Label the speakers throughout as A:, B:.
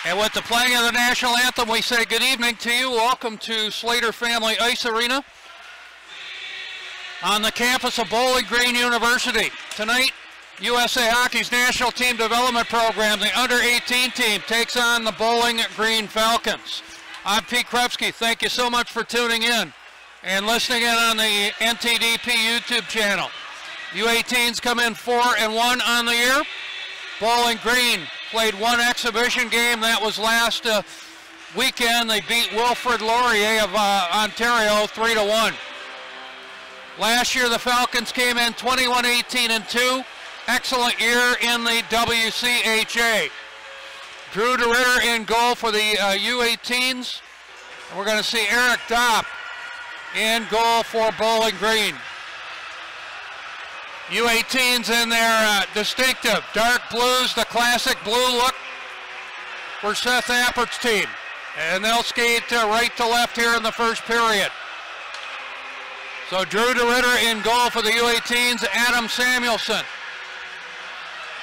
A: And with the playing of the national anthem, we say good evening to you. Welcome to Slater Family Ice Arena on the campus of Bowling Green University. Tonight, USA Hockey's National Team Development Program, the under-18 team, takes on the Bowling Green Falcons. I'm Pete Krupsky. Thank you so much for tuning in and listening in on the NTDP YouTube channel. U18s come in 4-1 on the year. Bowling Green played one exhibition game. That was last weekend. They beat Wilfrid Laurier of Ontario 3-1. Last year the Falcons came in 21-18-2. Excellent year in the WCHA. Drew DeRitter in goal for the U18s. And we're going to see Eric Dopp in goal for Bowling Green. U18s in their distinctive dark blues, the classic blue look for Seth Appert's team. And they'll skate right to left here in the first period. So Drew DeRitter in goal for the U18s, Adam Samuelson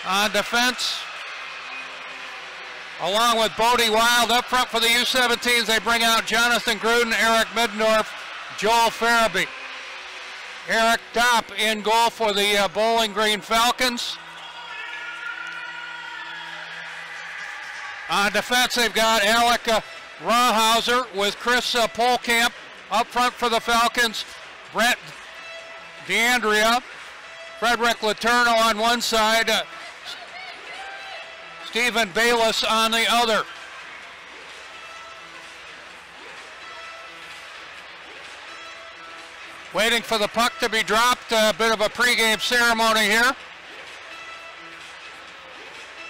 A: on defense, along with Bodie Wild. Up front for the U17s, they bring out Jonathan Gruden, Eric Middendorf, Joel Farabee. Eric Dopp in goal for the Bowling Green Falcons. On defense, they've got Alec Rawhauser with Chris Polkamp. Up front for the Falcons, Brent DeAndrea, Frederick Letourneau on one side, Stephen Bayless on the other. Waiting for the puck to be dropped. A bit of a pregame ceremony here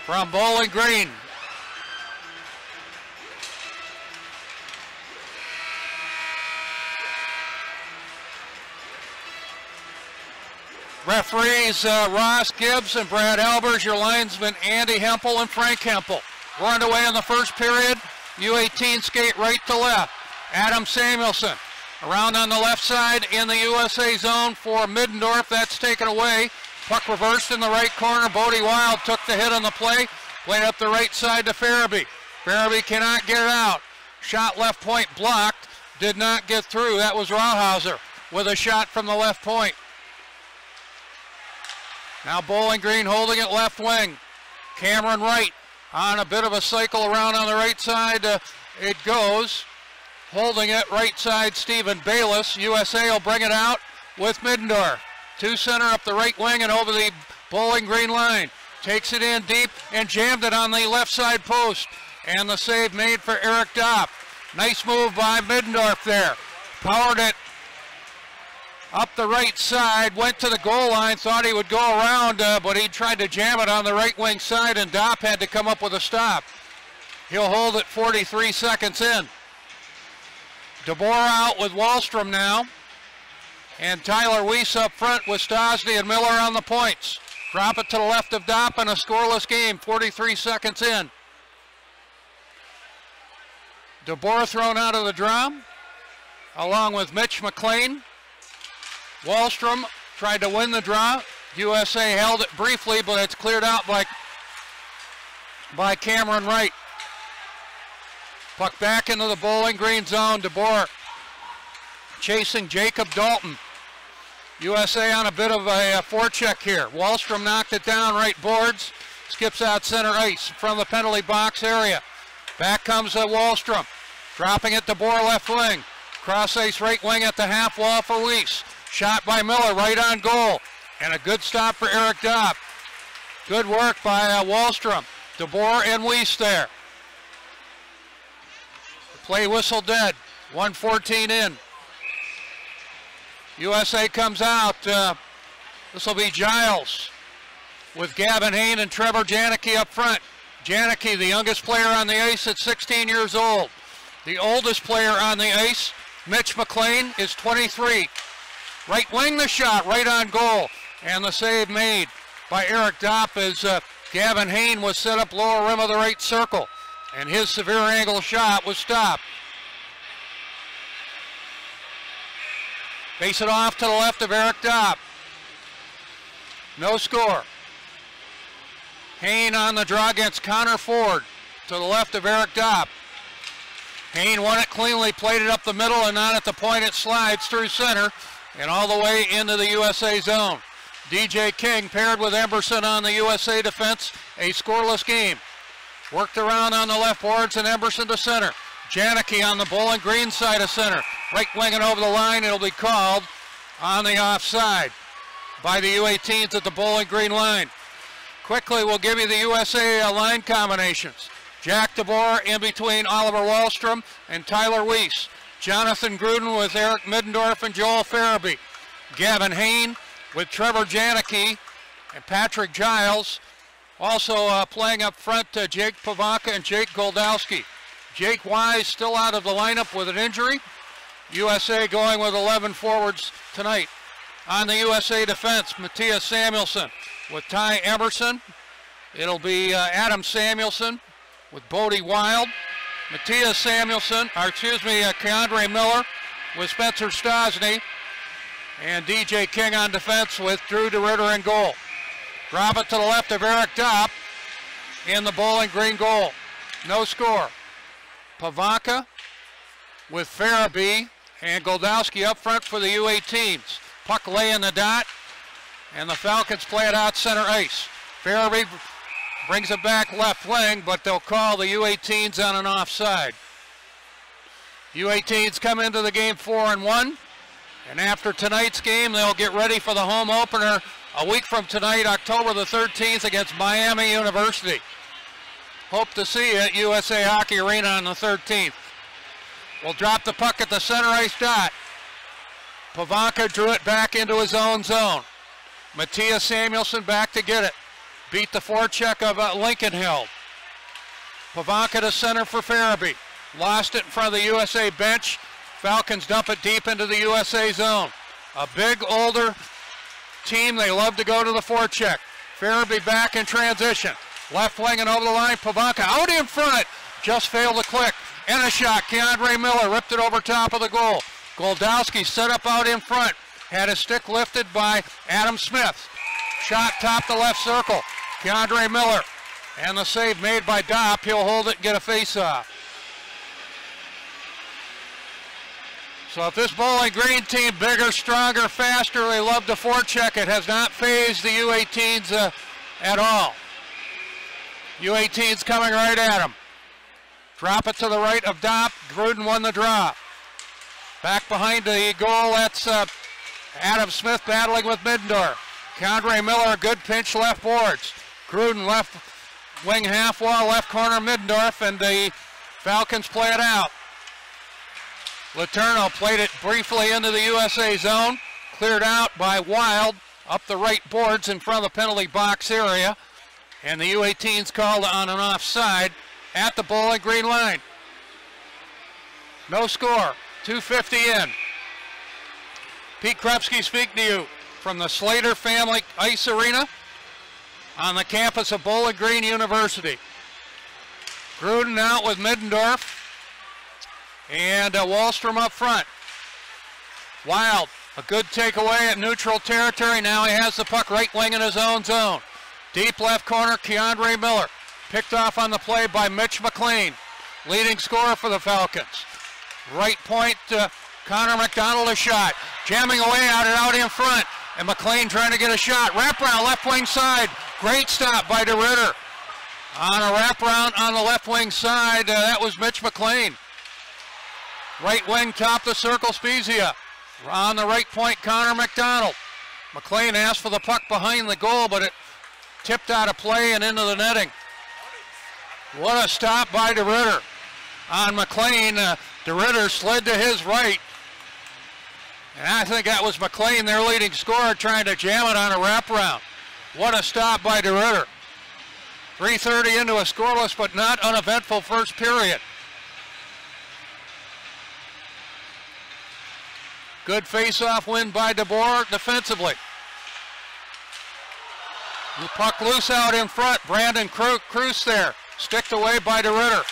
A: from Bowling Green. Referees Ross Gibbs and Brad Albers, your linesmen Andy Hempel and Frank Hempel. We're underway in the first period. U18 skate right to left. Adam Samuelson around on the left side in the USA zone for Middendorf. That's taken away. Puck reversed in the right corner. Bodie Wild took the hit on the play. Played up the right side to Farabee. Farabee cannot get it out. Shot left point blocked. Did not get through. That was Rawhauser with a shot from the left point. Now Bowling Green holding it left wing. Cameron Wright on a bit of a cycle around on the right side. It goes. Holding it right side, Stephen Bayless. USA will bring it out with Middendorf. Two center up the right wing and over the Bowling Green line. Takes it in deep and jammed it on the left side post. And the save made for Eric Dopp. Nice move by Middendorf there. Powered it up the right side, went to the goal line, thought he would go around, but he tried to jam it on the right wing side, and Dopp had to come up with a stop. He'll hold it 43 seconds in. DeBoer out with Wallstrom now, and Tyler Weiss up front with Stosny and Miller on the points. Drop it to the left of Dopp in a scoreless game, 43 seconds in. DeBoer thrown out of the drum, along with Mitch McLean. Wallstrom tried to win the draw. USA held it briefly, but it's cleared out by Cameron Wright. Puck back into the Bowling Green zone. DeBoer chasing Jacob Dalton. USA on a bit of a forecheck here. Wallstrom knocked it down right boards. Skips out center ice from the penalty box area. Back comes Wallstrom. Dropping it to DeBoer left wing. Cross ice right wing at the half wall for Weiss. Shot by Miller right on goal. And a good stop for Eric Dopp. Good work by Wallstrom. DeBoer and Weiss there. The play whistle dead. 1:14 in. USA comes out. This will be Giles with Gavin Hain and Trevor Janicki up front. Janicki, the youngest player on the ice at 16 years old. The oldest player on the ice, Mitch McLean, is 23. Right wing the shot, right on goal. And the save made by Eric Dopp as Gavin Hain was set up lower rim of the right circle. And his severe angle shot was stopped. Face it off to the left of Eric Dopp. No score. Hain on the draw against Connor Ford to the left of Eric Dopp. Hain won it cleanly, played it up the middle, and on at the point it slides through center and all the way into the USA zone. DJ King paired with Emberson on the USA defense, a scoreless game. Worked around on the left boards and Emberson to center. Janicki on the Bowling Green side of center. Right winging over the line, it'll be called on the offside by the U18s at the Bowling Green line. Quickly, we'll give you the USA line combinations. Jack DeBoer in between Oliver Wallstrom and Tyler Weiss. Jonathan Gruden with Eric Middendorf and Joel Farabee. Gavin Hain with Trevor Janicki and Patrick Giles. Also playing up front, Jake Pavanka and Jake Goldowski. Jake Wise still out of the lineup with an injury. USA going with 11 forwards tonight. On the USA defense, Matthias Samuelson with Ty Emerson. It'll be Adam Samuelson with Bodie Wild. Matthias Samuelson, Keandre Miller with Spencer Stosny. And DJ King on defense with Drew DeRitter in goal. Drop it to the left of Eric Dopp in the Bowling Green goal. No score. Pavanka with Farabee and Goldowski up front for the U18s. Puck laying the dot, and the Falcons play it out center ice. Farabee brings it back left wing, but they'll call the U18s on an offside. U18s come into the game 4-1, and after tonight's game, they'll get ready for the home opener a week from tonight, October the 13th, against Miami University. Hope to see you at USA Hockey Arena on the 13th. We'll drop the puck at the center ice dot. Pavanka drew it back into his own zone. Matthias Samuelson back to get it. Beat the forecheck of Lincoln Hill. Pavanka to center for Farabee. Lost it in front of the USA bench. Falcons dump it deep into the USA zone. A big, older team. They love to go to the forecheck. Farabee back in transition. Left wing and over the line. Pavanka out in front. Just failed to click. And a shot. Keandre Miller ripped it over top of the goal. Goldowski set up out in front. Had his stick lifted by Adam Smith. Shot top the left circle. Keandre Miller. And the save made by Dopp. He'll hold it and get a face-off. So if this Bowling Green team, bigger, stronger, faster, they love to forecheck. It has not phased the U18s at all. U18s coming right at them. Drop it to the right of Dopp. Gruden won the draw. Back behind the goal, that's Adam Smith battling with Middendorf. Keandre Miller, a good pinch left boards. Gruden left wing half wall, left corner Middendorf, and the Falcons play it out. Letourneau played it briefly into the USA zone. Cleared out by Wild up the right boards in front of the penalty box area. And the U18s called on an offside at the Bowling Green line. No score. 2:50 in. Pete Krupsky speaking to you from the Slater Family Ice Arena on the campus of Bowling Green University. Gruden out with Middendorf and Wallstrom up front. Wild, a good takeaway at neutral territory. Now he has the puck right wing in his own zone. Deep left corner, Keandre Miller. Picked off on the play by Mitch McLean. Leading scorer for the Falcons. Right point, Connor McDonald a shot. Jamming away out in front. And McLean trying to get a shot. Wraparound left wing side. Great stop by DeRitter. On a wraparound on the left wing side, that was Mitch McLean. Right wing top the circle, Spezia. On the right point, Connor McDonald. McLean asked for the puck behind the goal, but it tipped out of play and into the netting. What a stop by DeRitter. On McLean, DeRitter slid to his right. And I think that was McLean, their leading scorer, trying to jam it on a wraparound. What a stop by DeRitter. 3:30 into a scoreless but not uneventful first period. Good face-off win by DeBoer defensively. The puck loose out in front. Brandon Cruz there. Sticked away by DeRitter.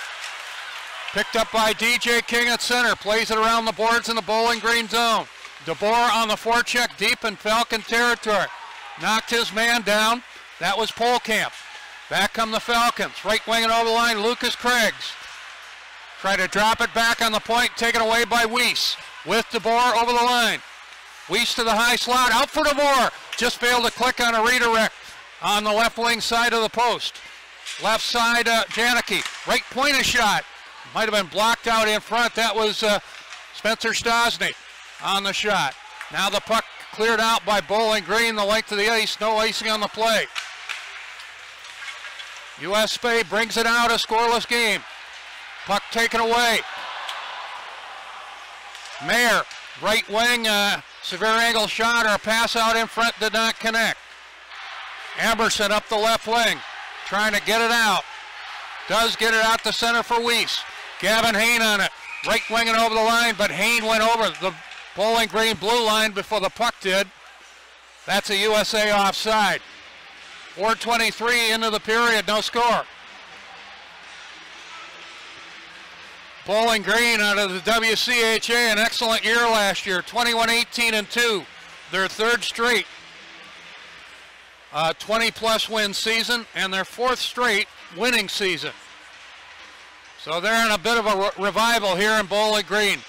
A: Picked up by DJ King at center. Plays it around the boards in the Bowling Green zone. DeBoer on the forecheck deep in Falcon territory. knocked his man down. That was Polkamp. Back come the Falcons. Right wing and over the line, Lucas Craigs. Try to drop it back on the point, taken away by Weiss. With DeBoer over the line. Weiss to the high slot, out for DeBoer. Just failed to click on a redirect on the left wing side of the post. Left side, Janicki. Right point a shot. Might have been blocked out in front. That was Spencer Stosny on the shot. Now the puck cleared out by Bowling Green, the length of the ice. No icing on the play. U.S. Spade brings it out, a scoreless game. Puck taken away. Mayer, right wing, severe angle shot or a pass out in front, did not connect. Emerson up the left wing, trying to get it out. Does get it out to center for Weiss. Gavin Hain on it, right wing and over the line, but Hain went over the Bowling Green blue line before the puck did. That's a USA offside. 4:23 into the period, no score. Bowling Green out of the WCHA, an excellent year last year, 21-18-2, their third straight 20-plus win season and their fourth straight winning season. So they're in a bit of a revival here in Bowling Green.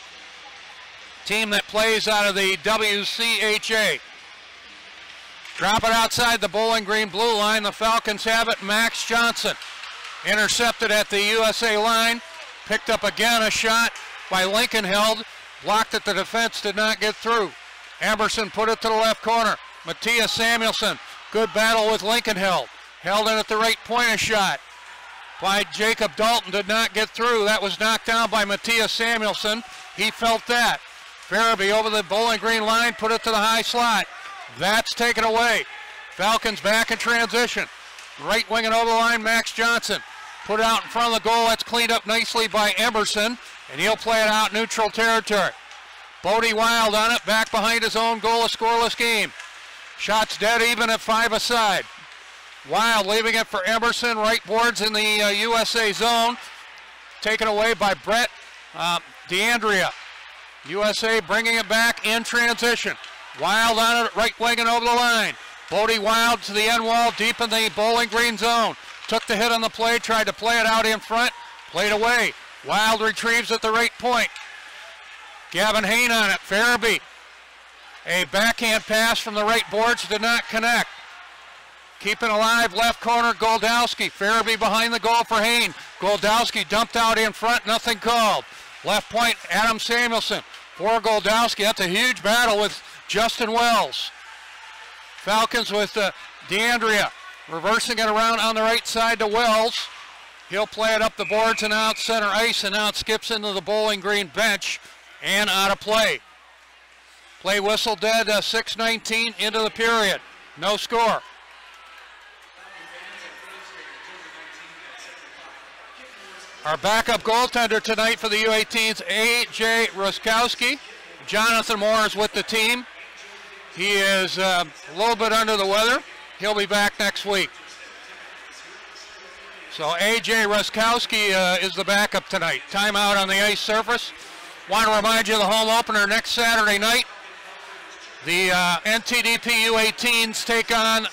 A: Team that plays out of the WCHA. Drop it outside the Bowling Green blue line. The Falcons have it. Max Johnson intercepted at the USA line. Picked up again a shot by Lincoln Held. Blocked at the defense, did not get through. Emerson put it to the left corner. Matthias Samuelson, good battle with Lincoln Held. Held in at the right point a shot by Jacob Dalton, did not get through. That was knocked down by Matthias Samuelson. He felt that. Farabee over the Bowling Green line, put it to the high slot. That's taken away. Falcons back in transition. Right wing and over the line, Max Johnson. Put it out in front of the goal. That's cleaned up nicely by Emerson, and he'll play it out neutral territory. Bodie Wild on it, back behind his own goal, a scoreless game. Shots dead even at 5 aside. Wild leaving it for Emerson, right boards in the USA zone. Taken away by Brett DeAndrea. USA bringing it back in transition. Wild on it, right wing and over the line. Bodie Wild to the end wall, deep in the Bowling Green zone. Took the hit on the play, tried to play it out in front, played away. Wild retrieves at the right point. Gavin Hain on it, Farabee. A backhand pass from the right boards, did not connect. Keeping alive, left corner, Goldowski. Farabee behind the goal for Hain. Goldowski dumped out in front, nothing called. Left point, Adam Samuelson. For Goldowski, that's a huge battle with Justin Wells. Falcons with DeAndrea. Reversing it around on the right side to Wells. He'll play it up the boards and out center ice, and now it skips into the Bowling Green bench and out of play. Play whistle dead, 6:19 into the period. No score. Our backup goaltender tonight for the U18s, A.J. Ruskowski. Jonathan Moore is with the team. He is a little bit under the weather. He'll be back next week. So A.J. Ruskowski is the backup tonight. Timeout on the ice surface. Want to remind you of the home opener next Saturday night. The NTDP U18s take on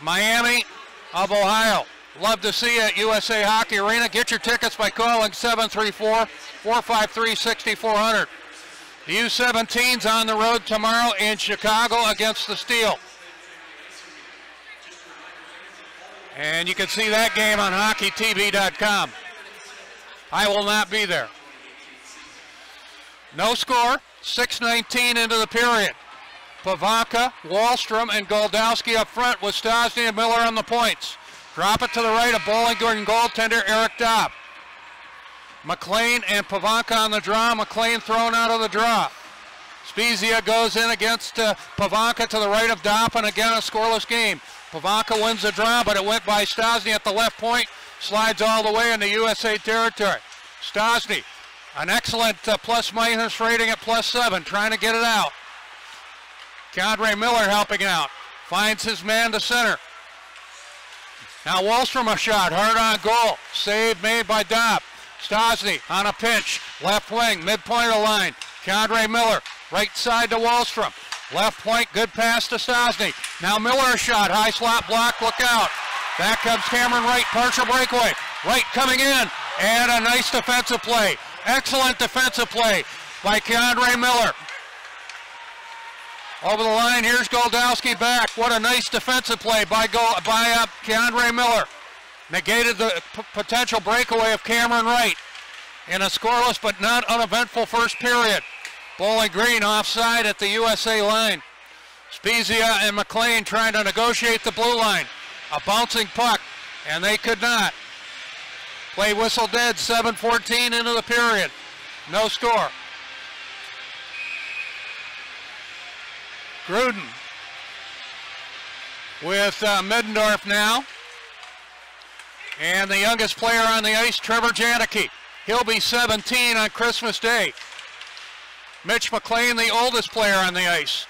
A: Miami of Ohio. Love to see you at USA Hockey Arena. Get your tickets by calling 734-453-6400. The U17's on the road tomorrow in Chicago against the Steel. And you can see that game on hockeytv.com. I will not be there. No score, 6:19 into the period. Pavanka, Wallstrom, and Goldowski up front with Stosny and Miller on the points. Drop it to the right of Bowling Green goaltender Eric Dopp. McLean and Pavanka on the draw. McLean thrown out of the draw. Spezia goes in against Pavanka to the right of Dopp, and again a scoreless game. Pavanka wins the draw, but it went by Stosny at the left point. Slides all the way into USA territory. Stosny, an excellent plus-minus rating at +7, trying to get it out. Condre Miller helping out. Finds his man to center. Now Wallstrom a shot, hard on goal. Save made by Dopp. Stosny on a pinch, left wing, midpoint of the line. Condre Miller, right side to Wallstrom. Left point, good pass to Stosny. Now Miller a shot, high slot block, look out. Back comes Cameron Wright, partial breakaway. Wright coming in, and a nice defensive play. Excellent defensive play by Keandre Miller. Over the line, here's Goldowski back. What a nice defensive play by Keandre Miller. Negated the potential breakaway of Cameron Wright in a scoreless but not uneventful first period. Bowling Green offside at the USA line. Spezia and McLean trying to negotiate the blue line. A bouncing puck, and they could not. Play whistle dead, 7:14 into the period. No score. Gruden with Middendorf now. And the youngest player on the ice, Trevor Janicki. He'll be 17 on Christmas Day. Mitch McLean, the oldest player on the ice.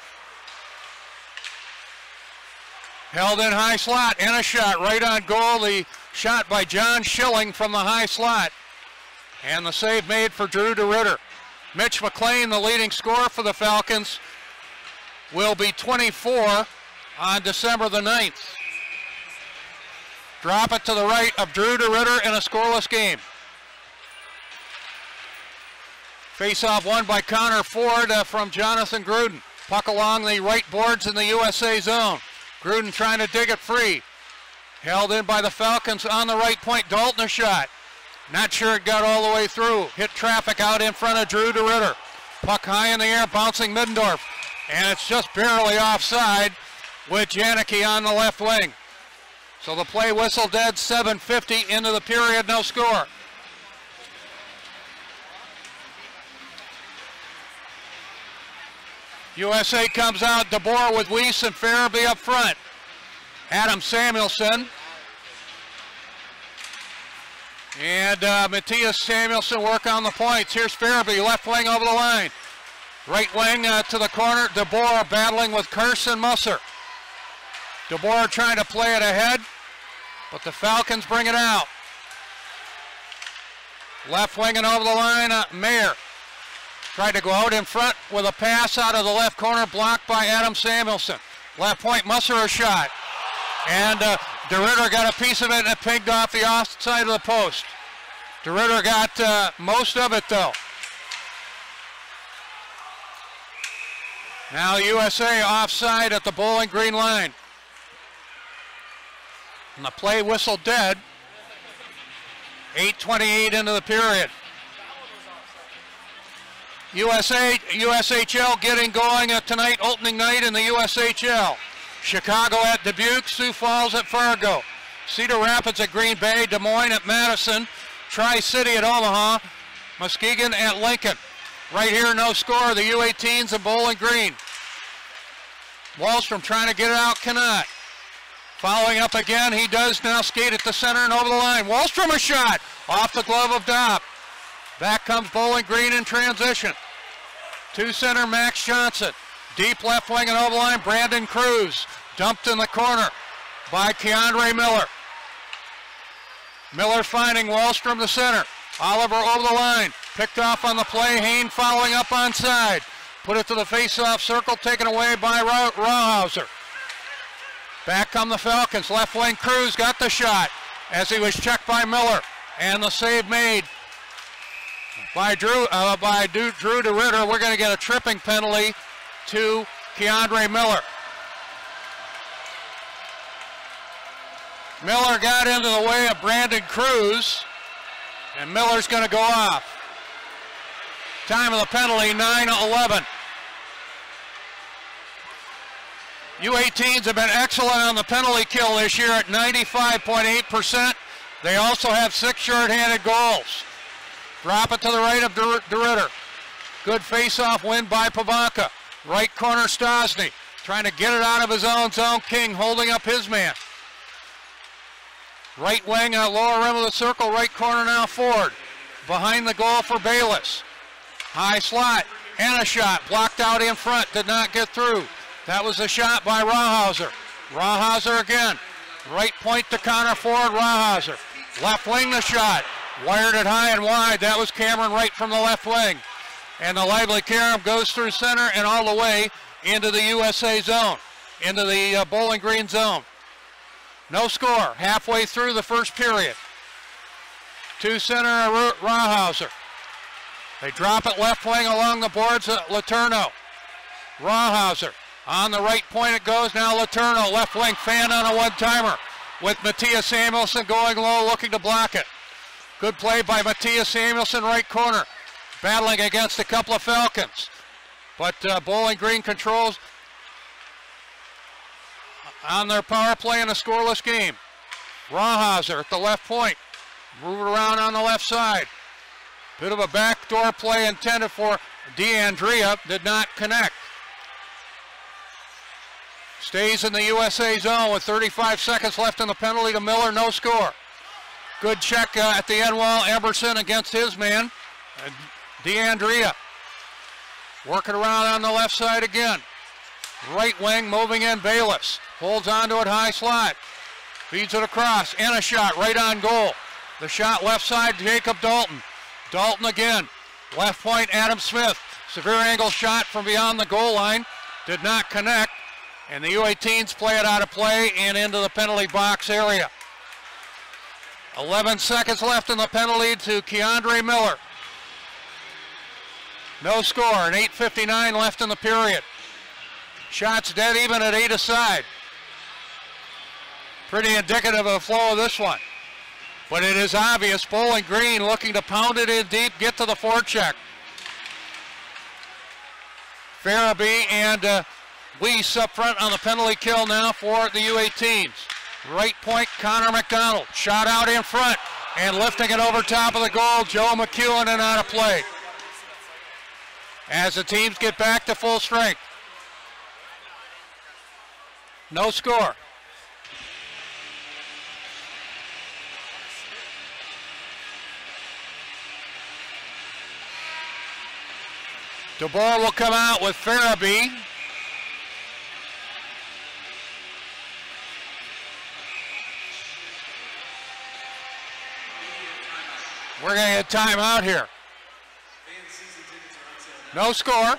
A: Held in high slot and a shot right on goal. The shot by John Schilling from the high slot. And the save made for Drew DeRitter. Mitch McLean, the leading scorer for the Falcons, will be 24 on December the 9th. Drop it to the right of Drew DeRitter in a scoreless game. Face-off won by Connor Ford from Jonathan Gruden. Puck along the right boards in the USA zone. Gruden trying to dig it free. Held in by the Falcons on the right point. Dalton a shot. Not sure it got all the way through. Hit traffic out in front of Drew DeRitter. Puck high in the air, bouncing Middendorf. And it's just barely offside with Janicki on the left wing. So the play whistle dead, 7:50 into the period, no score. USA comes out, DeBoer with Weiss and Farabee up front. Adam Samuelson. And Matthias Samuelson work on the points. Here's Farabee, left wing over the line. Right wing to the corner, DeBoer battling with Carson Musser. DeBoer trying to play it ahead, but the Falcons bring it out. Left wing and over the line, Mayer. Tried to go out in front with a pass out of the left corner, blocked by Adam Samuelson. Left point, Musser a shot. And DeRitter got a piece of it and it pinged off the outside of the post. DeRitter got most of it though. Now USA offside at the Bowling Green line. And the play whistle dead. 8:28 into the period. USHL getting going tonight, opening night in the USHL. Chicago at Dubuque, Sioux Falls at Fargo, Cedar Rapids at Green Bay, Des Moines at Madison, Tri-City at Omaha, Muskegon at Lincoln. Right here, no score, the U18s and Bowling Green. Wallstrom trying to get it out, cannot. Following up again, he does now skate at the center and over the line. Wallstrom a shot, off the glove of Dopp. Back comes Bowling Green in transition. To center, Max Johnson. Deep left wing and over the line, Brandon Cruz. Dumped in the corner by Keandre Miller. Miller finding Wallstrom the center. Oliver over the line. Picked off on the play. Hayne following up onside. Put it to the face-off circle, taken away by Rawhauser. Back come the Falcons. Left wing Cruz got the shot as he was checked by Miller. And the save made by Drew DeRitter. We're going to get a tripping penalty to Keandre Miller. Miller got into the way of Brandon Cruz, and Miller's going to go off. Time of the penalty, 9:11. U18s have been excellent on the penalty kill this year at 95.8%. They also have 6 shorthanded goals. Drop it to the right of DeRitter. Good face-off win by Pavanka. Right corner Stosny. Trying to get it out of his own zone. King holding up his man. Right wing, lower rim of the circle. Right corner now Ford. Behind the goal for Bayless. High slot and a shot. Blocked out in front. Did not get through. That was a shot by Rawhauser. Rawhauser again. Right point to Connor Ford. Rawhauser. Left wing the shot. Wired it high and wide. That was Cameron Wright from the left wing. And the lively carom goes through center and all the way into the USA zone, into the Bowling Green zone. No score, halfway through the first period. To center, Rawhauser. They drop it left wing along the boards at Letourneau. Rawhauser on the right point it goes, now Letourneau, left wing fan on a one-timer with Matthias Samuelson going low, looking to block it. Good play by Matthias Samuelson, right corner, battling against a couple of Falcons. But Bowling Green controls on their power play in a scoreless game. Rawhauser at the left point, move it around on the left side. Bit of a backdoor play intended for DeAndrea, did not connect. Stays in the USA zone with 35 seconds left in the penalty to Miller, no score. Good check at the end wall, Emerson against his man. DeAndrea working around on the left side again. Right wing moving in, Bayless. Holds onto it, high slot. Feeds it across, and a shot right on goal. The shot left side, Jacob Dalton. Dalton again. Left point, Adam Smith. Severe angle shot from beyond the goal line. Did not connect. And the U18s play it out of play and into the penalty box area. 11 seconds left in the penalty to Keandre Miller. No score, and 8:59 left in the period. Shots dead even at 8 aside. Pretty indicative of the flow of this one. But it is obvious, Bowling Green looking to pound it in deep, get to the forecheck. Farabee and Weiss up front on the penalty kill now for the U18s. Right point, Connor McDonald. Shot out in front and lifting it over top of the goal, Joe McEwen, and out of play. As the teams get back to full strength. No score. DeBoer will come out with Farabee. We're going to get time out here. No score.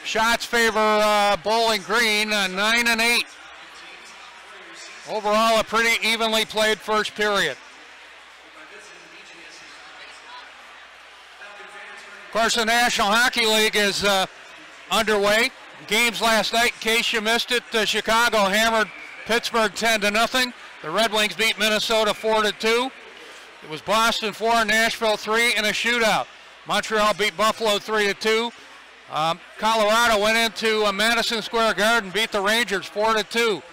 A: Shots favor Bowling Green, 9 and 8. Overall, a pretty evenly played first period. Of course, the National Hockey League is underway. Games last night, in case you missed it, Chicago hammered Pittsburgh 10-0. The Red Wings beat Minnesota 4-2. It was Boston 4, Nashville 3 in a shootout. Montreal beat Buffalo 3-2. Colorado went into Madison Square Garden, beat the Rangers 4-2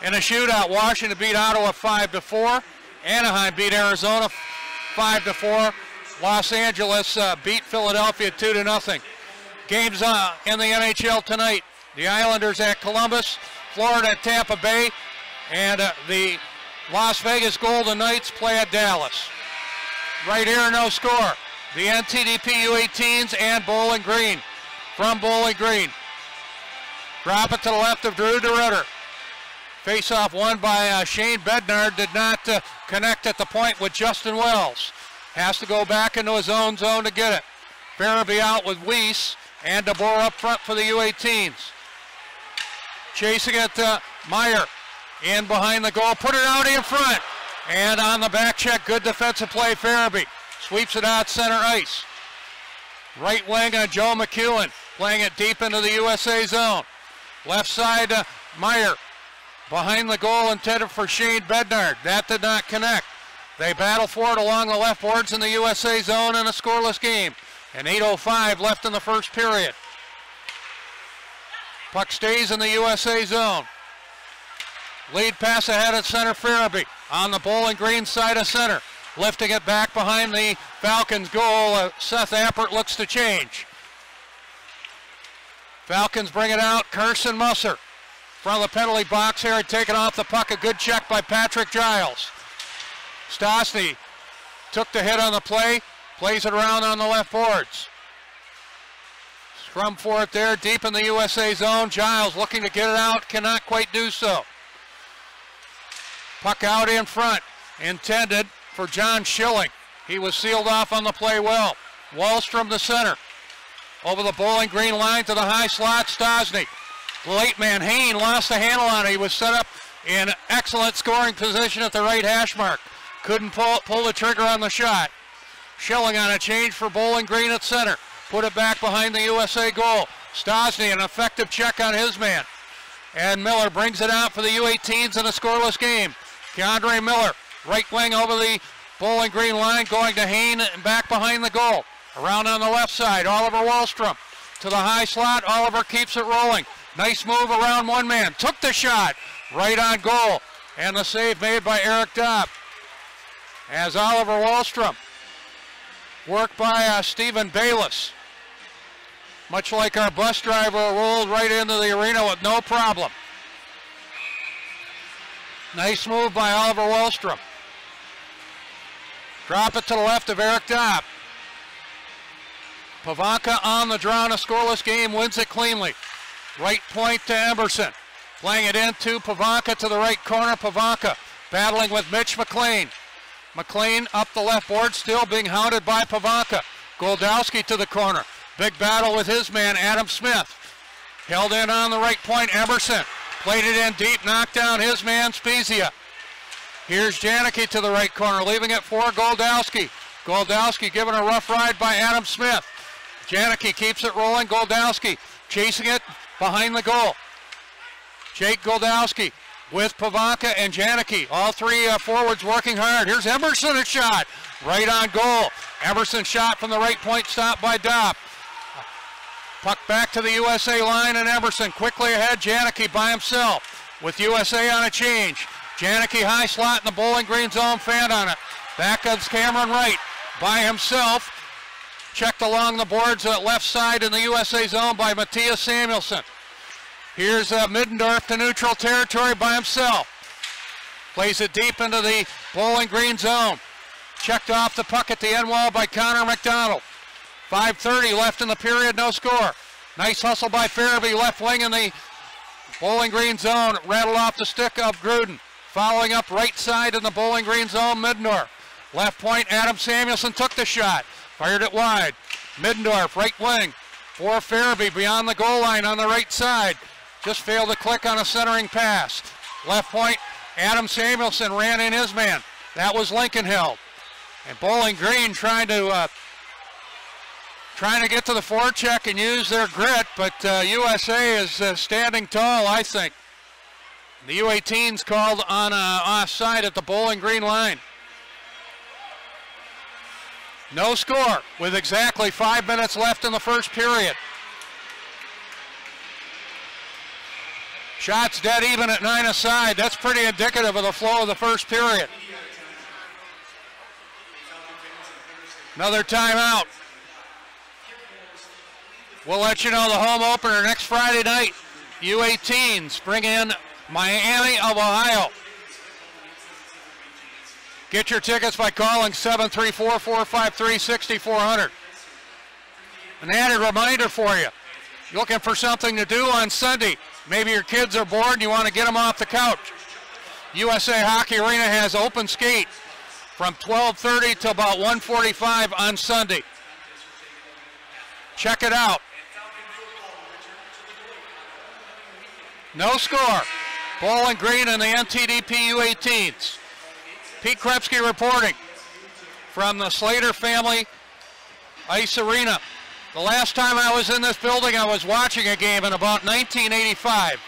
A: in a shootout. Washington beat Ottawa 5-4. Anaheim beat Arizona 5-4. Los Angeles beat Philadelphia 2-0. Games in the NHL tonight. The Islanders at Columbus, Florida at Tampa Bay, and the Las Vegas Golden Knights play at Dallas. Right here, no score. The NTDP U18s and Bowling Green. From Bowling Green. Drop it to the left of Drew DeRitter. Face-off won by Shane Bednard. Did not connect at the point with Justin Wells. Has to go back into his own zone to get it. Farabee out with Weiss and DeBoer up front for the U18s. Chasing it, Meyer. In behind the goal, put it out in front. And on the back check, good defensive play, Farabee. Sweeps it out center ice. Right wing, Joe McEwen, playing it deep into the USA zone. Left side, Meyer. Behind the goal intended for Shane Bednard. That did not connect. They battle for it along the left boards in the USA zone in a scoreless game. And 8:05 left in the first period. Puck stays in the USA zone. Lead pass ahead at center, Farabee on the Bowling Green side of center. Lifting it back behind the Falcons goal. Seth Appert looks to change. Falcons bring it out. Carson Musser from the penalty box here, taking off the puck. A good check by Patrick Giles. Stastny took the hit on the play. Plays it around on the left boards. Scrum for it there, deep in the USA zone. Giles looking to get it out, cannot quite do so. Puck out in front, intended for John Schilling. He was sealed off on the play well. Wallstrom the center. over the Bowling Green line to the high slot, Stosny. Late man Hain lost the handle on it. He was set up in excellent scoring position at the right hash mark. Couldn't pull the trigger on the shot. Schilling on a change for Bowling Green at center. Put it back behind the USA goal. Stosny, an effective check on his man. And Miller brings it out for the U18s in a scoreless game. Keandre Miller, right wing over the Bowling Green line, going to Hain and back behind the goal. Around on the left side, Oliver Wallstrom to the high slot. Oliver keeps it rolling. Nice move around one man. Took the shot. Right on goal. And the save made by Eric Dobb. As Oliver Wallstrom worked by Stephen Bayless. Much like our bus driver, rolled right into the arena with no problem. Nice move by Oliver Wallstrom. Drop it to the left of Eric Dobb. Pavanka on the draw in a scoreless game, wins it cleanly. Right point to Emerson. Playing it into Pavanka to the right corner. Pavanka battling with Mitch McLean. McLean up the left board, still being hounded by Pavanka. Goldowski to the corner. Big battle with his man, Adam Smith. Held in on the right point, Emerson. Played it in deep, knocked down his man, Spezia. Here's Janicki to the right corner, leaving it for Goldowski. Goldowski given a rough ride by Adam Smith. Janicki keeps it rolling, Goldowski chasing it behind the goal. Jake Goldowski with Pavanka and Janicki. All three forwards working hard. Here's Emerson, a shot. Right on goal. Emerson shot from the right point, stopped by Dopp. Puck back to the USA line, and Emerson quickly ahead. Janicki by himself with USA on a change. Janicki high slot in the Bowling Green zone, fan on it. Back comes Cameron Wright by himself. Checked along the boards left side in the USA zone by Matthias Samuelson. Here's Middendorf to neutral territory by himself. Plays it deep into the Bowling Green zone. Checked off the puck at the end wall by Connor McDonald. 5:30 left in the period, no score. Nice hustle by Farabee, left wing in the Bowling Green zone. Rattled off the stick of Gruden. Following up right side in the Bowling Green zone, Middendorf. Left point, Adam Samuelson took the shot. Fired it wide. Middendorf, right wing. For Farabee beyond the goal line on the right side. Just failed to click on a centering pass. Left point, Adam Samuelson ran in his man. That was Lincoln held. And Bowling Green trying to get to the forecheck and use their grit, but USA is standing tall, I think. The U18s called on offside at the Bowling Green line. No score with exactly 5 minutes left in the first period. Shots dead even at 9 aside. That's pretty indicative of the flow of the first period. Another timeout. We'll let you know the home opener next Friday night. U18s bring in Miami of Ohio. Get your tickets by calling 734-453-6400. An added reminder for you. You're looking for something to do on Sunday. Maybe your kids are bored and you want to get them off the couch. USA Hockey Arena has open skate from 12:30 to about 1:45 on Sunday. Check it out. No score. Bowling Green and the NTDP U18s. Pete Krupsky reporting from the Slater Family Ice Arena. The last time I was in this building, I was watching a game in about 1985.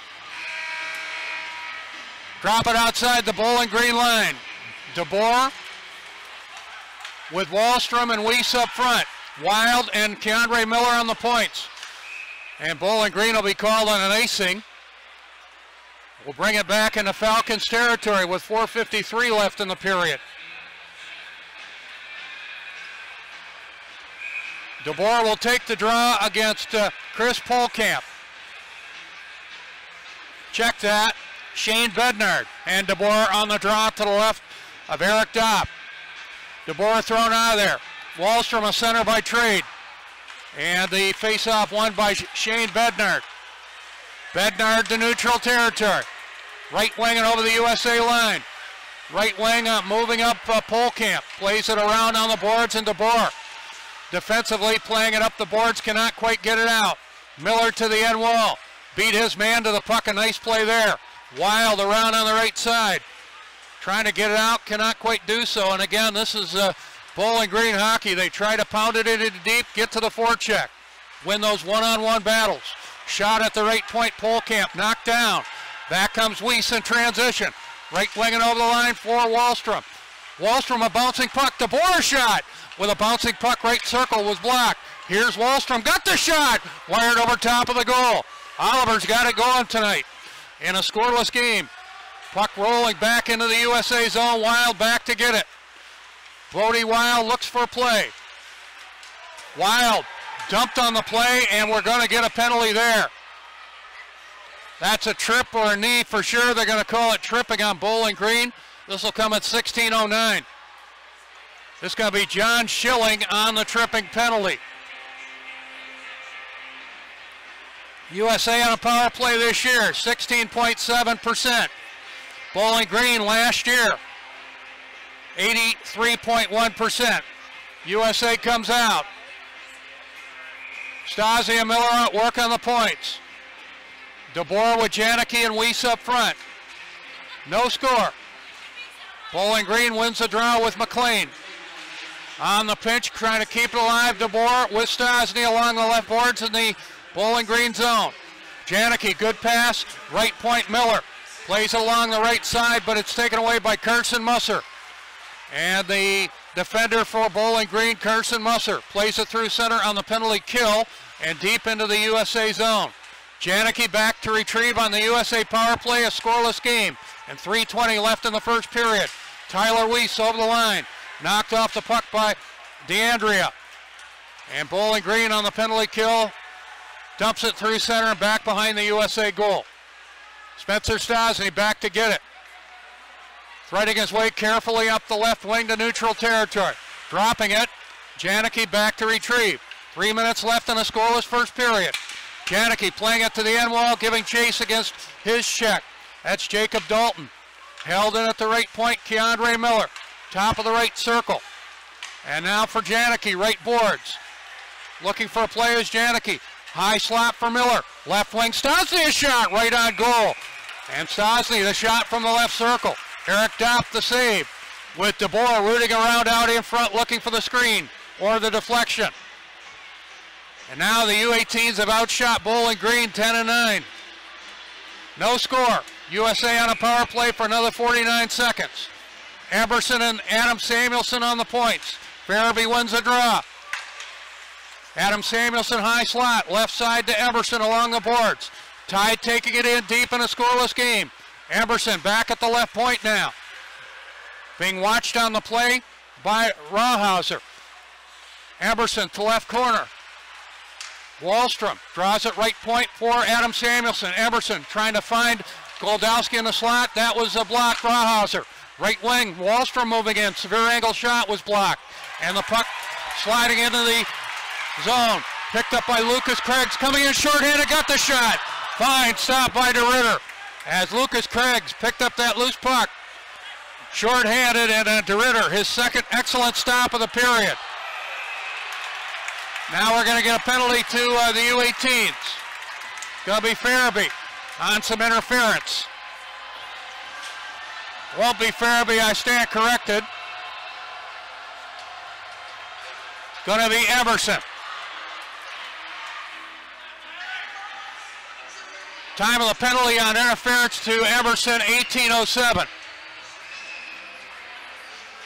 A: Drop it outside the Bowling Green line. DeBoer with Wallstrom and Weiss up front. Wild and Keandre Miller on the points. And Bowling Green will be called on an icing. We'll bring it back into Falcons territory with 4:53 left in the period. DeBoer will take the draw against Chris Polkamp. Check that. Shane Bednard and DeBoer on the draw to the left of Eric Dopp. DeBoer thrown out of there. Wallstrom a center by trade. And the face-off won by Shane Bednard. Bednard to neutral territory. Right wing and over the USA line. Right wing moving up Polkamp. Plays it around on the boards and DeBoer. defensively playing it up the boards, cannot quite get it out. Miller to the end wall, beat his man to the puck, a nice play there. Wild around on the right side, trying to get it out, cannot quite do so. And again, this is Bowling Green hockey. They try to pound it into deep, get to the forecheck, win those one-on-one battles. Shot at the right point, Polkamp knocked down. Back comes Weiss in transition. Right winging over the line for Wallstrom. Wallstrom a bouncing puck, DeBoer shot with a bouncing puck, right circle was blocked. Here's Wallstrom, got the shot, wired over top of the goal. Oliver's got it going tonight in a scoreless game. Puck rolling back into the USA zone, Wild back to get it. Brody Wild looks for play. Wild dumped on the play, and we're going to get a penalty there. That's a trip or a knee for sure. They're going to call it tripping on Bowling Green. This will come at 16:09. This is going to be John Schilling on the tripping penalty. USA on a power play this year, 16.7%. Bowling Green last year, 83.1%. USA comes out. Stasi and Miller at work on the points. DeBoer with Janicki and Weiss up front. No score. Bowling Green wins the draw with McLean. On the pinch, trying to keep it alive, DeBoer with Stasi along the left boards in the Bowling Green zone. Janicki, good pass, right point Miller. Plays it along the right side, but it's taken away by Carson Musser. And the defender for Bowling Green, Carson Musser, plays it through center on the penalty kill and deep into the USA zone. Janicki back to retrieve on the USA power play, a scoreless game, and 3:20 left in the first period. Tyler Weiss over the line, knocked off the puck by DeAndrea. And Bowling Green on the penalty kill, dumps it through center and back behind the USA goal. Spencer Stasi back to get it. Threading his way carefully up the left wing to neutral territory. Dropping it, Janicki back to retrieve. 3 minutes left in a scoreless first period. Janicki playing it to the end wall, giving chase against his check. That's Jacob Dalton. Held in at the right point, Keandre Miller. Top of the right circle. And now for Janicki, right boards. Looking for a play is Janicki. High slot for Miller. Left wing, Stasi a shot, right on goal. And Stasi, the shot from the left circle. Eric Dopp the save with DeBoer rooting around out in front looking for the screen or the deflection. And now the U18s have outshot Bowling Green 10-9. No score. USA on a power play for another 49 seconds. Emerson and Adam Samuelson on the points. Farabee wins the draw. Adam Samuelson high slot, left side to Emerson along the boards. Tide taking it in deep in a scoreless game. Emerson back at the left point now. Being watched on the play by Rawhauser. Emerson to left corner. Wallstrom draws it right point for Adam Samuelson. Emerson trying to find Goldowski in the slot. That was a block, Rawhauser. Right wing, Wallstrom moving in. Severe angle shot was blocked. And the puck sliding into the zone. Picked up by Lucas Craigs. Coming in shorthanded, got the shot. Fine stop by DeRitter. As Lucas Craigs picked up that loose puck. Short-handed, and DeRitter, his second excellent stop of the period. Now we're going to get a penalty to the U18s. Going to be Farabee on some interference. Won't be Farabee, I stand corrected. Going to be Emerson. Time of the penalty on interference to Emerson, 18:07.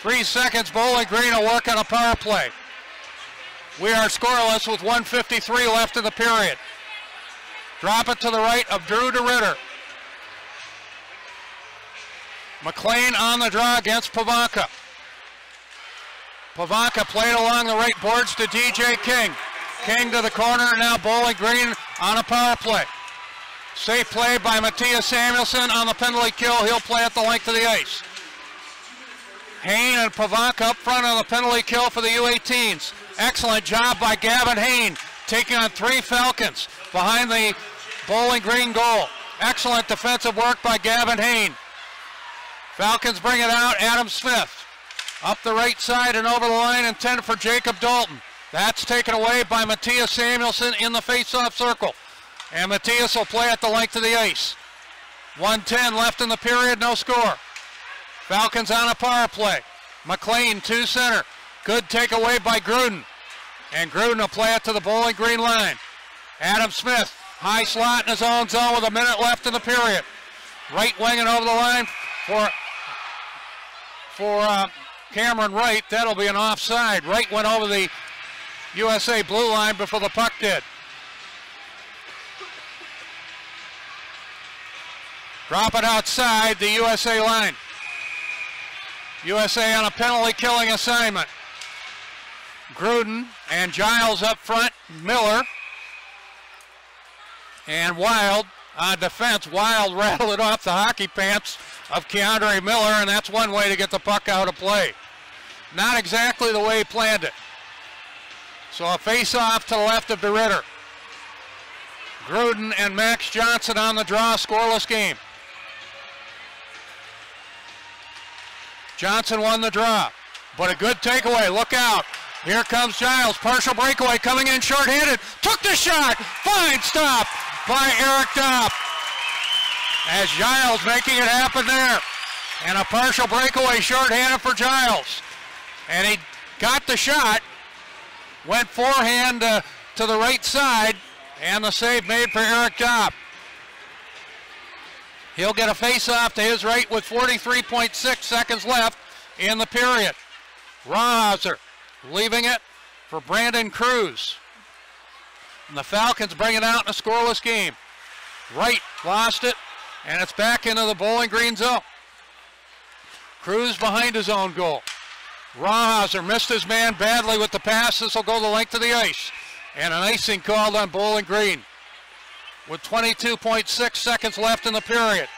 A: 3 seconds, Bowling Green will work on a power play. We are scoreless with 1:53 left in the period. Drop it to the right of Drew DeRitter. McLean on the draw against Pavanka. Pavanka played along the right boards to DJ King. King to the corner, now Bowling Green on a power play. Safe play by Matthias Samuelson on the penalty kill. He'll play at the length of the ice. Hain and Pavanka up front on the penalty kill for the U18s. Excellent job by Gavin Hain, taking on 3 Falcons behind the Bowling Green goal. Excellent defensive work by Gavin Hain. Falcons bring it out, Adam Smith. Up the right side and over the line, intended for Jacob Dalton. That's taken away by Matthias Samuelson in the face-off circle. And Matthias will play at the length of the ice. 1:10 left in the period, no score. Falcons on a power play. McLean, 2 center. Good takeaway by Gruden. And Gruden will play it to the Bowling Green line. Adam Smith, high slot in his own zone with a minute left in the period. Right winging over the line for Cameron Wright. That'll be an offside. Wright went over the USA blue line before the puck did. Drop it outside the USA line. USA on a penalty killing assignment. Gruden and Giles up front. Miller and Wild on defense. Wild rattled it off the hockey pants of Keandre Miller, and that's one way to get the puck out of play. Not exactly the way he planned it. So a face-off to the left of DeRitter. Gruden and Max Johnson on the draw, scoreless game. Johnson won the draw, but a good takeaway. Look out. Here comes Giles. Partial breakaway coming in short-handed. Took the shot. Fine stop by Eric Dopp. As Giles making it happen there. And a partial breakaway short-handed for Giles. And he got the shot. Went forehand to the right side. And the save made for Eric Dopp. He'll get a face-off to his right with 43.6 seconds left in the period. Rawhauser leaving it for Brandon Cruz. And the Falcons bring it out in a scoreless game. Wright lost it, and it's back into the Bowling Green zone. Cruz behind his own goal. Rawhauser missed his man badly with the pass. This will go the length of the ice. And an icing called on Bowling Green with 22.6 seconds left in the period.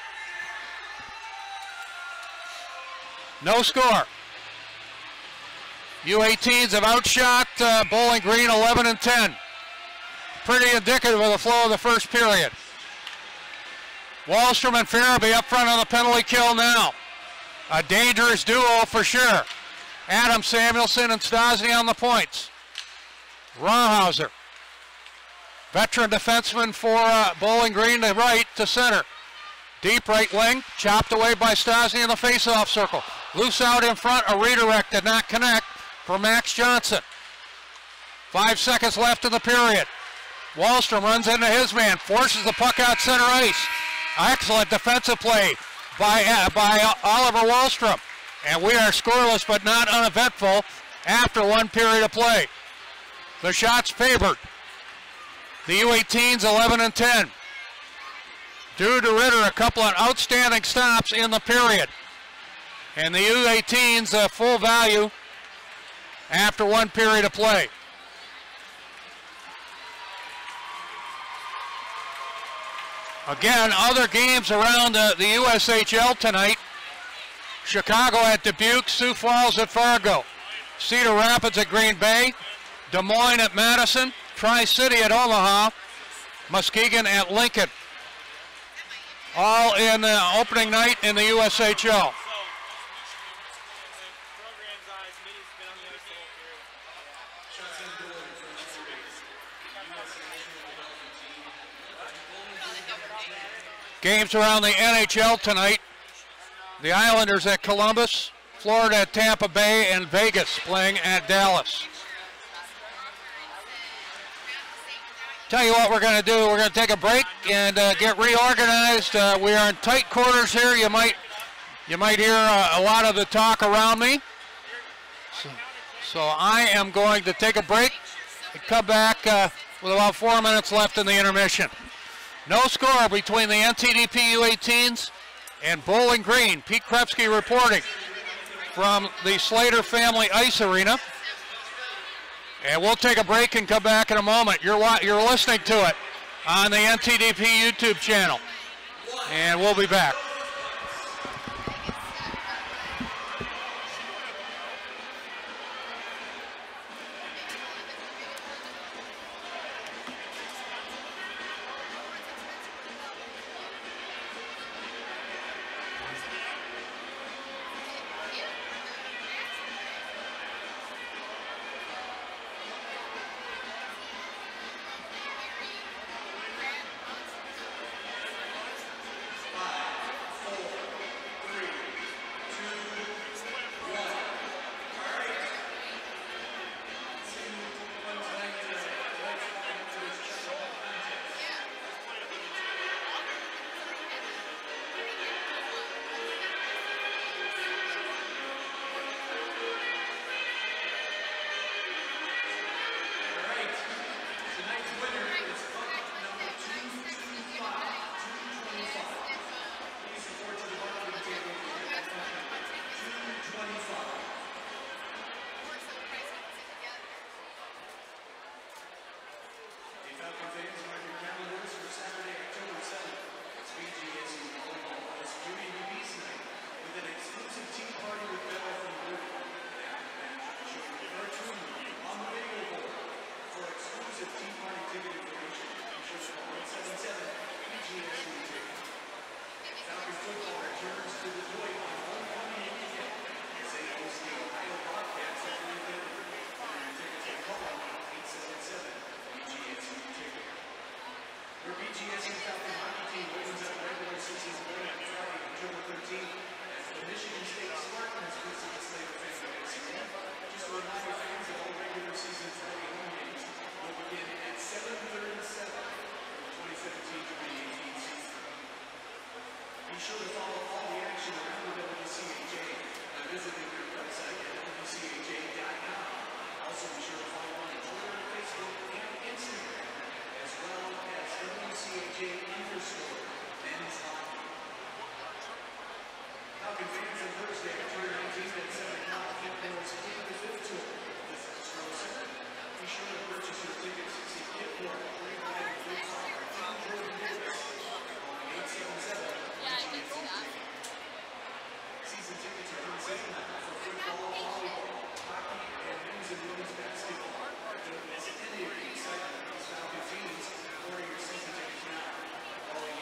A: No score. U18s have outshot Bowling Green 11-10. Pretty indicative of the flow of the first period. Wallstrom and Farabee up front on the penalty kill now. A dangerous duo for sure. Adam Samuelson and Stosny on the points. Rawhauser, veteran defenseman for Bowling Green, to right to center. Deep right wing, chopped away by Stosny in the face-off circle. Loose out in front, a redirect did not connect for Max Johnson. 5 seconds left in the period. Wallstrom runs into his man, forces the puck out center ice. Excellent defensive play by Oliver Wallstrom. And we are scoreless but not uneventful after 1 period of play. The shots favored the U18s 11-10. Due to Ritter, a couple of outstanding stops in the period. And the U18s full value after 1 period of play. Again, other games around the USHL tonight. Chicago at Dubuque, Sioux Falls at Fargo, Cedar Rapids at Green Bay, Des Moines at Madison, Tri-City at Omaha, Muskegon at Lincoln. All in the opening night in the USHL. Games around the NHL tonight. The Islanders at Columbus, Florida at Tampa Bay, and Vegas playing at Dallas. Tell you what we're going to do. We're going to take a break and get reorganized. We are in tight quarters here. You might hear a lot of the talk around me. So I am going to take a break and come back with about 4 minutes left in the intermission. No score between the NTDP U18s and Bowling Green. Pete Krupsky reporting from the Slater Family Ice Arena. And we'll take a break and come back in a moment. You're listening to it on the NTDP YouTube channel. And we'll be back.
B: sure to follow all the action around the WCHA by visiting their website at WCHA.com. Also be sure to follow on Twitter, Facebook, and Instagram, as well as WCHA_men's hockey. Falcon fans on Thursday, October 19th at 7 o'clock, Flipboard's 8th to 5th tour. This is Scoreless. Be sure to purchase your tickets to see Flipboard, Green Flag, Flip Soccer, Team Jordan Davis, on 877. Season tickets are on sale now for football, volleyball, hockey, and men's and women's basketball. Don't miss any of the excitement of these Falcon teams. Order your season tickets now. Calling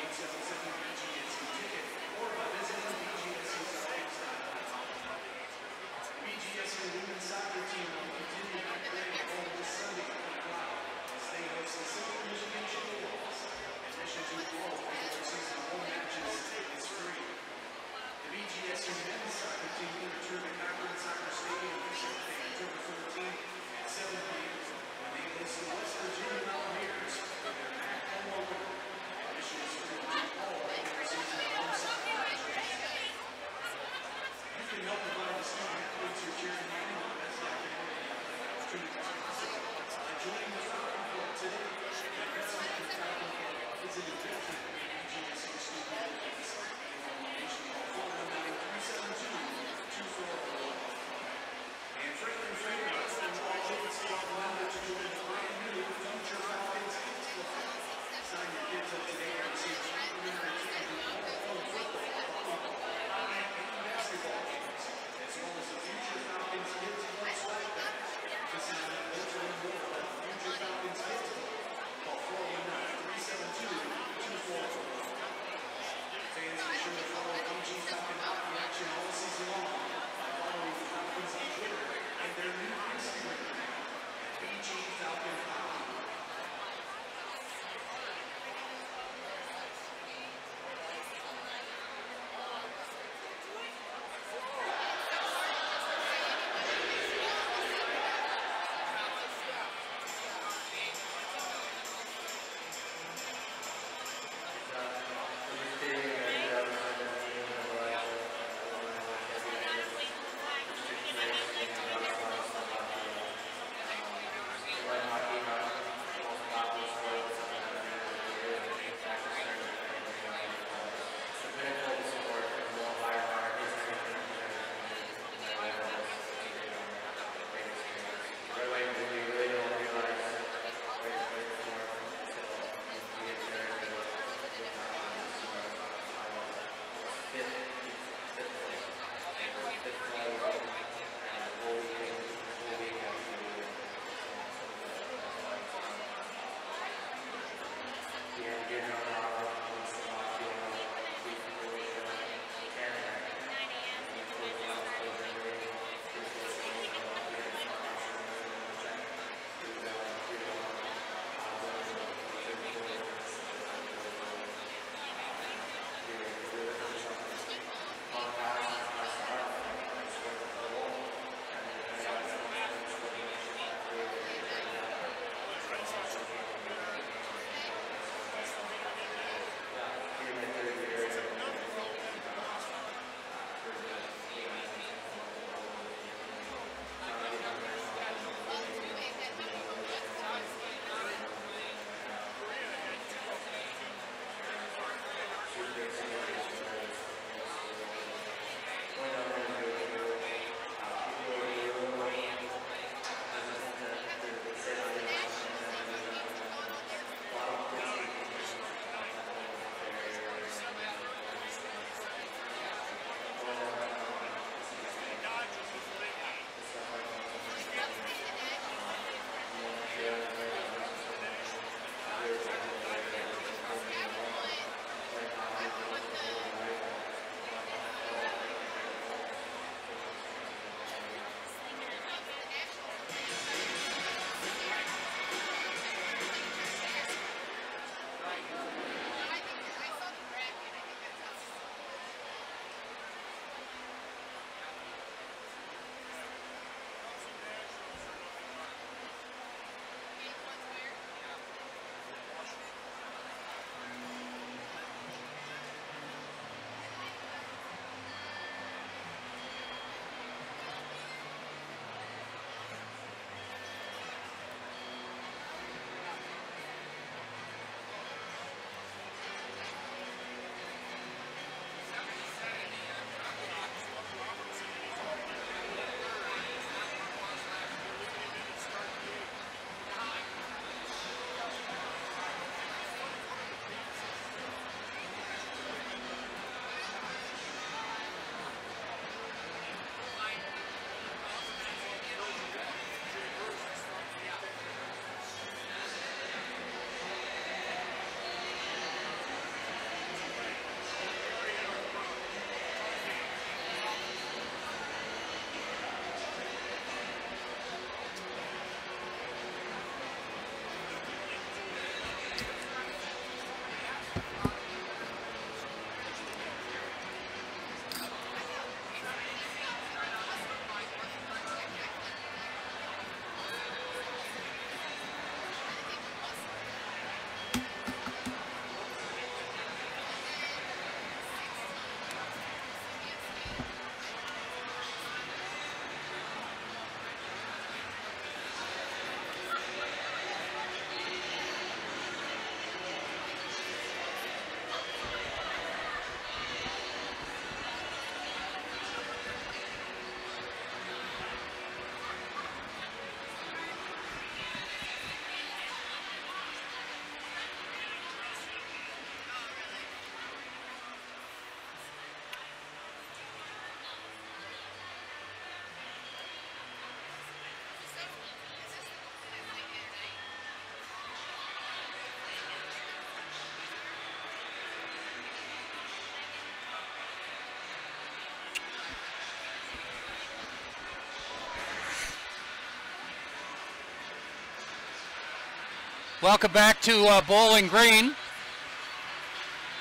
A: Welcome back to Bowling Green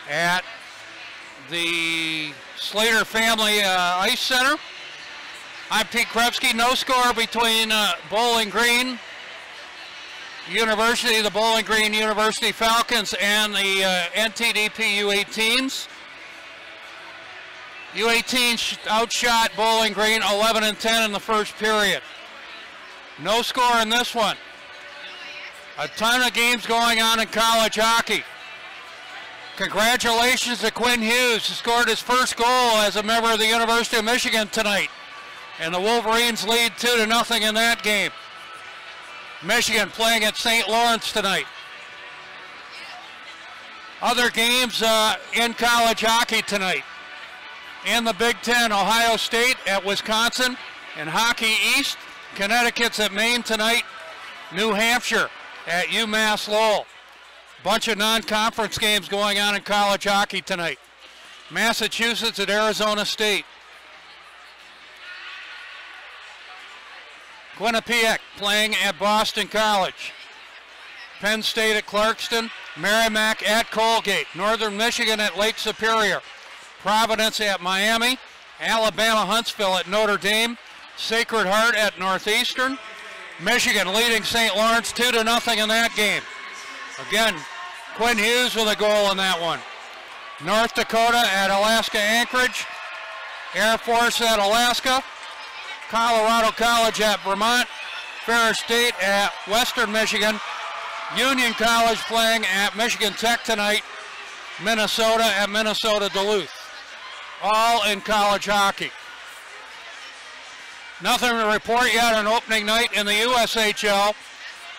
A: at the Slater Family Ice Center. I'm Pete Krupsky. No score between Bowling Green University, the Bowling Green University Falcons, and the NTDP U18s. U18s outshot Bowling Green 11-10 in the first period. No score in this one. A ton of games going on in college hockey. Congratulations to Quinn Hughes, who scored his first goal as a member of the University of Michigan tonight. And the Wolverines lead 2-0 in that game. Michigan playing at St. Lawrence tonight. Other games in college hockey tonight. In the Big Ten, Ohio State at Wisconsin. In Hockey East, Connecticut's at Maine tonight. New Hampshire at UMass Lowell. Bunch of non-conference games going on in college hockey tonight. Massachusetts at Arizona State. Quinnipiac playing at Boston College. Penn State at Clarkston. Merrimack at Colgate. Northern Michigan at Lake Superior. Providence at Miami. Alabama Huntsville at Notre Dame. Sacred Heart at Northeastern. Michigan leading St. Lawrence 2-0 in that game. Again, Quinn Hughes with a goal in that one. North Dakota at Alaska Anchorage. Air Force at Alaska. Colorado College at Vermont. Ferris State at Western Michigan. Union College playing at Michigan Tech tonight. Minnesota at Minnesota Duluth. All in college hockey. Nothing to report yet on opening night in the USHL.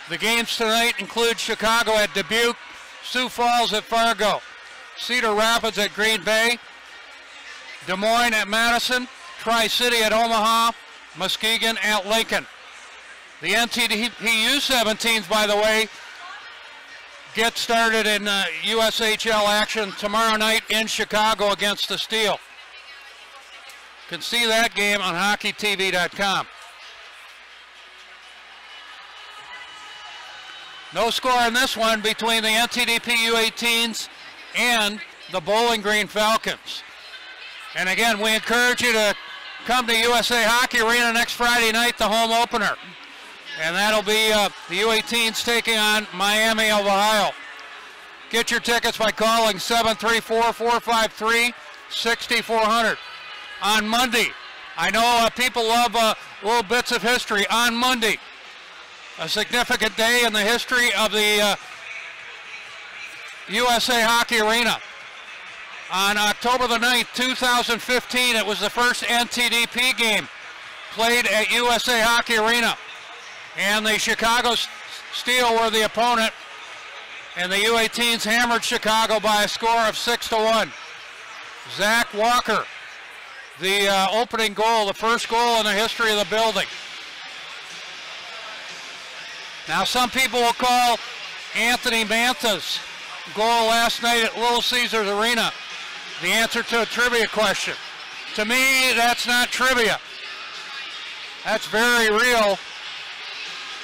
A: The games tonight include Chicago at Dubuque, Sioux Falls at Fargo, Cedar Rapids at Green Bay, Des Moines at Madison, Tri-City at Omaha, Muskegon at Lincoln. The NTDP U17s, by the way, get started in USHL action tomorrow night in Chicago against the Steel. You can see that game on hockeytv.com. No score in this one between the NTDP U18s and the Bowling Green Falcons. And again, we encourage you to come to USA Hockey Arena next Friday night, the home opener. And that'll be the U18s taking on Miami of Ohio. Get your tickets by calling 734-453-6400. On Monday, I know people love little bits of history. On Monday, a significant day in the history of the USA Hockey Arena. On October the 9th, 2015, it was the first NTDP game played at USA Hockey Arena. And the Chicago Steel were the opponent, and the U18s hammered Chicago by a score of 6-1. Zach Walker, the opening goal, the first goal in the history of the building. Now some people will call Anthony Mantha's goal last night at Little Caesars Arena the answer to a trivia question. To me, that's not trivia. That's very real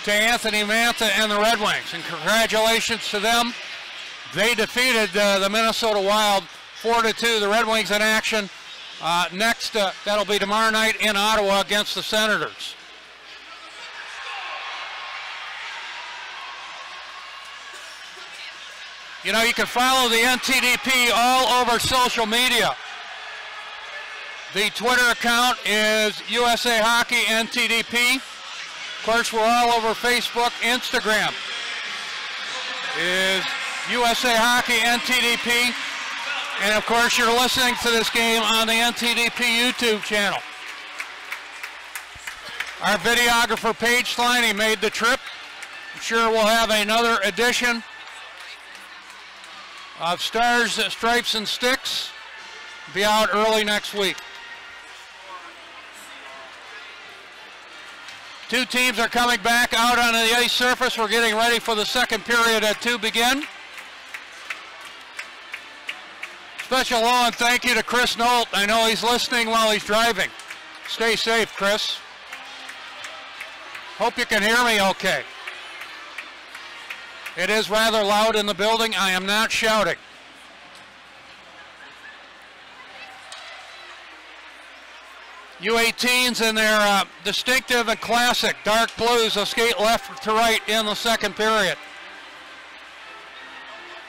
A: to Anthony Mantha and the Red Wings, and congratulations to them. They defeated the Minnesota Wild 4-2. The Red Wings in action next. That'll be tomorrow night in Ottawa against the Senators. You know, you can follow the NTDP all over social media. The Twitter account is USA Hockey NTDP. Of course, we're all over Facebook. Instagram is USA Hockey NTDP. And of course, you're listening to this game on the NTDP YouTube channel. Our videographer, Paige Sliney, made the trip. I'm sure we'll have another edition of Stars, Stripes, and Sticks. Be out early next week. Two teams are coming back out on the ice surface. We're getting ready for the second period to begin. Special hello and thank you to Chris Nolt. I know he's listening while he's driving. Stay safe, Chris. Hope you can hear me okay. It is rather loud in the building. I am not shouting. U18s in their distinctive and classic dark blues will skate left to right in the second period.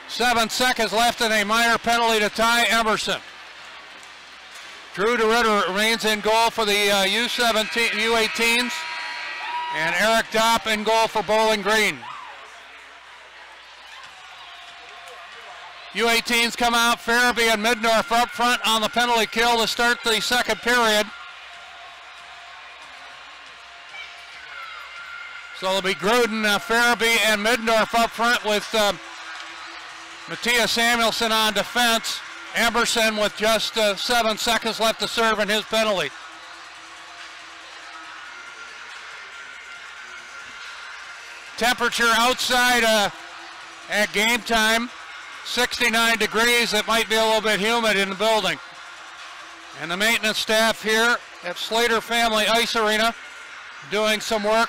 A: 7 seconds left and a minor penalty to tie Emerson. Drew DeRitter remains in goal for the U18s, and Eric Dopp in goal for Bowling Green. U18s come out, Farabee and Midnorf up front on the penalty kill to start the second period. So it'll be Gruden, Farabee, and Midnorf up front with Matthias Samuelson on defense. Emerson with just 7 seconds left to serve in his penalty. Temperature outside at game time, 69 degrees. It might be a little bit humid in the building. And the maintenance staff here at Slater Family Ice Arena doing some work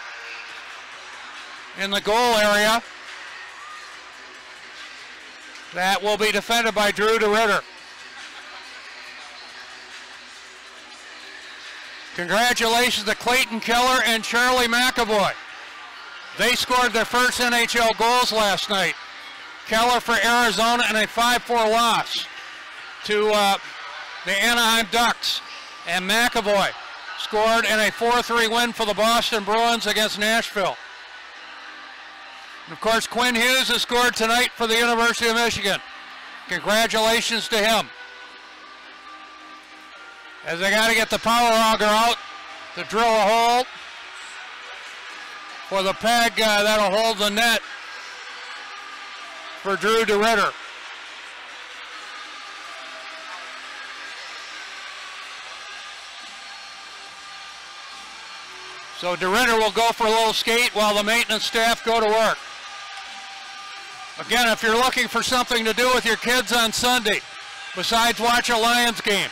A: in the goal area. That will be defended by Drew DeRitter. Congratulations to Clayton Keller and Charlie McAvoy. They scored their first NHL goals last night. Keller for Arizona in a 5-4 loss to the Anaheim Ducks. And McAvoy scored in a 4-3 win for the Boston Bruins against Nashville. And of course, Quinn Hughes has scored tonight for the University of Michigan. Congratulations to him. As they got to get the power auger out to drill a hole for the peg that'll hold the net for Drew DeRitter. So DeRitter will go for a little skate while the maintenance staff go to work. Again, if you're looking for something to do with your kids on Sunday, besides watch a Lions game,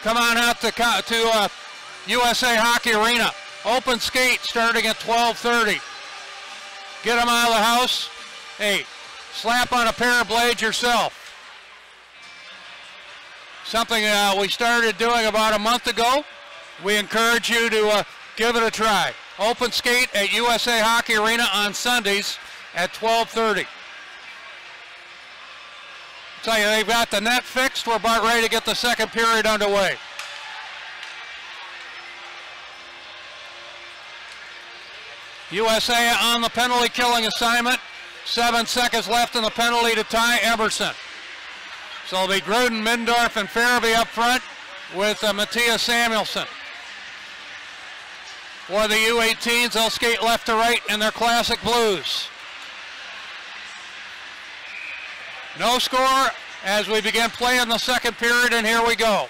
A: come on out to USA Hockey Arena. Open skate starting at 12:30. Get them out of the house. Hey, slap on a pair of blades yourself. Something we started doing about a month ago. We encourage you to give it a try. Open skate at USA Hockey Arena on Sundays at 12:30. Tell you, they've got the net fixed. We're about ready to get the second period underway. USA on the penalty killing assignment. 7 seconds left in the penalty to tie Emerson. So it'll be Gruden, Mindorf, and Farabee up front with Matthias Samuelson. For the U18s, they'll skate left to right in their classic blues. No score as we begin playing the second period, and here we go.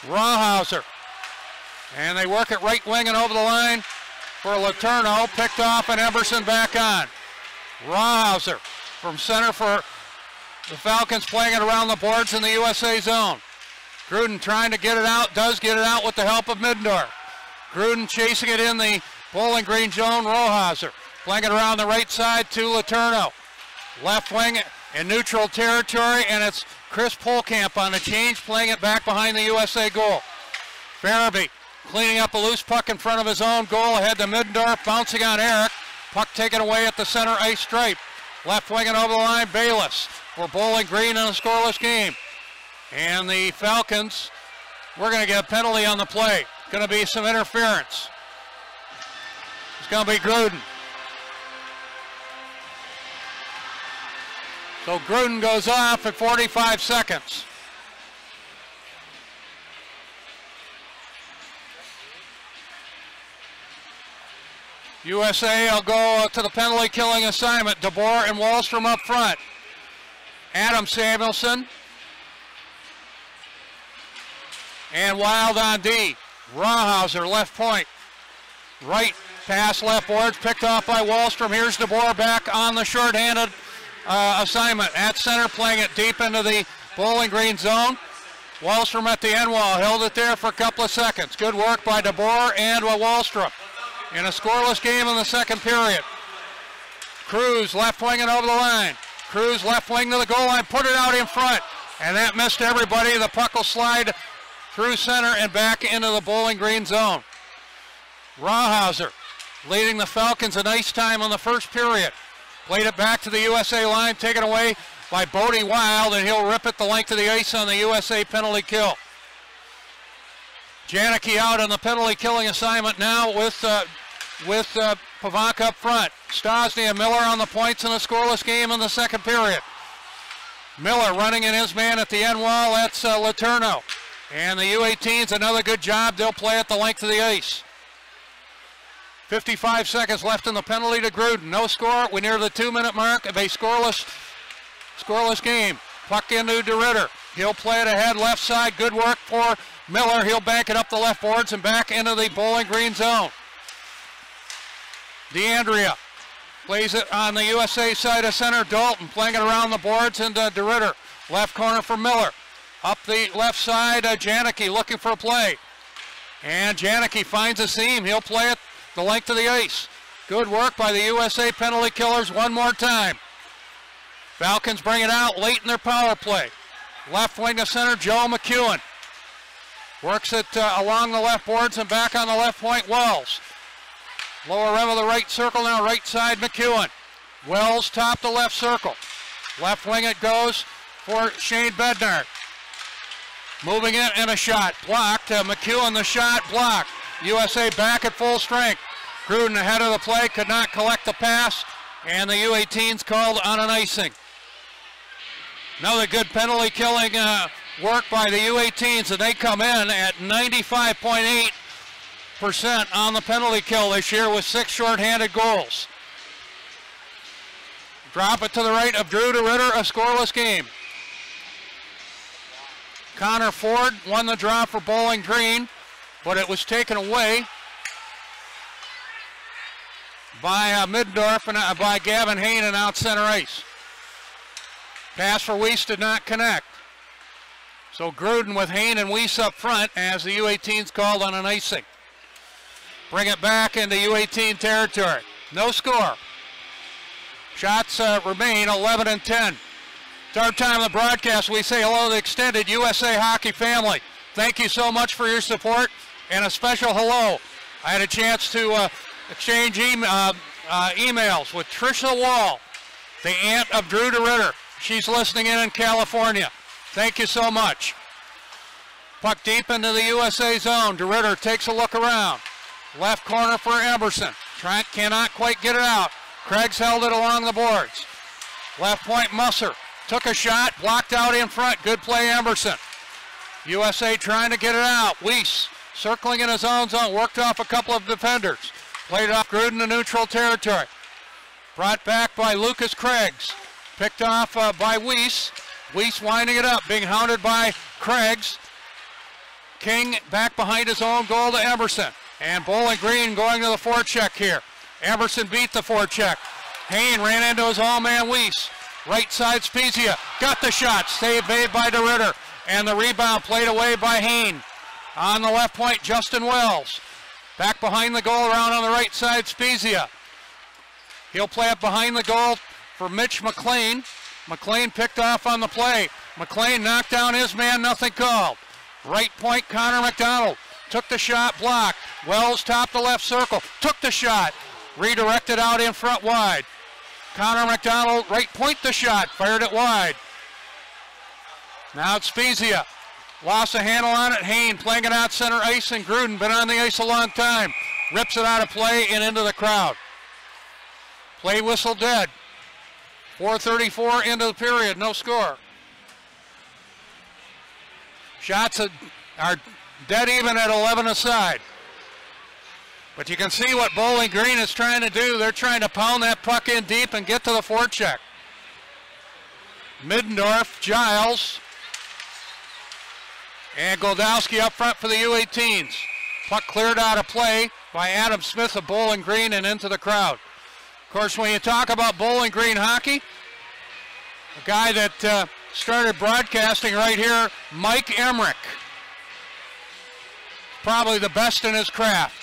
A: Rawhauser. And they work it right wing and over the line for Letourneau. Picked off and Emerson back on. Rawhauser from center for the Falcons, playing it around the boards in the USA zone. Gruden trying to get it out, does get it out with the help of Midendorf. Gruden chasing it in the Bowling Green zone. Rawhauser playing it around the right side to Letourneau. Left wing in neutral territory, and it's Chris Polkamp on the change, playing it back behind the USA goal. Farabee cleaning up a loose puck in front of his own goal, ahead to Middendorf, bouncing on Eric. Puck taken away at the center ice stripe. Left wing and over the line, Bayless for Bowling Green in a scoreless game. And the Falcons, we're going to get a penalty on the play. Going to be some interference. It's going to be Gruden. So Gruden goes off at 45 seconds. USA will go to the penalty killing assignment. DeBoer and Wallstrom up front. Adam Samuelson. And Wild on D. Rawhauser left point. Right pass left boards, picked off by Wallstrom. Here's DeBoer back on the shorthanded assignment at center, playing it deep into the Bowling Green zone. Wallstrom at the end wall, held it there for a couple of seconds. Good work by DeBoer and Wallstrom in a scoreless game in the second period. Cruz left wing and over the line. Cruz left wing to the goal line, put it out in front. And that missed everybody. The puck will slide through center and back into the Bowling Green zone. Rawhauser leading the Falcons a nice time on the first period. Played it back to the USA line, taken away by Bodie Wild, and he'll rip it the length of the ice on the USA penalty kill. Janicki out on the penalty killing assignment now with Pavak up front. Stosny and Miller on the points in a scoreless game in the second period. Miller running in his man at the end wall, that's Letourneau. And the U18s, another good job, they'll play at the length of the ice. 55 seconds left in the penalty to Gruden. No score, we near the 2-minute mark of a scoreless game. Puck into DeRitter. He'll play it ahead, left side, good work for Miller. He'll bank it up the left boards and back into the Bowling Green zone. DeAndrea plays it on the USA side of center. Dalton playing it around the boards into DeRitter. Left corner for Miller. Up the left side, Janicki looking for a play. And Janicki finds a seam. He'll play it the length of the ice. Good work by the USA penalty killers one more time. Falcons bring it out late in their power play. Left wing to center, Joe McEwen. Works it along the left boards and back on the left point, Wells. Lower rim of the right circle now, right side McEwen. Wells top the left circle. Left wing it goes for Shane Bednar. Moving it and a shot, blocked. McEwen the shot, blocked. USA back at full strength. Gruden ahead of the play, could not collect the pass, and the U18s called on an icing. Another good penalty killing work by the U18s, and they come in at 95.8% on the penalty kill this year with 6 shorthanded goals. Drop it to the right of Drew DeRitter, a scoreless game. Connor Ford won the draw for Bowling Green, but it was taken away by Middendorf and by Gavin Haynen out center ice. Pass for Weiss did not connect. So Gruden with Hayne and Weiss up front as the U18s called on an icing. Bring it back into U18 territory. No score. Shots remain 11 and 10. It's our time of the broadcast. We say hello to the extended USA Hockey family. Thank you so much for your support, and a special hello. I had a chance to exchange emails with Tricia Wall, the aunt of Drew DeRitter. She's listening in California. Thank you so much. Puck deep into the USA zone. DeRitter takes a look around. Left corner for Emerson. Trent cannot quite get it out. Craig's held it along the boards. Left point Musser. Took a shot, blocked out in front. Good play, Emerson. USA trying to get it out. Weiss circling in his own zone. Worked off a couple of defenders. Played off Gruden to neutral territory. Brought back by Lucas Craigs. Picked off by Weiss. Weiss winding it up, being hounded by Craigs. King back behind his own goal to Emerson. And Bowling Green going to the forecheck here. Emerson beat the forecheck. Hayne ran into his all-man Weiss. Right side Spezia, got the shot, save made by DeRitter, and the rebound played away by Hayne. On the left point, Justin Wells. Back behind the goal, around on the right side, Spezia. He'll play it behind the goal for Mitch McLean. McLean picked off on the play. McLean knocked down his man, nothing called. Right point, Connor McDonald. Took the shot, blocked. Wells topped the left circle, took the shot. Redirected out in front wide. Connor McDonald, right point the shot, fired it wide. Now it's Spezia. Lost a handle on it. Hayne playing it out center ice, and Gruden, been on the ice a long time. Rips it out of play and into the crowd. Play whistle dead. 4:34 into the period, no score. Shots are dead even at 11 aside. But you can see what Bowling Green is trying to do. They're trying to pound that puck in deep and get to the forecheck. Middendorf, Giles, and Goldowski up front for the U18s. Puck cleared out of play by Adam Smith of Bowling Green and into the crowd. Of course, when you talk about Bowling Green hockey, a guy that started broadcasting right here, Mike Emmerich. Probably the best in his craft.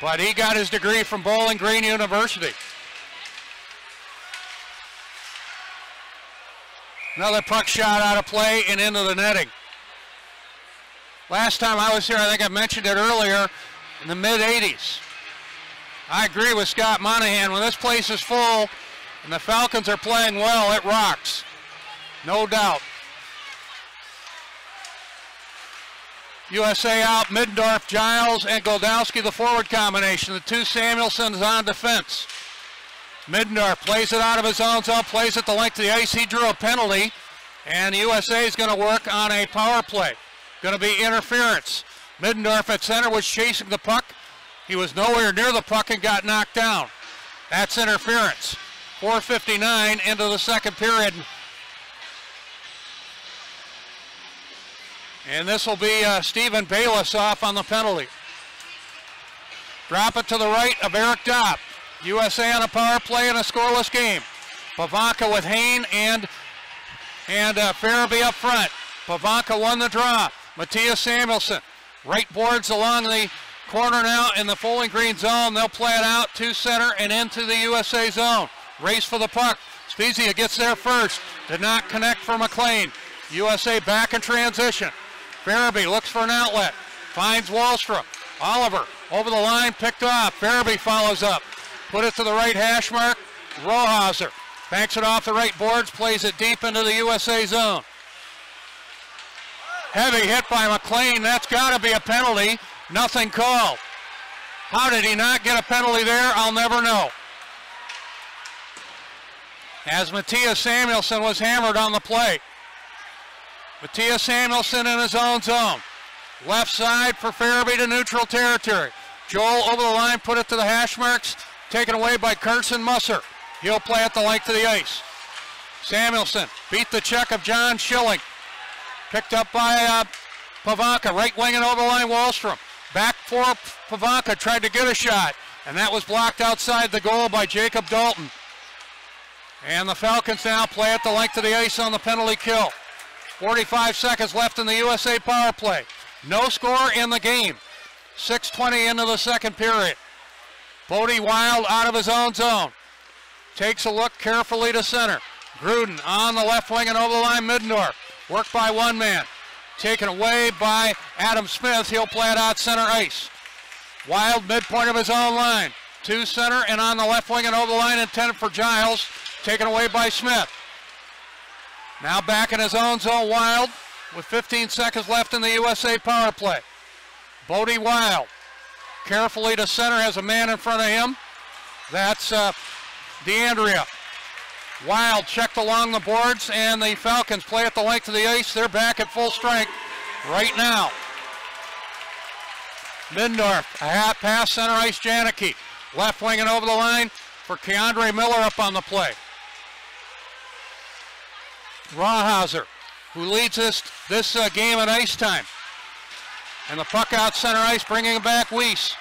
A: but he got his degree from Bowling Green University. Another puck shot out of play and into the netting. Last time I was here, I think I mentioned it earlier, in the mid-'80s. I agree with Scott Monahan. When this place is full and the Falcons are playing well, it rocks. No doubt. USA out, Middendorf, Giles, and Goldowski, the forward combination. The two Samuelsons on defense. Middendorf plays it out of his own zone, plays it the length of the ice. He drew a penalty, and USA is going to work on a power play. Going to be interference. Middendorf at center was chasing the puck. He was nowhere near the puck and got knocked down. That's interference. 4:59 into the second period. And this will be Stephen Bayless off on the penalty. Drop it to the right of Eric Dopp. USA on a power play in a scoreless game. Pavanka with Hain and Farabee up front. Pavanka won the draw. Matthias Samuelson. Right boards along the corner now in the Bowling Green zone. They'll play it out to center and into the USA zone. Race for the puck. Spezia gets there first. Did not connect for McLean. USA back in transition. Farabee looks for an outlet. Finds Wallstrom. Oliver over the line, picked off. Farabee follows up. Put it to the right hash mark. Rohauser banks it off the right boards, plays it deep into the USA zone. Heavy hit by McLean. That's got to be a penalty. Nothing called. How did he not get a penalty there? I'll never know. As Matthias Samuelson was hammered on the play. Matthias Samuelson in his own zone. Left side for Farabee to neutral territory. Joel over the line, put it to the hash marks. Taken away by Carson Musser. He'll play at the length of the ice. Samuelson beat the check of John Schilling. Picked up by Pavanka. Right wing and over the line, Wallstrom. Back for Pavanka, tried to get a shot. And that was blocked outside the goal by Jacob Dalton. And the Falcons now play at the length of the ice on the penalty kill. 45 seconds left in the USA power play. No score in the game. 6:20 into the second period. Bodie Wild out of his own zone. Takes a look carefully to center. Gruden on the left wing and over the line, Middendorf. Worked by one man. Taken away by Adam Smith. He'll play it out center ice. Wild midpoint of his own line. To center and on the left wing and over the line, intended for Giles. Taken away by Smith. Now back in his own zone, Wild, with 15 seconds left in the USA power play. Bodie Wild, carefully to center, has a man in front of him. That's DeAndrea. Wild checked along the boards, and the Falcons play at the length of the ice. They're back at full strength right now. Middendorf, a half pass, center ice, Janicki. Left wing and over the line for Keandre Miller up on the play. Rohauser, who leads this game at ice time. And the puck out center ice, bringing it back, Weiss.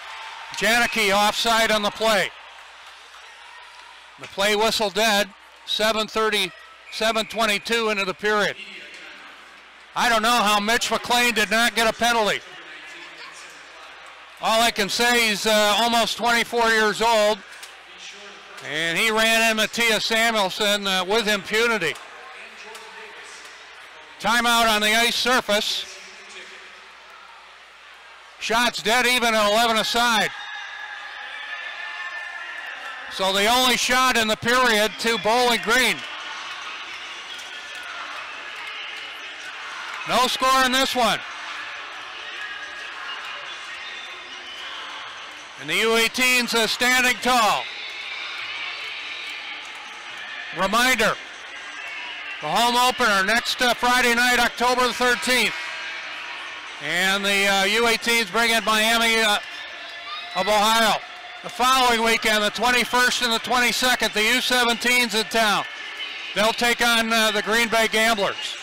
A: Janicki offside on the play. The play whistle dead. 7:22 into the period. I don't know how Mitch McLean did not get a penalty. All I can say, he's almost 24 years old. And he ran in Matthias Samuelson with impunity. Timeout on the ice surface. Shots dead even at 11 aside. So the only shot in the period to Bowling Green. No score in this one. And the U18s standing tall. Reminder, the home opener next Friday night, October the 13th. And the U18s bring in Miami of Ohio. The following weekend, the 21st and the 22nd, the U17s in town. They'll take on the Green Bay Gamblers.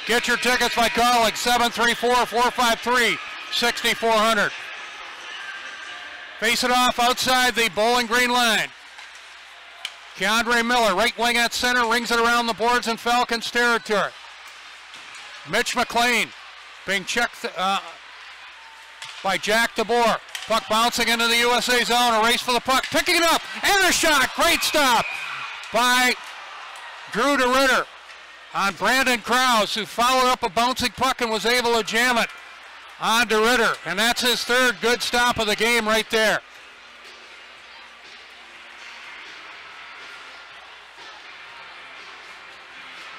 A: Get your tickets by calling 734-453-6400. Face it off outside the Bowling Green line. Keandre Miller, right wing at center, rings it around the boards in Falcons territory. Mitch McLean being checked by Jack DeBoer. Puck bouncing into the USA zone, a race for the puck, picking it up, and a shot. Great stop by Drew DeRitter on Brandon Krause, who followed up a bouncing puck and was able to jam it on DeRitter. And that's his third good stop of the game right there.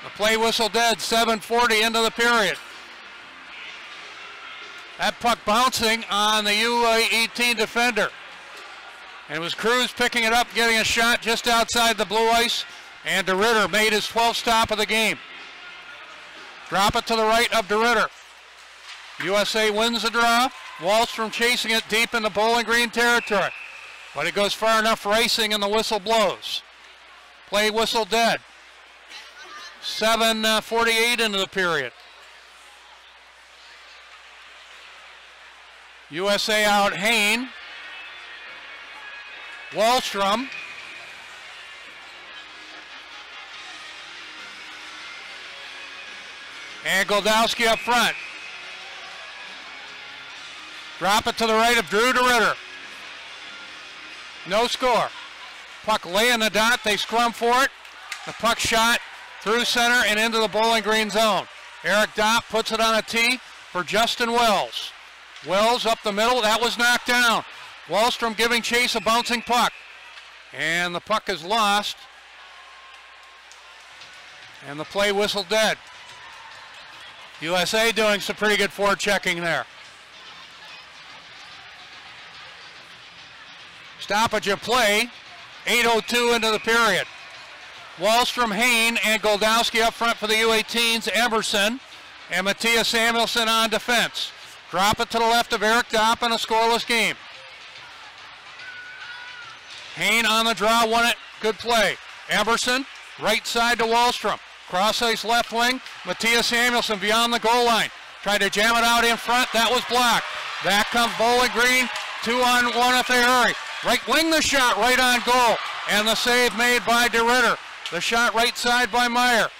A: The play whistle dead, 7:40 into the period. That puck bouncing on the U18 defender. And it was Cruz picking it up, getting a shot just outside the blue ice. And DeRitter made his 12th stop of the game. Drop it to the right of DeRitter. USA wins the draw. Wallstrom chasing it deep into Bowling Green territory. But it goes far enough racing and the whistle blows. Play whistle dead. 7:48 into the period. USA out Hain. Wallstrom. And Goldowski up front. Drop it to the right of Drew DeRitter. No score. Puck lay in the dot. They scrum for it. The puck shot through center and into the Bowling Green zone. Eric Dopp puts it on a tee for Justin Wells. Wells up the middle. That was knocked down. Wallstrom giving chase, a bouncing puck. And the puck is lost. And the play whistle dead. USA doing some pretty good forechecking there. Stoppage of play. 8:02 into the period. Wallstrom, Hain, and Goldowski up front for the U18s. Emerson and Matthias Samuelson on defense. Drop it to the left of Eric Dopp in a scoreless game. Hain on the draw, won it. Good play. Emerson, right side to Wallstrom. Cross ice left wing. Matthias Samuelson beyond the goal line. Tried to jam it out in front. That was blocked. Back comes Bowling Green. 2-on-1 if they hurry. Right wing the shot right on goal. And the save made by DeRitter. The shot right side by Meyer.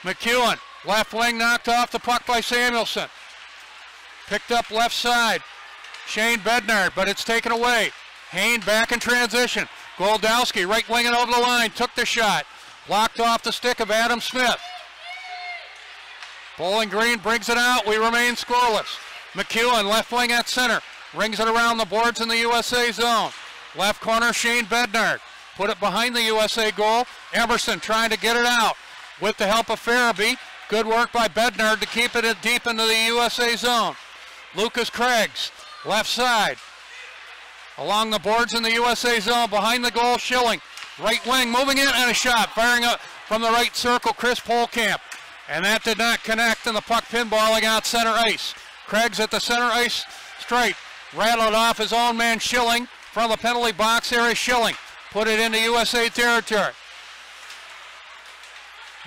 A: McEwen, left wing knocked off the puck by Samuelson. Picked up left side. Shane Bednard, but it's taken away. Hain back in transition. Goldowski right winging over the line. Took the shot. Blocked off the stick of Adam Smith. Bowling Green brings it out. We remain scoreless. McEwen left wing at center. Rings it around the boards in the USA zone. Left corner Shane Bednard. Put it behind the USA goal. Emerson trying to get it out with the help of Farabee. Good work by Bednard to keep it deep into the USA zone. Lucas Craigs, left side. Along the boards in the USA zone, behind the goal, Schilling. Right wing, moving in, and a shot. Firing up from the right circle, Chris Polkamp. And that did not connect, and the puck pinballing out center ice. Craigs at the center ice stripe. Rattled off his own man, Schilling. From the penalty box area, Schilling. Put it into USA territory.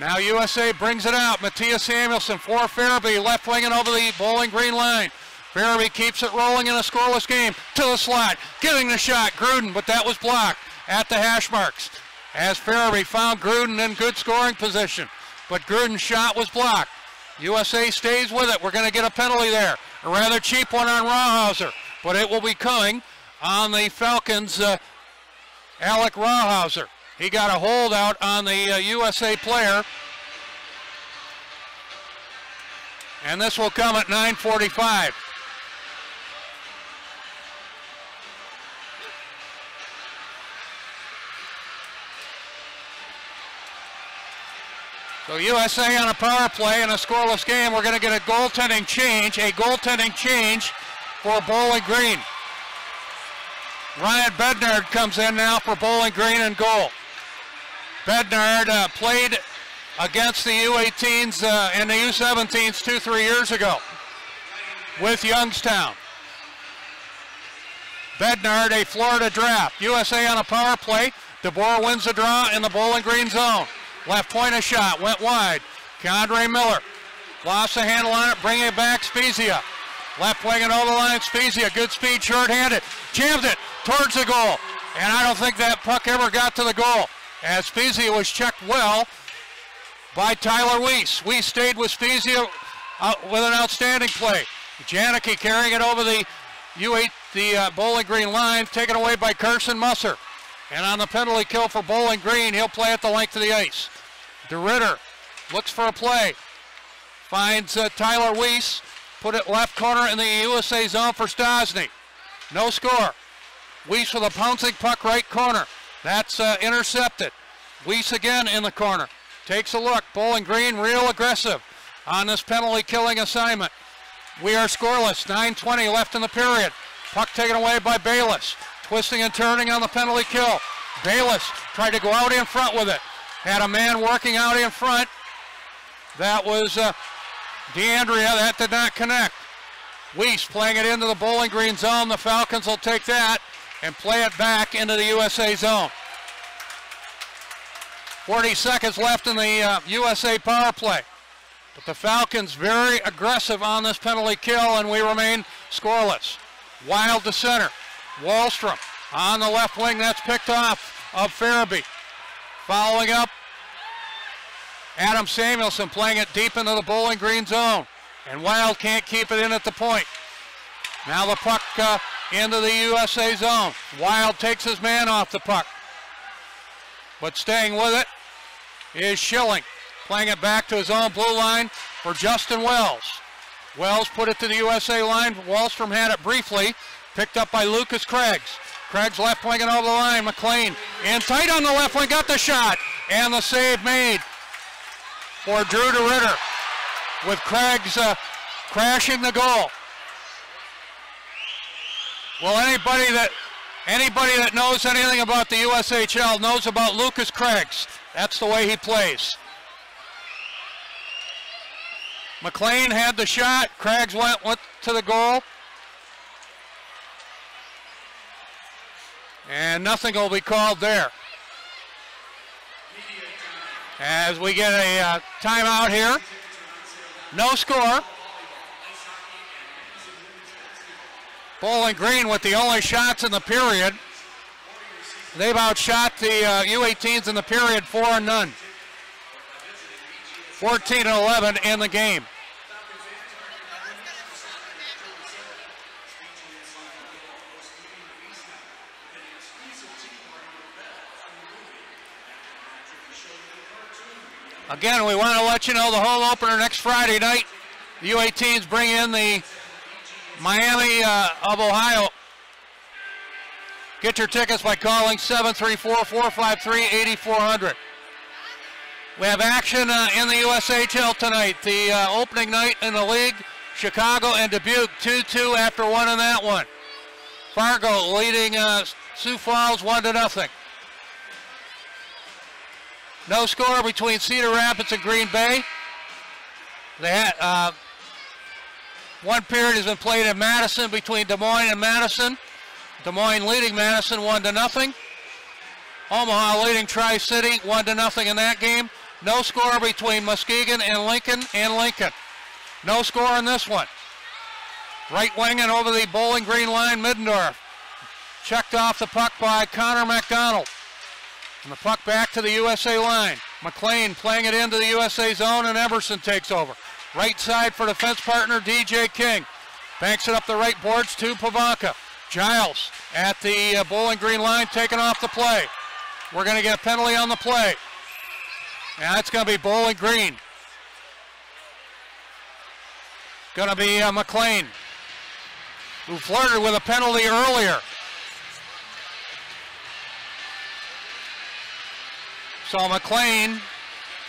A: Now USA brings it out. Matthias Samuelson for Farabee, left winging over the Bowling Green line. Farabee keeps it rolling in a scoreless game to the slot, giving the shot, Gruden, but that was blocked at the hash marks. As Farabee found Gruden in good scoring position, but Gruden's shot was blocked. USA stays with it. We're going to get a penalty there. A rather cheap one on Rawhauser, but it will be coming on the Falcons, Alec Rawhauser. He got a holdout on the USA player. And this will come at 9:45. So USA on a power play in a scoreless game. We're going to get a goaltending change for Bowling Green. Ryan Bednard comes in now for Bowling Green in goal. Bednard played against the U18s and the U17s 2-3 years ago with Youngstown. Bednard, a Florida draft. USA on a power play. DeBoer wins the draw in the Bowling Green zone. Left point a shot, went wide. Keandre Miller lost the handle on it, bringing it back, Spezia. Left wing and over the line, Spezia, good speed, short-handed. Jams it towards the goal. And I don't think that puck ever got to the goal, as Spezia was checked well by Tyler Weiss. Weiss stayed with Spezia with an outstanding play. Janicki carrying it over the the Bowling Green line, taken away by Carson Musser. And on the penalty kill for Bowling Green, he'll play at the length of the ice. DeRitter looks for a play. Finds Tyler Weiss. Put it left corner in the USA zone for Stosny. No score. Weiss with a pouncing puck right corner. That's intercepted. Weiss again in the corner. Takes a look. Bowling Green real aggressive on this penalty killing assignment. We are scoreless. 9:20 left in the period. Puck taken away by Bayless. Twisting and turning on the penalty kill. Bayless tried to go out in front with it. Had a man working out in front. That was DeAndrea. That did not connect. Weiss playing it into the Bowling Green zone. The Falcons will take that and play it back into the USA zone. 40 seconds left in the USA power play. But the Falcons very aggressive on this penalty kill, and we remain scoreless. Wild to center. Wallstrom on the left wing. That's picked off of Farabee. Following up, Adam Samuelson playing it deep into the Bowling Green zone. And Wild can't keep it in at the point. Now the puck into the USA zone. Wild takes his man off the puck. But staying with it is Schilling. Playing it back to his own blue line for Justin Wells. Wells put it to the USA line. Wallstrom had it briefly. Picked up by Lucas Craigs. Craigs left winging over the line. McLean in tight on the left wing. Got the shot. And the save made for Drew DeRitter. With Craigs crashing the goal. Well, anybody that knows anything about the USHL knows about Lucas Craigs. That's the way he plays. McLean had the shot. Craigs went to the goal. And nothing will be called there. As we get a timeout here. No score. Bowling Green with the only shots in the period. They've outshot the U18s in the period 4-0. 14-11 in the game. Again, we want to let you know the home opener next Friday night. The U18s bring in the Miami of Ohio. Get your tickets by calling 734-453-8400. We have action in the USHL tonight. The opening night in the league, Chicago and Dubuque, 2-2 after one in that one. Fargo leading Sioux Falls 1-0. No score between Cedar Rapids and Green Bay. They had, one period has been played in Madison between Des Moines and Madison. Des Moines leading Madison 1-0. Omaha leading Tri-City 1-0 in that game. No score between Muskegon and Lincoln No score in this one. Right winging over the Bowling Green line, Middendorf. Checked off the puck by Connor McDonald. And the puck back to the USA line. McLean playing it into the USA zone, and Emerson takes over. Right side for defense partner DJ King. Banks it up the right boards to Pavanka. Giles at the Bowling Green line, taking off the play. We're going to get a penalty on the play. And that's going to be Bowling Green. Going to be McLean, who flirted with a penalty earlier. So McLean,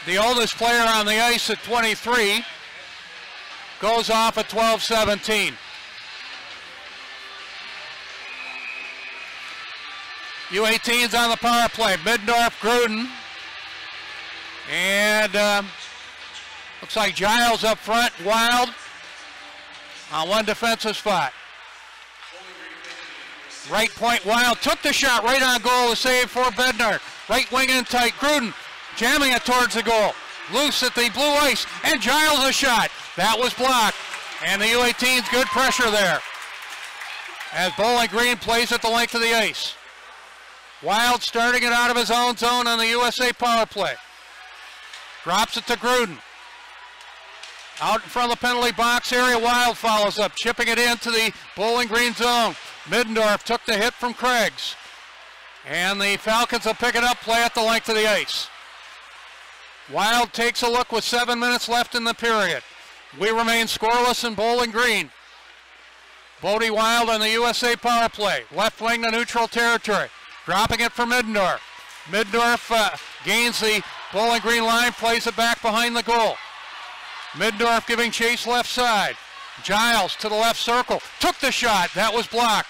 A: the oldest player on the ice at 23, goes off at 12-17. U18's on the power play. Middendorf, Gruden. And looks like Giles up front, Wild on one defensive spot. Right point, Wild took the shot right on goal, the save for Bednar. Right wing in tight, Gruden jamming it towards the goal. Loose at the blue ice, and Giles a shot. That was blocked, and the U18's good pressure there. As Bowling Green plays at the length of the ice. Wild starting it out of his own zone on the USA power play. Drops it to Gruden. Out in front of the penalty box area, Wild follows up, chipping it into the Bowling Green zone. Middendorf took the hit from Craigs. And the Falcons will pick it up, play at the length of the ice. Wild takes a look with 7 minutes left in the period. We remain scoreless in Bowling Green. Bodie Wild on the USA power play. Left wing to neutral territory. Dropping it for Middendorf. Middendorf gains the Bowling Green line, plays it back behind the goal. Middendorf giving chase left side. Giles to the left circle. Took the shot. That was blocked.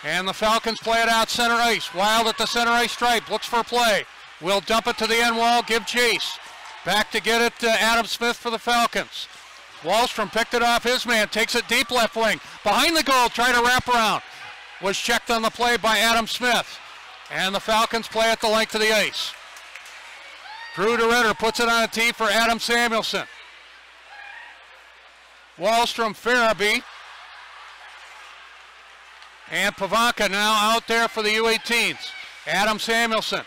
A: And the Falcons play it out center ice. Wild at the center ice stripe. Looks for play. Will dump it to the end wall. Give chase. Back to get it to Adam Smith for the Falcons. Wallstrom picked it off his man. Takes it deep left wing. Behind the goal. Try to wrap around. Was checked on the play by Adam Smith. And the Falcons play at the length of the ice. Drew DeRitter puts it on a tee for Adam Samuelson. Wallstrom, Farabee. And Pavanka now out there for the U18s. Adam Samuelson.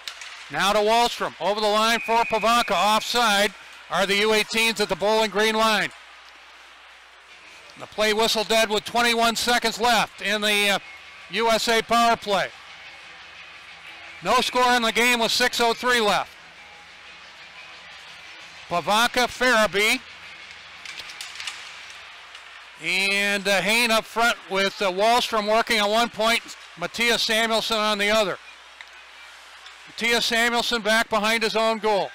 A: Now to Wallstrom. Over the line for Pavanka. Offside are the U18s at the Bowling Green line. The play whistle dead with 21 seconds left in the USA power play. No score in the game with 6:03 left. Pavanka, Farabee. And Hain up front with Wallstrom working on one point, Matthias Samuelson on the other. Matthias Samuelson back behind his own goal.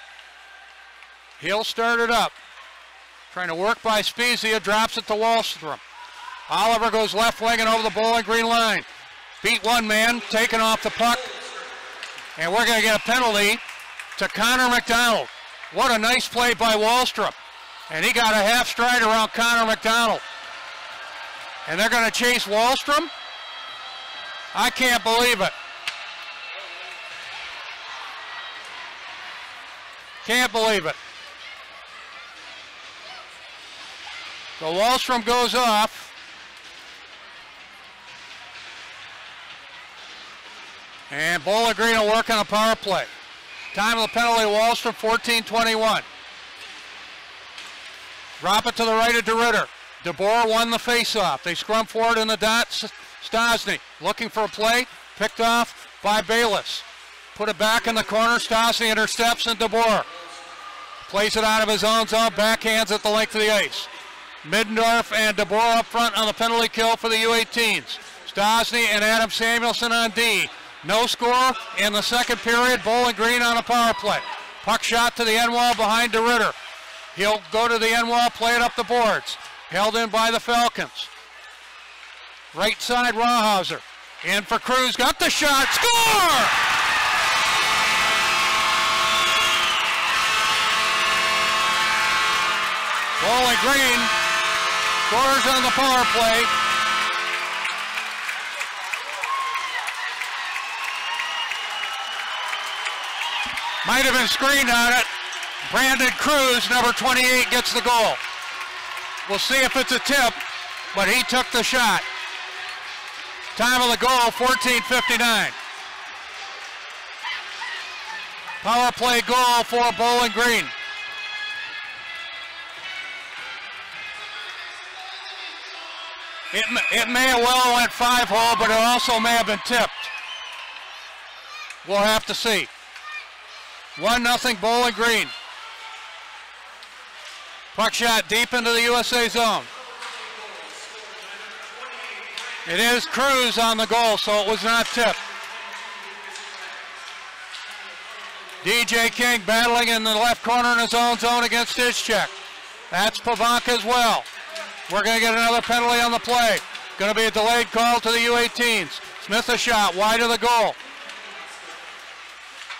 A: He'll start it up. Trying to work by Spezia, drops it to Wallstrom. Oliver goes left wing and over the Bowling Green line. Beat one man, taken off the puck. And we're going to get a penalty to Connor McDonald. What a nice play by Wallstrom. And he got a half stride around Connor McDonald. And they're going to chase Wallstrom? I can't believe it. Can't believe it. So Wallstrom goes off. And Bowling Green will work on a power play. Time of the penalty, Wallstrom, 14:21. Drop it to the right of DeRitter. DeBoer won the face-off. They scrum forward in the dot. Stosny looking for a play. Picked off by Bayless. Put it back in the corner. Stosny intercepts and DeBoer plays it out of his own zone. Backhands at the length of the ice. Middendorf and DeBoer up front on the penalty kill for the U18s. Stosny and Adam Samuelson on D. No score in the second period. Bowling Green on a power play. Puck shot to the end wall behind DeRitter. He'll go to the end wall, play it up the boards. Held in by the Falcons. Right side, Rawhauser. In for Cruz, got the shot, score! Bowling Green scores on the power play. Might have been screened on it. Brandon Cruz, number 28, gets the goal. We'll see if it's a tip, but he took the shot. Time of the goal, 14:59. Power play goal for Bowling Green. It may have well went 5-hole, but it also may have been tipped. We'll have to see. 1-0 Bowling Green. Puck shot deep into the USA zone. It is Cruz on the goal, so it was not tipped. DJ King battling in the left corner in his own zone against Ischek. That's Pavanka as well. We're going to get another penalty on the play. Going to be a delayed call to the U18s. Smith a shot wide of the goal.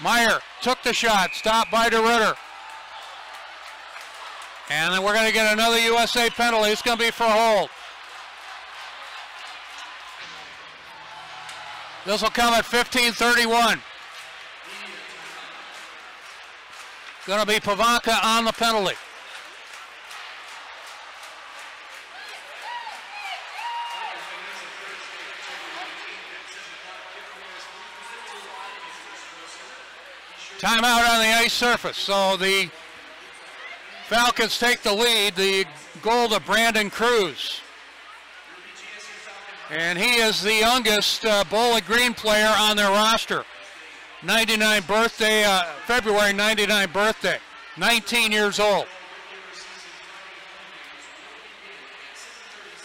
A: Meyer took the shot, stopped by DeRitter. And then we're going to get another USA penalty. It's going to be for a hold. This will come at 15:31. Going to be Pavanka on the penalty. Timeout on the ice surface. So the Falcons take the lead. The goal to Brandon Cruz. And he is the youngest Bowling Green player on their roster. 99 birthday, February 99 birthday. 19 years old.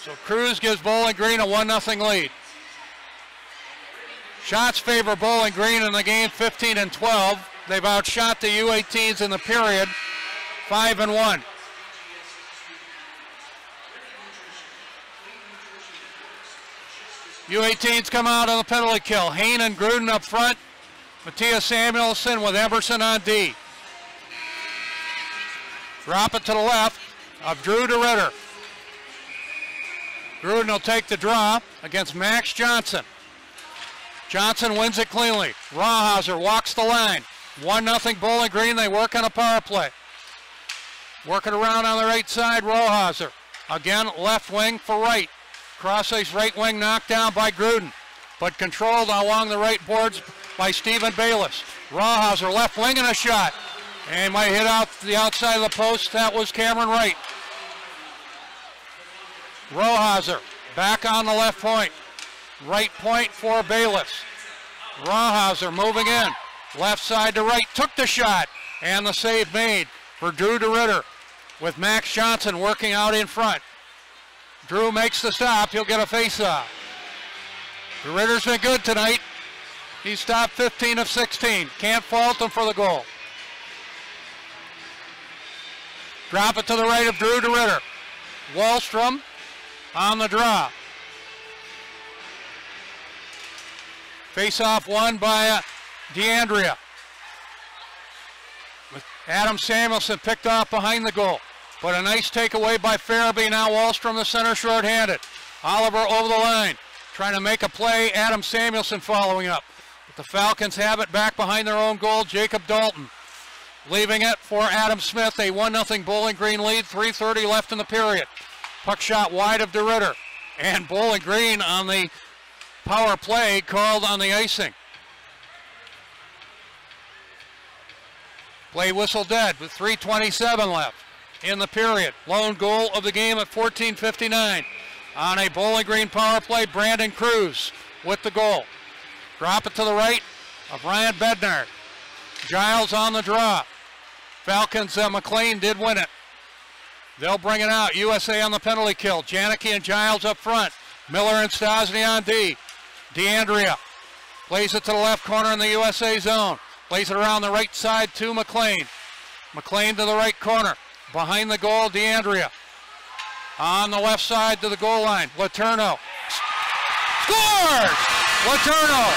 A: So Cruz gives Bowling Green a 1-0 lead. Shots favor Bowling Green in the game, 15-12. They've outshot the U18s in the period, 5-1. U18s come out on the penalty kill. Hain and Gruden up front. Matthias Samuelson with Emerson on D. Drop it to the left of Drew DeRitter. Gruden will take the draw against Max Johnson. Johnson wins it cleanly. Rawhauser walks the line. 1-0 Bowling Green. They work on a power play. Working around on the right side, Rawhauser. Again, left wing for right. Cross ice right wing knocked down by Gruden, but controlled along the right boards by Stephen Bayless. Rawhauser left wing and a shot. And might hit out the outside of the post. That was Cameron Wright. Rawhauser back on the left point. Right point for Bayless. Rawhauser moving in. Left side to right. Took the shot. And the save made for Drew DeRitter with Max Johnson working out in front. Drew makes the stop. He'll get a face-off. DeRitter's been good tonight. He stopped 15 of 16. Can't fault him for the goal. Drop it to the right of Drew DeRitter. Wallstrom on the draw. Face-off won by DeAndrea. With Adam Samuelson picked off behind the goal. But a nice takeaway by Farabee. Now Wallstrom the center short-handed. Oliver over the line. Trying to make a play. Adam Samuelson following up. But the Falcons have it back behind their own goal. Jacob Dalton leaving it for Adam Smith. A 1-0 Bowling Green lead. 3:30 left in the period. Puck shot wide of DeRitter. And Bowling Green on the power play called on the icing. Play whistle dead with 3:27 left in the period. Lone goal of the game at 14:59. On a Bowling Green power play, Brandon Cruz with the goal. Drop it to the right of Ryan Bednar. Giles on the draw. Falcons, McLean did win it. They'll bring it out. USA on the penalty kill. Janicki and Giles up front. Miller and Stosny on D. DeAndrea plays it to the left corner in the USA zone. Plays it around the right side to McLean. McLean to the right corner. Behind the goal, DeAndrea. On the left side to the goal line. Letourneau. Scores! Letourneau.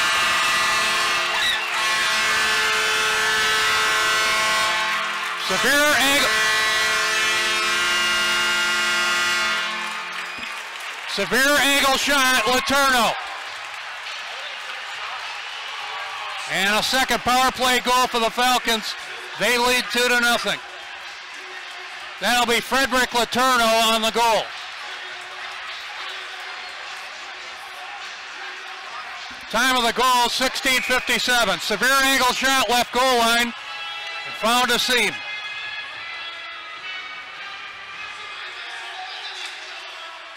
A: Severe angle. Severe angle shot, Letourneau. And a second power play goal for the Falcons. They lead 2-0. That'll be Frederick Letourneau on the goal. Time of the goal, 16:57. Severe angle shot, left goal line. And found a seam.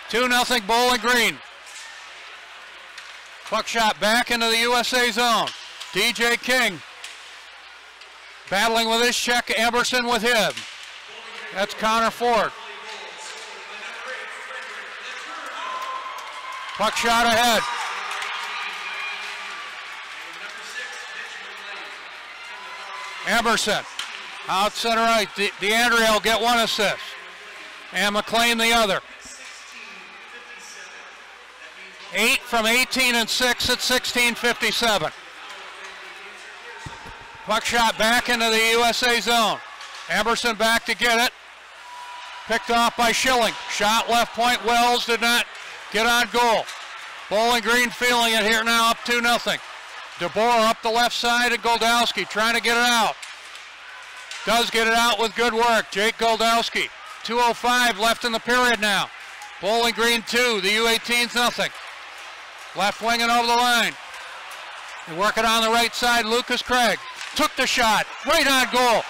A: Two 2-0 Bowling Green. Puck shot back into the USA zone. DJ King battling with his check. Emerson with him. That's Connor Ford. Puck shot ahead. Emerson out center right. DeAndrea will get one assist. And McLean the other. 8 from 18 and 6 at 16:57. Puck shot back into the USA zone. Emerson back to get it. Picked off by Schilling. Shot left point. Wells did not get on goal. Bowling Green feeling it here now, up 2-0. DeBoer up the left side and Goldowski trying to get it out. Does get it out with good work. Jake Goldowski. 2:05 left in the period now. Bowling Green 2, the U18s 0. Left wing and over the line. And working on the right side, Lucas Craig. Took the shot, right on goal.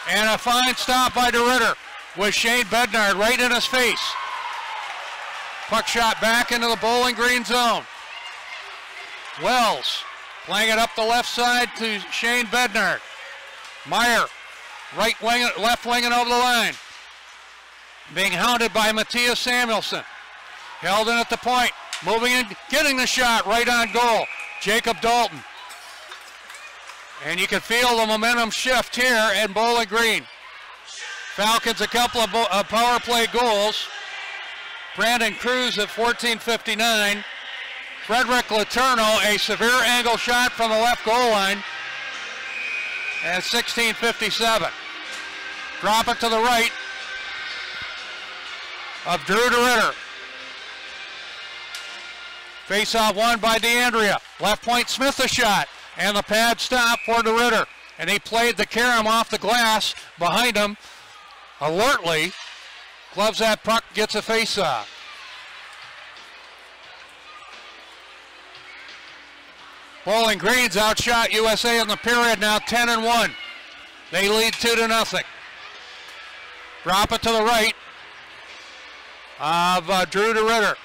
A: And a fine stop by DeRitter. with Shane Bednard right in his face. Puck shot back into the Bowling Green zone. Wells playing it up the left side to Shane Bednard. Meyer, right wing, left wing and over the line. Being hounded by Matthias Samuelsson. Held in at the point, moving in, getting the shot right on goal. Jacob Dalton. And you can feel the momentum shift here in Bowling Green. Falcons a couple of power play goals. Brandon Cruz at 14:59. Frederick Letourneau, a severe angle shot from the left goal line at 16:57. Drop it to the right of Drew DeRitter. Face-off won by DeAndrea. Left point Smith a shot. And the pad stop for DeRitter. And he played the carom off the glass behind him alertly. Gloves that puck, gets a face-off. Bowling Green's outshot USA in the period, now 10-1. They lead 2-0. Drop it to the right of Drew DeRitter.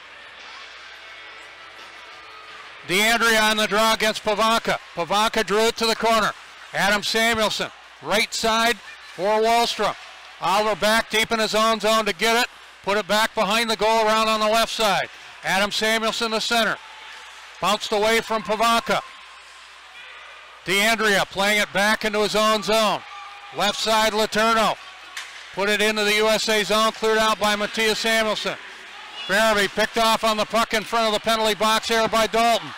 A: DeAndrea on the draw against Pavanka. Pavanka drew it to the corner. Adam Samuelsson, right side for Wallstrom. Oliver back deep in his own zone to get it. Put it back behind the goal around on the left side. Adam Samuelsson the center. Bounced away from Pavanka. DeAndrea playing it back into his own zone. Left side Letourneau. Put it into the USA zone, cleared out by Matthias Samuelsson. Farabee picked off on the puck in front of the penalty box here by Dalton.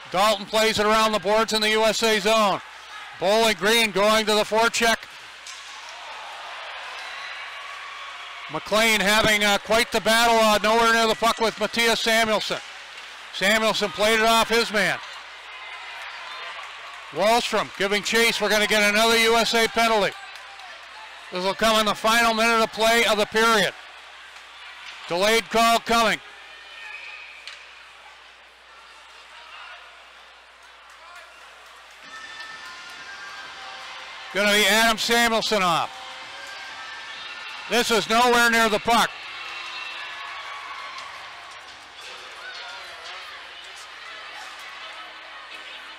A: Dalton plays it around the boards in the USA zone. Bowling Green going to the forecheck. McLean having quite the battle nowhere near the puck with Matthias Samuelsson. Samuelsson played it off his man. Wallstrom giving chase. We're going to get another USA penalty. This will come in the final minute of play of the period. Delayed call coming. Going to be Adam Samuelsson off. This is nowhere near the puck.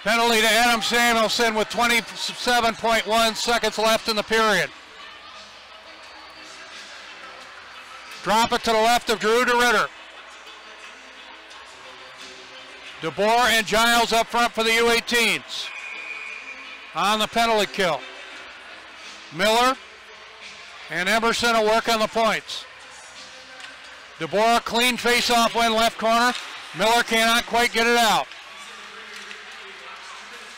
A: Penalty to Adam Samuelsson with 27.1 seconds left in the period. Drop it to the left of Drew DeRitter. DeBoer and Giles up front for the U18s. On the penalty kill. Miller and Emerson will work on the points. DeBoer clean face-off win left corner. Miller cannot quite get it out.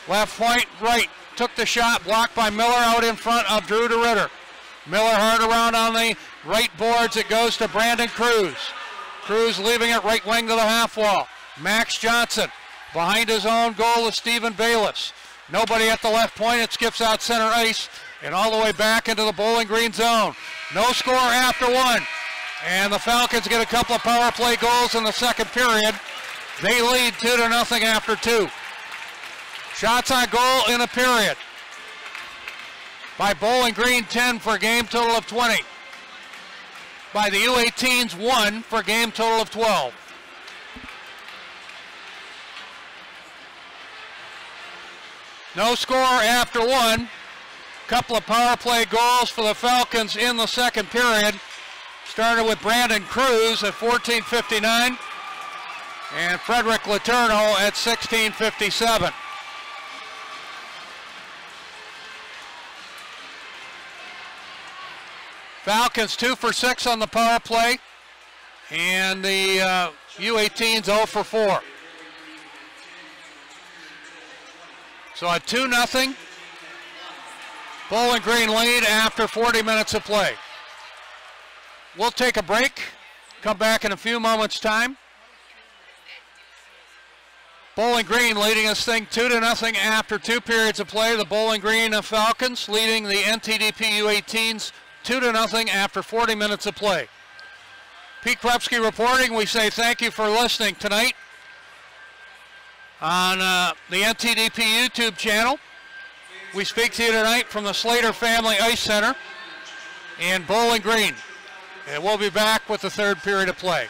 A: Left point right. Took the shot, blocked by Miller out in front of Drew DeRitter. Miller hard around on the right boards. It goes to Brandon Cruz. Cruz leaving it right wing to the half wall. Max Johnson behind his own goal is Stephen Bayless. Nobody at the left point. It skips out center ice and all the way back into the Bowling Green zone. No score after one. And the Falcons get a couple of power play goals in the second period. They lead 2-0 after two. Shots on goal in a period by Bowling Green, 10 for a game total of 20. By the U18s, 1 for a game total of 12. No score after one. Couple of power play goals for the Falcons in the second period. Started with Brandon Cruz at 14:59 and Frederick Letourneau at 16:57. Falcons 2 for 6 on the power play, and the U18s 0 for 4. So a 2-0 Bowling Green lead after 40 minutes of play. We'll take a break, come back in a few moments' time. Bowling Green leading this thing 2-0 after 2 periods of play. The Bowling Green Falcons leading the NTDP U18s 2-0 after 40 minutes of play. Pete Krupsky reporting. We say thank you for listening tonight on the NTDP YouTube channel. We speak to you tonight from the Slater Family Ice Center in Bowling Green. And we'll be back with the third period of play.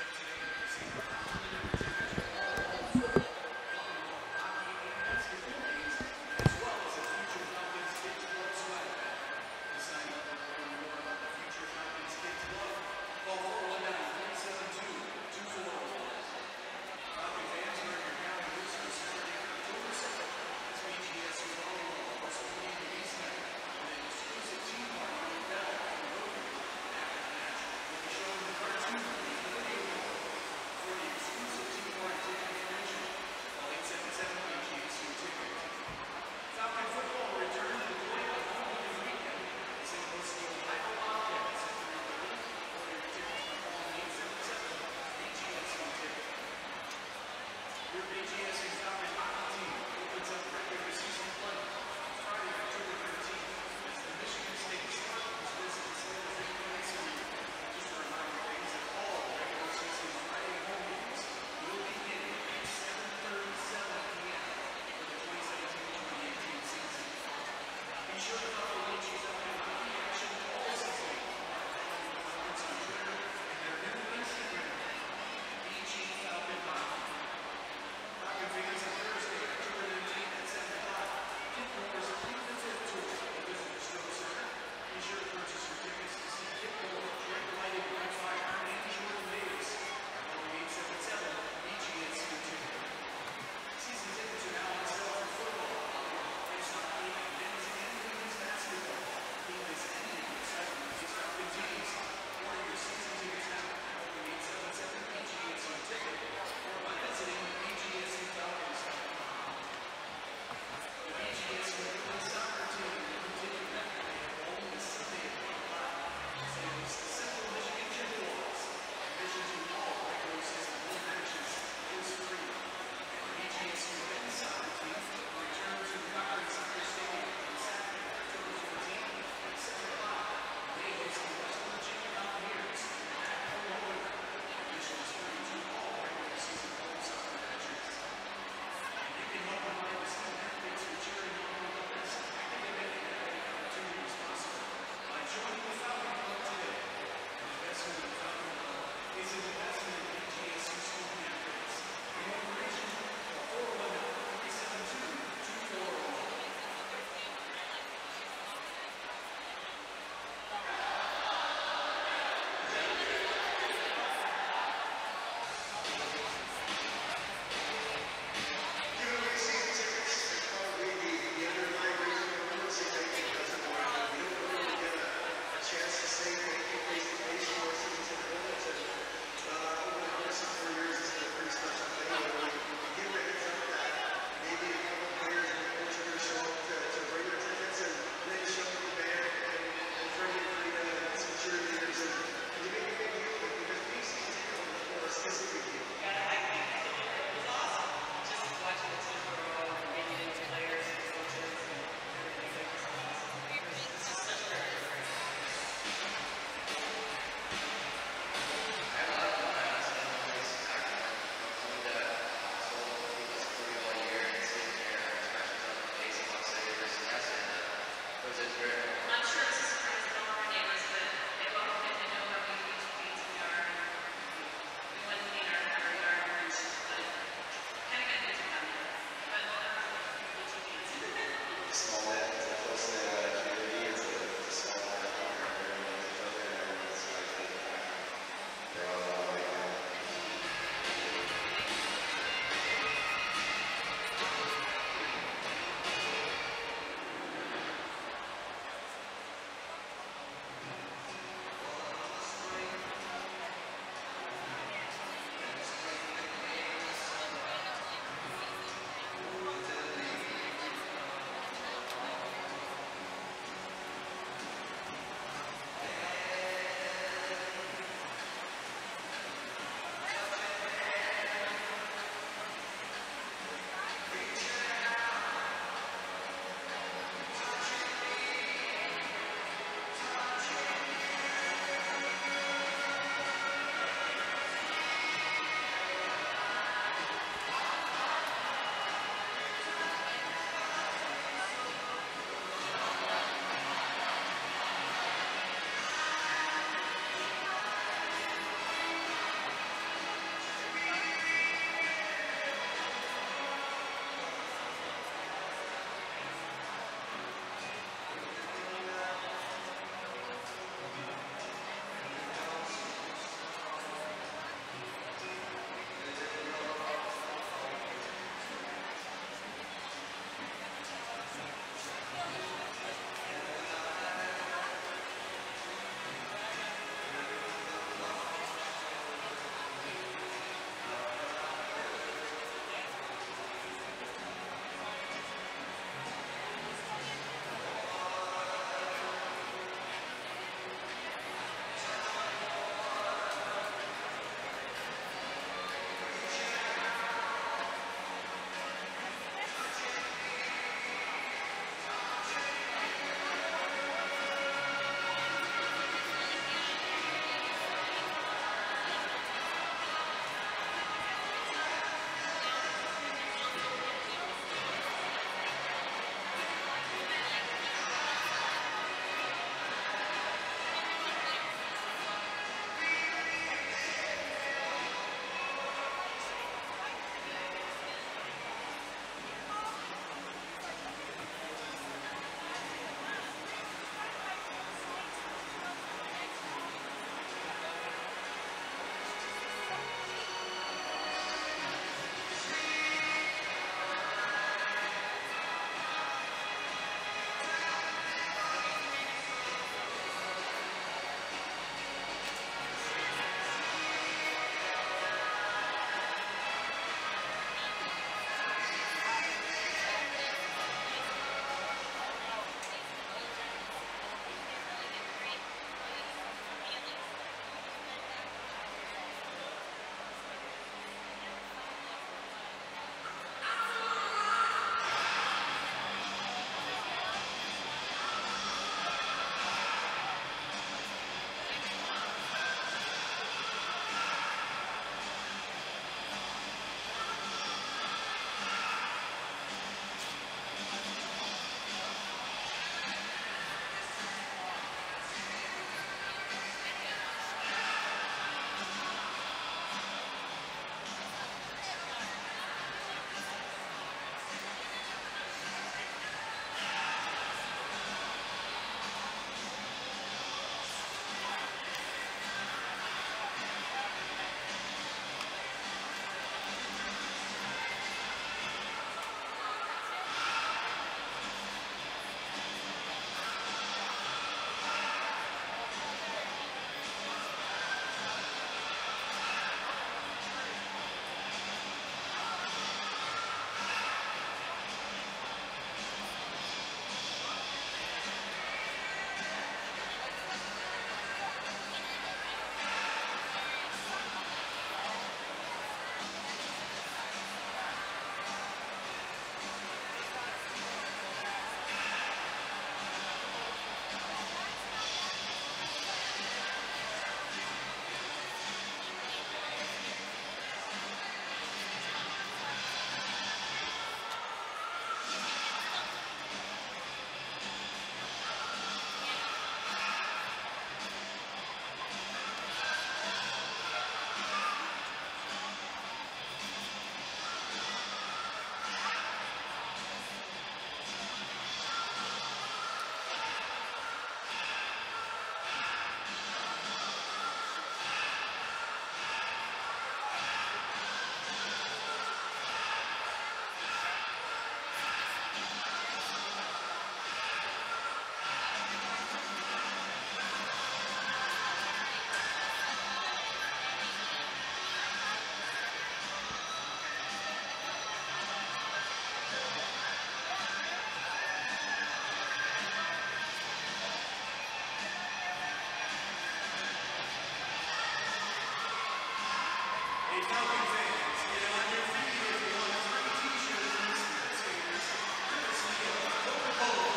B: Falcon fans, get on your feet if you want free t-shirts and stickers, courtesy of Coca-Cola.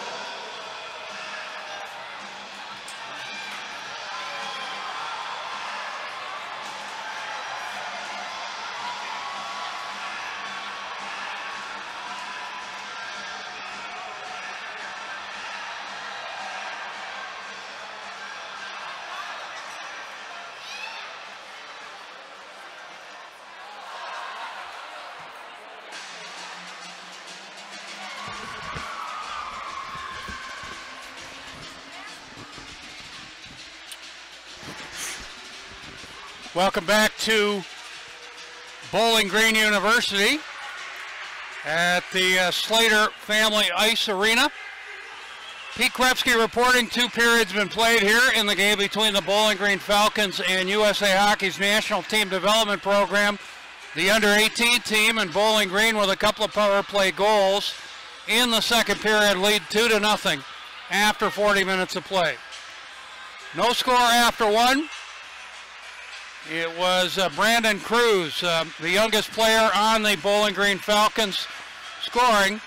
A: Welcome back to Bowling Green University at the Slater Family Ice Arena. Pete Krupsky reporting. 2 periods been played here in the game between the Bowling Green Falcons and USA Hockey's National Team Development Program. The under-18 team and Bowling Green with a couple of power play goals in the second period lead 2-0 after 40 minutes of play. No score after one. It was Brandon Cruz, the youngest player on the Bowling Green Falcons, scoring.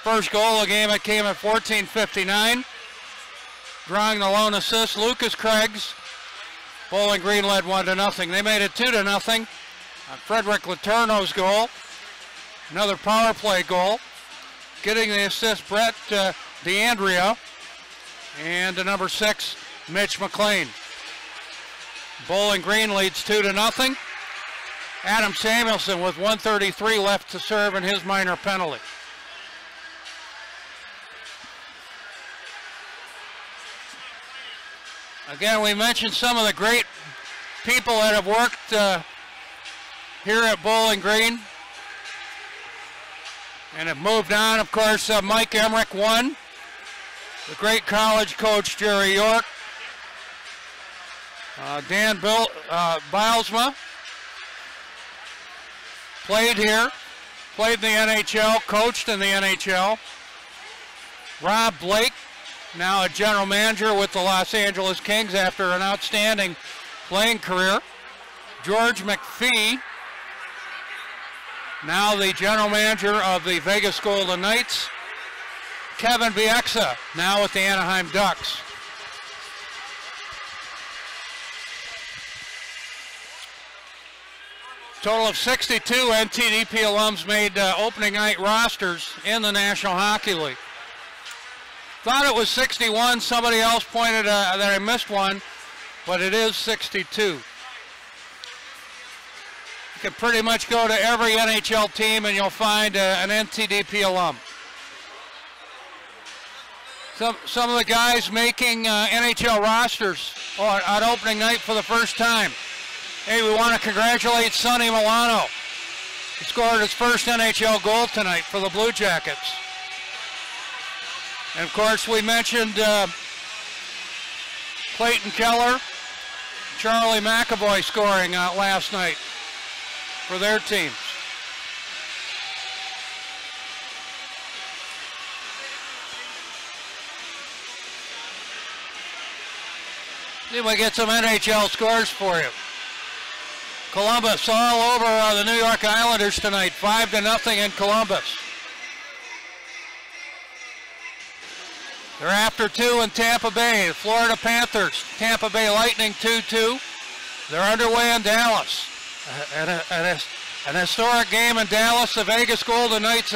A: First goal of the game, it came at 14:59. Drawing the lone assist, Lucas Craigs. Bowling Green led 1-0. They made it 2-0 on Frederick Letourneau's goal. Another power play goal. Getting the assist, Brett DeAndrea. And the number 6, Mitch McLean. Bowling Green leads 2-0. Adam Samuelson with 1:33 left to serve in his minor penalty. Again, we mentioned some of the great people that have worked here at Bowling Green and have moved on. Of course, Mike Emmerich won. The great college coach Jerry York. Dan Bilesma played here, played in the NHL, coached in the NHL. Rob Blake, now a general manager with the Los Angeles Kings after an outstanding playing career. George McPhee, now the general manager of the Vegas Golden Knights. Kevin Bieksa, now with the Anaheim Ducks. Total of 62 NTDP alums made opening night rosters in the National Hockey League. Thought it was 61. Somebody else pointed that I missed one, but it is 62. You can pretty much go to every NHL team and you'll find an NTDP alum. Some of the guys making NHL rosters on opening night for the first time. Hey, we want to congratulate Sonny Milano. He scored his first NHL goal tonight for the Blue Jackets. And of course, we mentioned Clayton Keller, Charlie McAvoy scoring last night for their teams. See if we get some NHL scores for you. Columbus all over the New York Islanders tonight, 5-0 in Columbus. They're after 2 in Tampa Bay. The Florida Panthers, Tampa Bay Lightning 2-2. They're underway in Dallas. An historic game in Dallas. The Vegas Golden Knights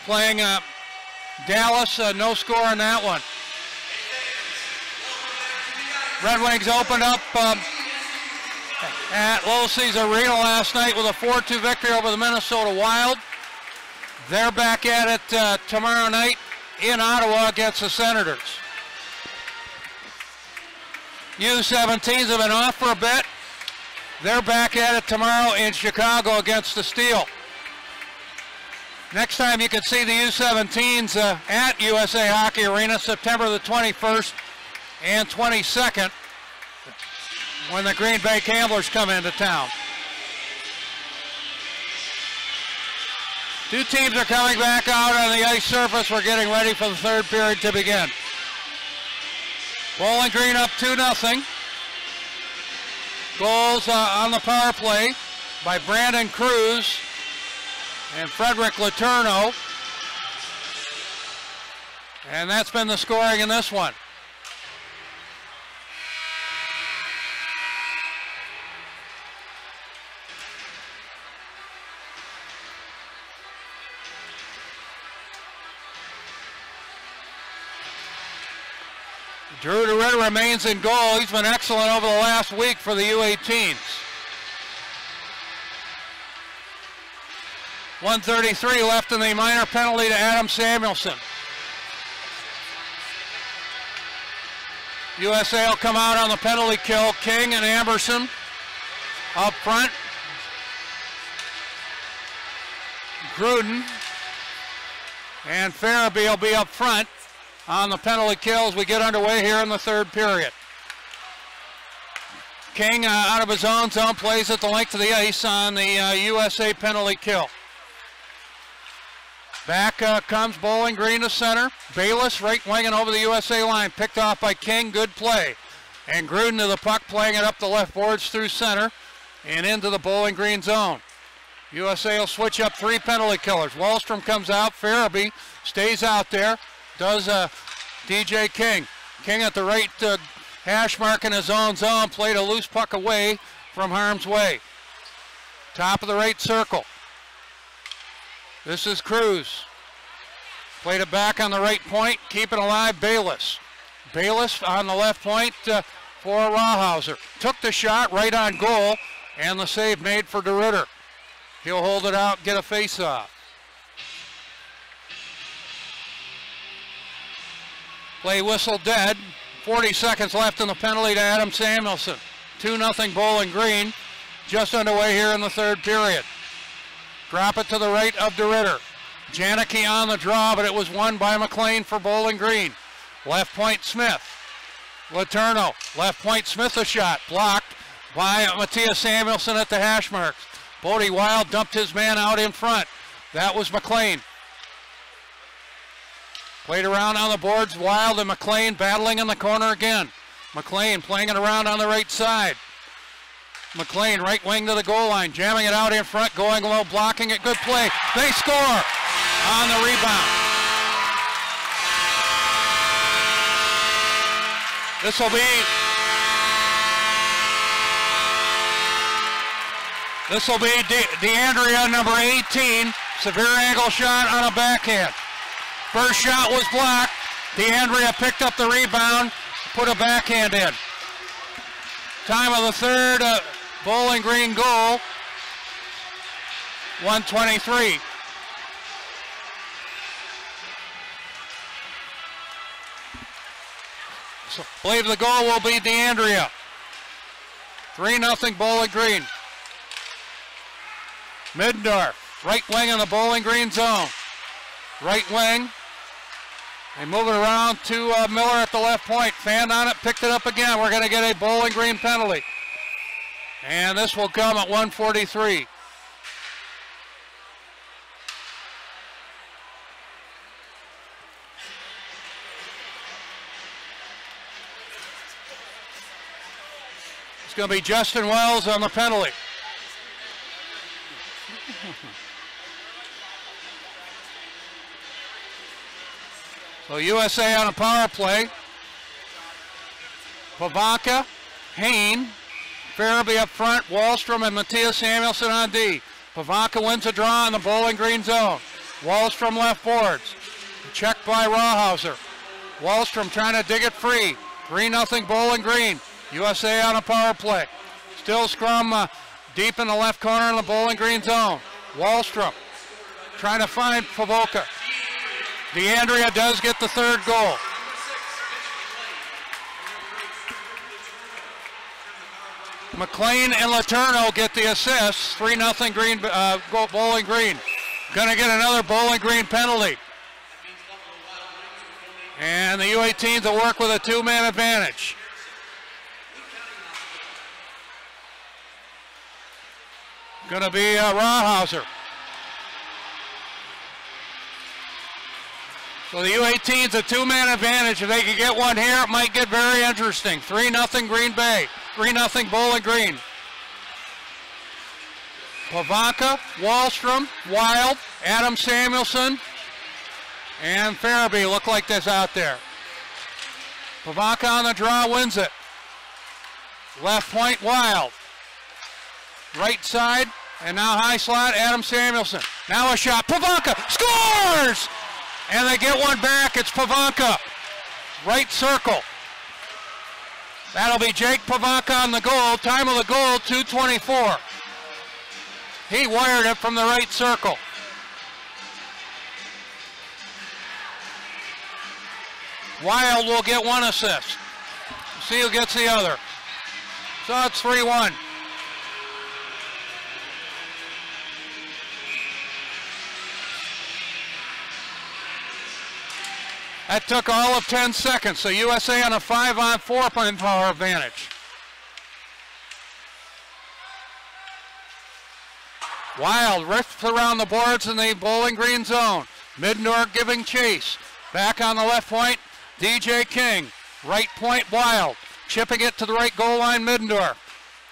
A: playing Dallas. No score on that one. Red Wings opened up at Little Caesars Arena last night with a 4-2 victory over the Minnesota Wild. They're back at it tomorrow night in Ottawa against the Senators. U17s have been off for a bit. They're back at it tomorrow in Chicago against the Steel. Next time you can see the U17s at USA Hockey Arena, September the 21st and 22nd, when the Green Bay Gamblers come into town. Two teams are coming back out on the ice surface. We're getting ready for the third period to begin. Bowling Green up 2-0. Goals on the power play by Brandon Cruz and Frederick Letourneau. And that's been the scoring in this one. Drew DeRitter remains in goal. He's been excellent over the last week for the U18s. 1:33 left in the minor penalty to Adam Samuelson. USA will come out on the penalty kill. King and Amberson up front. Gruden and Farabee will be up front on the penalty kill as we get underway here in the third period. King out of his own zone plays at the length of the ice on the USA penalty kill. Back comes Bowling Green to center. Bayless right winging over the USA line. Picked off by King. Good play. And Gruden to the puck, playing it up the left boards through center and into the Bowling Green zone. USA will switch up three penalty killers. Wallstrom comes out. Farabee stays out there. Does DJ King. King at the right hash mark in his own zone. Played a loose puck away from harm's way. Top of the right circle. This is Cruz. Played it back on the right point. Keeping alive Bayless. Bayless on the left point for Rawhauser. Took the shot right on goal. And the save made for DeRitter. He'll hold it out, get a face-off. Play whistle dead. 40 seconds left in the penalty to Adam Samuelson. 2-0 Bowling Green. Just underway here in the third period. Drop it to the right of DeRitter. Janicki on the draw, but it was won by McLean for Bowling Green. Left point Smith. Letourneau. Left point Smith a shot. Blocked by Matthias Samuelson at the hash marks. Bodie Wild dumped his man out in front. That was McLean. Played around on the boards. Wild and McLean battling in the corner again. McLean playing it around on the right side. McLean right wing to the goal line, jamming it out in front, going low, blocking it. Good play. They score on the rebound. This will be DeAndrea, number 18. Severe angle shot on a backhand. First shot was blocked. DeAndrea picked up the rebound, put a backhand in. Time of the third Bowling Green goal, 1:23. So I believe the goal will be DeAndrea. 3-0 Bowling Green. Middendorf, right wing in the Bowling Green zone. Right wing. They move it around to Miller at the left point. Fanned on it, picked it up again. We're going to get a Bowling Green penalty. And this will come at 1:43. It's going to be Justin Wells on the penalty. So USA on a power play. Pavanka, Hain, Farabee up front, Wallstrom and Matthias Samuelson on D. Pavanka wins a draw in the Bowling Green zone. Wallstrom left boards. Checked by Rawhauser. Wallstrom trying to dig it free. 3-0 Bowling Green. USA on a power play. Still scrum deep in the left corner in the Bowling Green zone. Wallstrom trying to find Pavanka. DeAndrea does get the third goal. McLean and Letourneau get the assists. 3-0 Green, Bowling Green. Gonna get another Bowling Green penalty. And the U18s will work with a two-man advantage. Gonna be Rawhauser. So the U18's a two-man advantage. If they can get one here, it might get very interesting. 3-0 Green Bay. 3-0 Bowling Green. Pavanka, Wallstrom, Wild, Adam Samuelson, and Farabee look like this out there. Pavanka on the draw wins it. Left point, Wild. Right side, and now high slot, Adam Samuelson. Now a shot, Pavanka scores! And they get one back, it's Pavanka. Right circle. That'll be Jake Pavanka on the goal. Time of the goal, 2:24. He wired it from the right circle. Wild will get one assist. See who gets the other. So it's 3-1. That took all of 10 seconds, so USA on a 5-on-4 power advantage. Wild rips around the boards in the Bowling Green zone. Middendorf giving chase. Back on the left point, DJ King. Right point, Wild. Chipping it to the right goal line, Middendorf.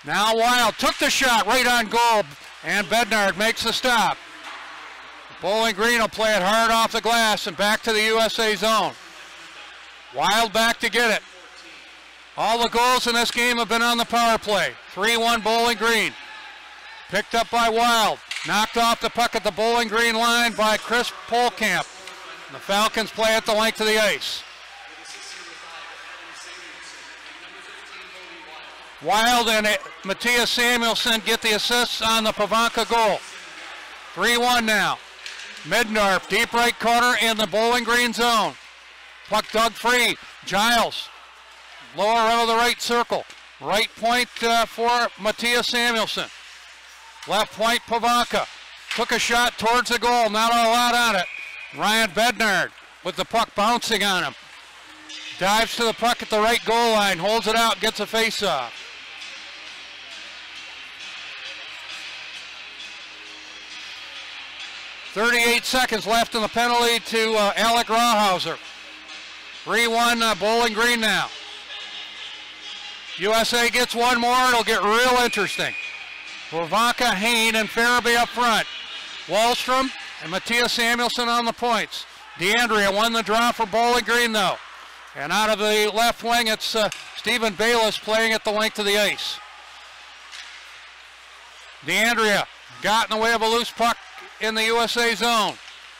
A: Now Wild took the shot right on goal, and Bednard makes the stop. Bowling Green will play it hard off the glass and back to the USA zone. Wild back to get it. All the goals in this game have been on the power play. 3-1 Bowling Green. Picked up by Wild. Knocked off the puck at the Bowling Green line by Chris Polkamp. The Falcons play at the length of the ice. Wild and Matthias Samuelson get the assists on the Pavanka goal. 3-1 now. Middendorf, deep right corner in the Bowling Green zone. Puck dug free. Giles, lower out of the right circle. Right point for Matthias Samuelson. Left point, Pavanka. Took a shot towards the goal, not a lot on it. Ryan Bednard with the puck bouncing on him. Dives to the puck at the right goal line, holds it out, gets a face-off. .38 seconds left in the penalty to Alec Rawhauser. 3-1 Bowling Green now. USA gets one more, it'll get real interesting. Pavanka, Hain, and Farabee up front. Wallstrom and Matthias Samuelson on the points. DeAndrea won the draw for Bowling Green though. And out of the left wing, it's Stephen Bayless playing at the length of the ice. DeAndrea got in the way of a loose puck in the USA zone.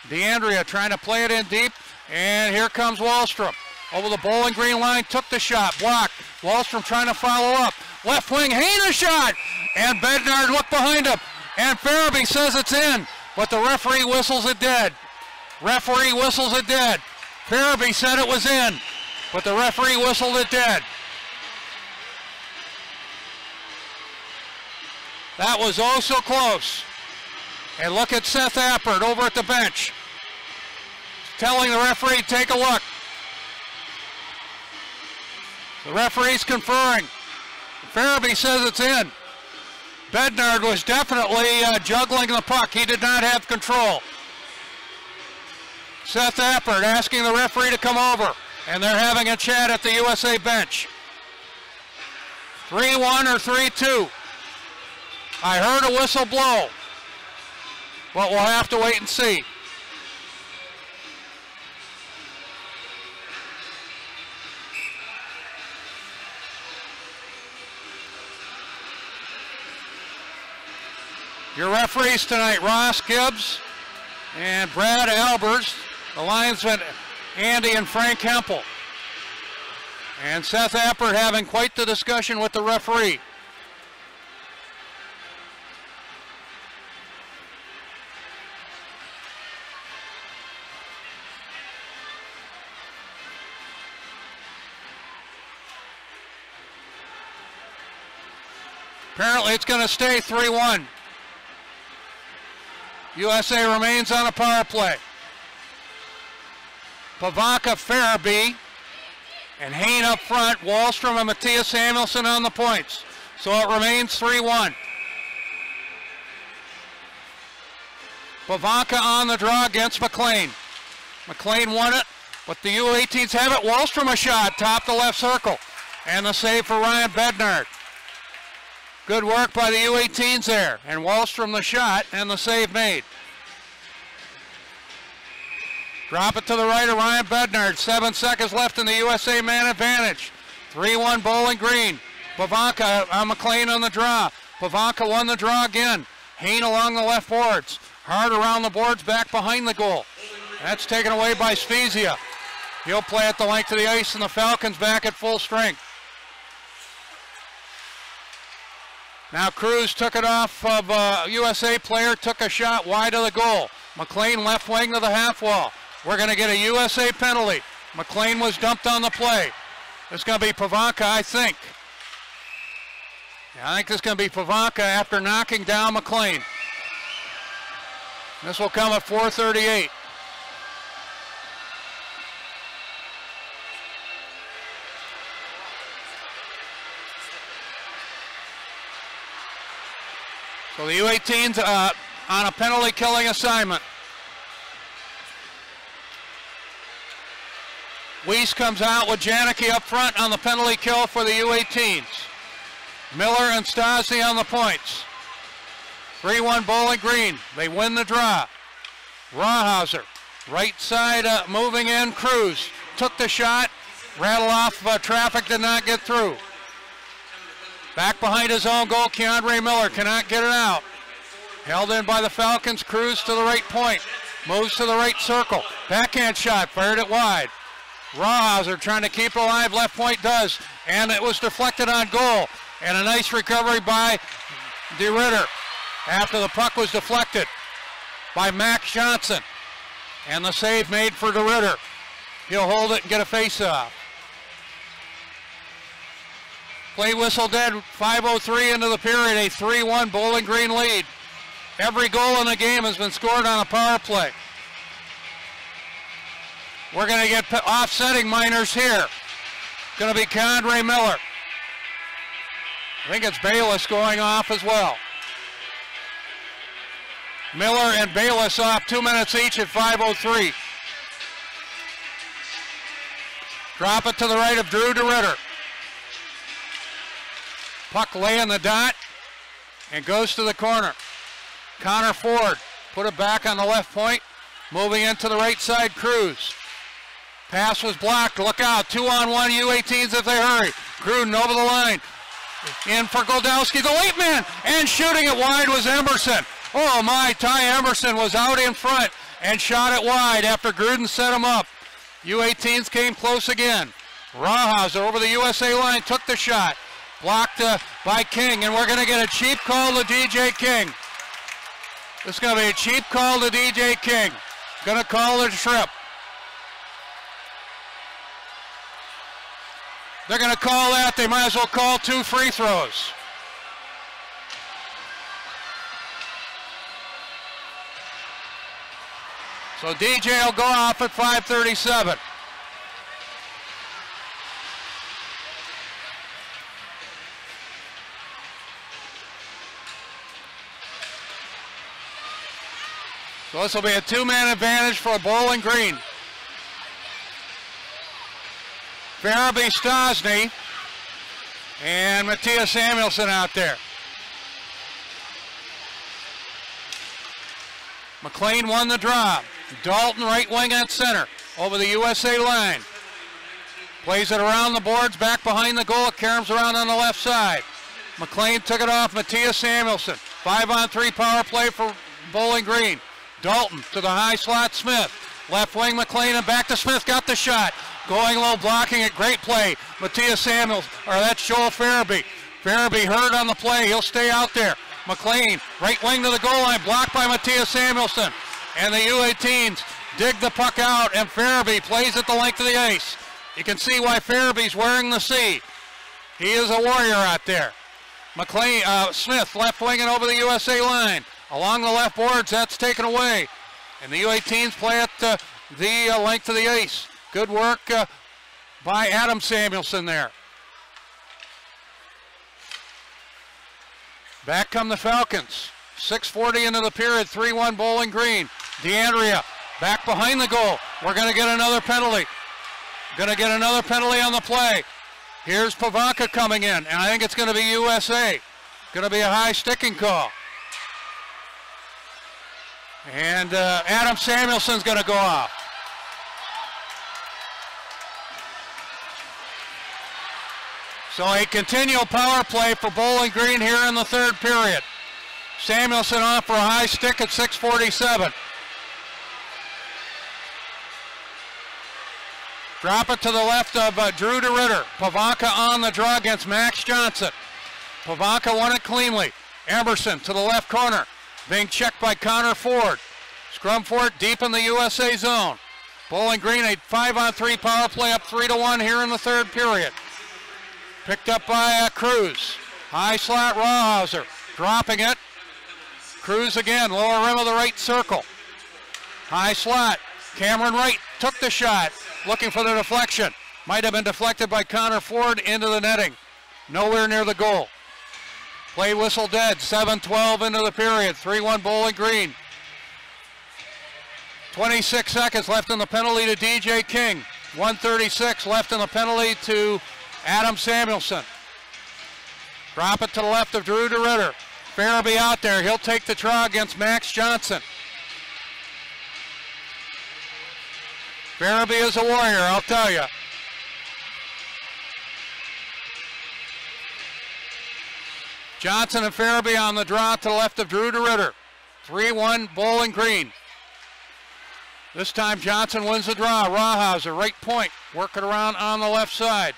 A: DeAndrea trying to play it in deep, and here comes Wallstrom. Over the Bowling Green line, took the shot, blocked. Wallstrom trying to follow up. Left wing, Hain a shot! And Bednard looked behind him, and Farabee says it's in, but the referee whistles it dead. Referee whistles it dead. Farabee said it was in, but the referee whistled it dead. That was oh so close. And look at Seth Appert over at the bench, telling the referee, take a look. The referee's conferring. Farabee says it's in. Bednard was definitely juggling the puck. He did not have control. Seth Appert asking the referee to come over, and they're having a chat at the USA bench. 3-1 or 3-2. I heard a whistle blow, but we'll have to wait and see. Your referees tonight, Ross Gibbs and Brad Albers. The linesmen, Andy and Frank Hempel. And Seth Appert having quite the discussion with the referee. Apparently it's going to stay 3-1. USA remains on a power play. Pavanka, Farabee, and Hain up front. Wallstrom and Matthias Samuelson on the points. So it remains 3-1. Pavanka on the draw against McLean. McLean won it, but the U18s have it. Wallstrom a shot, top the left circle. And the save for Ryan Bednard. Good work by the U18s there. And Wallstrom the shot and the save made. Drop it to the right of Ryan Bednard. 7 seconds left in the USA man advantage. 3-1 Bowling Green. Pavanka, McLean on the draw. Pavanka won the draw again. Hain along the left boards. Hard around the boards back behind the goal. That's taken away by Spezia. He'll play at the length of the ice and the Falcons back at full strength. Now Cruz took it off of a USA player, took a shot wide of the goal. McLean left wing to the half wall. We're going to get a USA penalty. McLean was dumped on the play. It's going to be Pavanka, I think. I think it's going to be Pavanka after knocking down McLean. This will come at 4:38. So the U18s on a penalty killing assignment. Weiss comes out with Janicki up front on the penalty kill for the U18s. Miller and Stasny on the points. 3-1 Bowling Green. They win the draw. Rawhauser, right side moving in. Cruz took the shot. Rattle off traffic, did not get through. Back behind his own goal, Keandre Miller cannot get it out. Held in by the Falcons. Cruz to the right point. Moves to the right circle. Backhand shot, fired it wide. Rawhauser trying to keep it alive. Left point does. And it was deflected on goal. And a nice recovery by DeRitter after the puck was deflected by Max Johnson. And the save made for DeRitter. He'll hold it and get a face-off. Play whistle dead, 5:03 into the period, a 3-1 Bowling Green lead. Every goal in the game has been scored on a power play. We're going to get offsetting minors here. Going to be Keandre Miller. I think it's Bayless going off as well. Miller and Bayless off 2 minutes each at 5:03. Drop it to the right of Drew DeRitter. Puck laying the dot and goes to the corner. Connor Ford put it back on the left point. Moving into the right side, Cruz. Pass was blocked. Look out. 2-on-1 U18s if they hurry. Gruden over the line. In for Goldowski, the late man. And shooting it wide was Emerson. Oh my, Ty Emerson was out in front and shot it wide after Gruden set him up. U18s came close again. Rawhauser over the USA line, took the shot. Blocked by King, and we're going to get a cheap call to DJ King. It's going to be a cheap call to DJ King. Going to call it a trip. They're going to call that. They might as well call 2 free throws. So DJ will go off at 5:37. So this will be a 2-man advantage for Bowling Green. Farabee, Stasny, and Matthias Samuelson out there. McLean won the draw. Dalton right wing at center over the USA line. Plays it around the boards, back behind the goal. It caroms around on the left side. McLean took it off Matthias Samuelson. 5-on-3 power play for Bowling Green. Dalton to the high slot, Smith. Left wing McLean and back to Smith, got the shot. Going low, blocking it, great play. Matthias Samuelson, or that's Joel Farabee. Farabee hurt on the play, he'll stay out there. McLean, right wing to the goal line, blocked by Matthias Samuelson. And the U18s dig the puck out, and Farabee plays at the length of the ice. You can see why Farabee's wearing the C. He is a warrior out there. McLean, Smith left wing and over the USA line. Along the left boards, that's taken away. And the U18s play at the length of the ice. Good work by Adam Samuelson there. Back come the Falcons. 6:40 into the period, 3-1 Bowling Green. DeAndrea back behind the goal. We're going to get another penalty. Going to get another penalty on the play. Here's Pavanka coming in, and I think it's going to be USA. Going to be a high sticking call. And Adam Samuelson's going to go off. So a continual power play for Bowling Green here in the third period. Samuelson off for a high stick at 6:47. Drop it to the left of Drew DeRitter. Pavanka on the draw against Max Johnson. Pavanka won it cleanly. Emerson to the left corner. Being checked by Connor Ford. Scrum for it deep in the USA zone. Bowling Green a 5-on-3 power play up 3-1 here in the third period. Picked up by Cruz. High slot Rawhauser. Dropping it. Cruz again, lower rim of the right circle. High slot. Cameron Wright took the shot. Looking for the deflection. Might have been deflected by Connor Ford into the netting. Nowhere near the goal. Play whistle dead. 7:12 into the period. 3-1 Bowling Green. 26 seconds left in the penalty to DJ King. 1:36 left in the penalty to Adam Samuelson. Drop it to the left of Drew DeRitter. Farabee out there. He'll take the try against Max Johnson. Farabee is a warrior, I'll tell you. Johnson and Farabee on the draw to the left of Drew DeRitter. 3-1 Bowling Green. This time Johnson wins the draw. Rawhauser, right point, working around on the left side.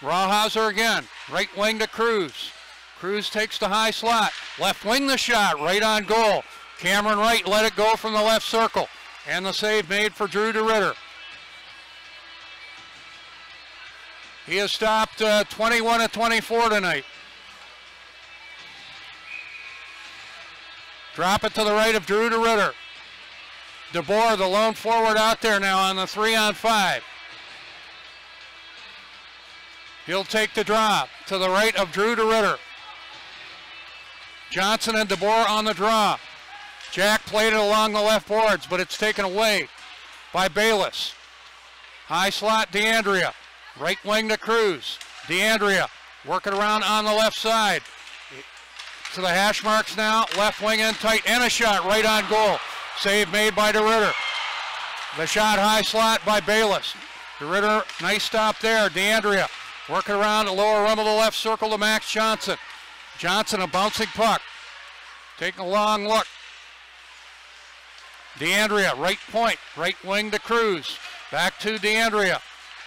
A: Rawhauser again, right wing to Cruz. Cruz takes the high slot. Left wing the shot, right on goal. Cameron Wright let it go from the left circle. And the save made for Drew DeRitter. He has stopped 21 of 24 tonight. Drop it to the right of Drew DeRitter. DeBoer, the lone forward out there now on the 3-on-5. He'll take the drop to the right of Drew DeRitter. Johnson and DeBoer on the draw. Jack played it along the left boards, but it's taken away by Bayless. High slot, DeAndrea. Right wing to Cruz. DeAndrea working around on the left side. To the hash marks now. Left wing in tight and a shot right on goal. Save made by DeRitter. The shot high slot by Bayless. DeRitter, nice stop there. DeAndrea working around the lower rim of the left circle to Max Johnson. Johnson, a bouncing puck. Taking a long look. DeAndrea, right point, right wing to Cruz. Back to DeAndrea.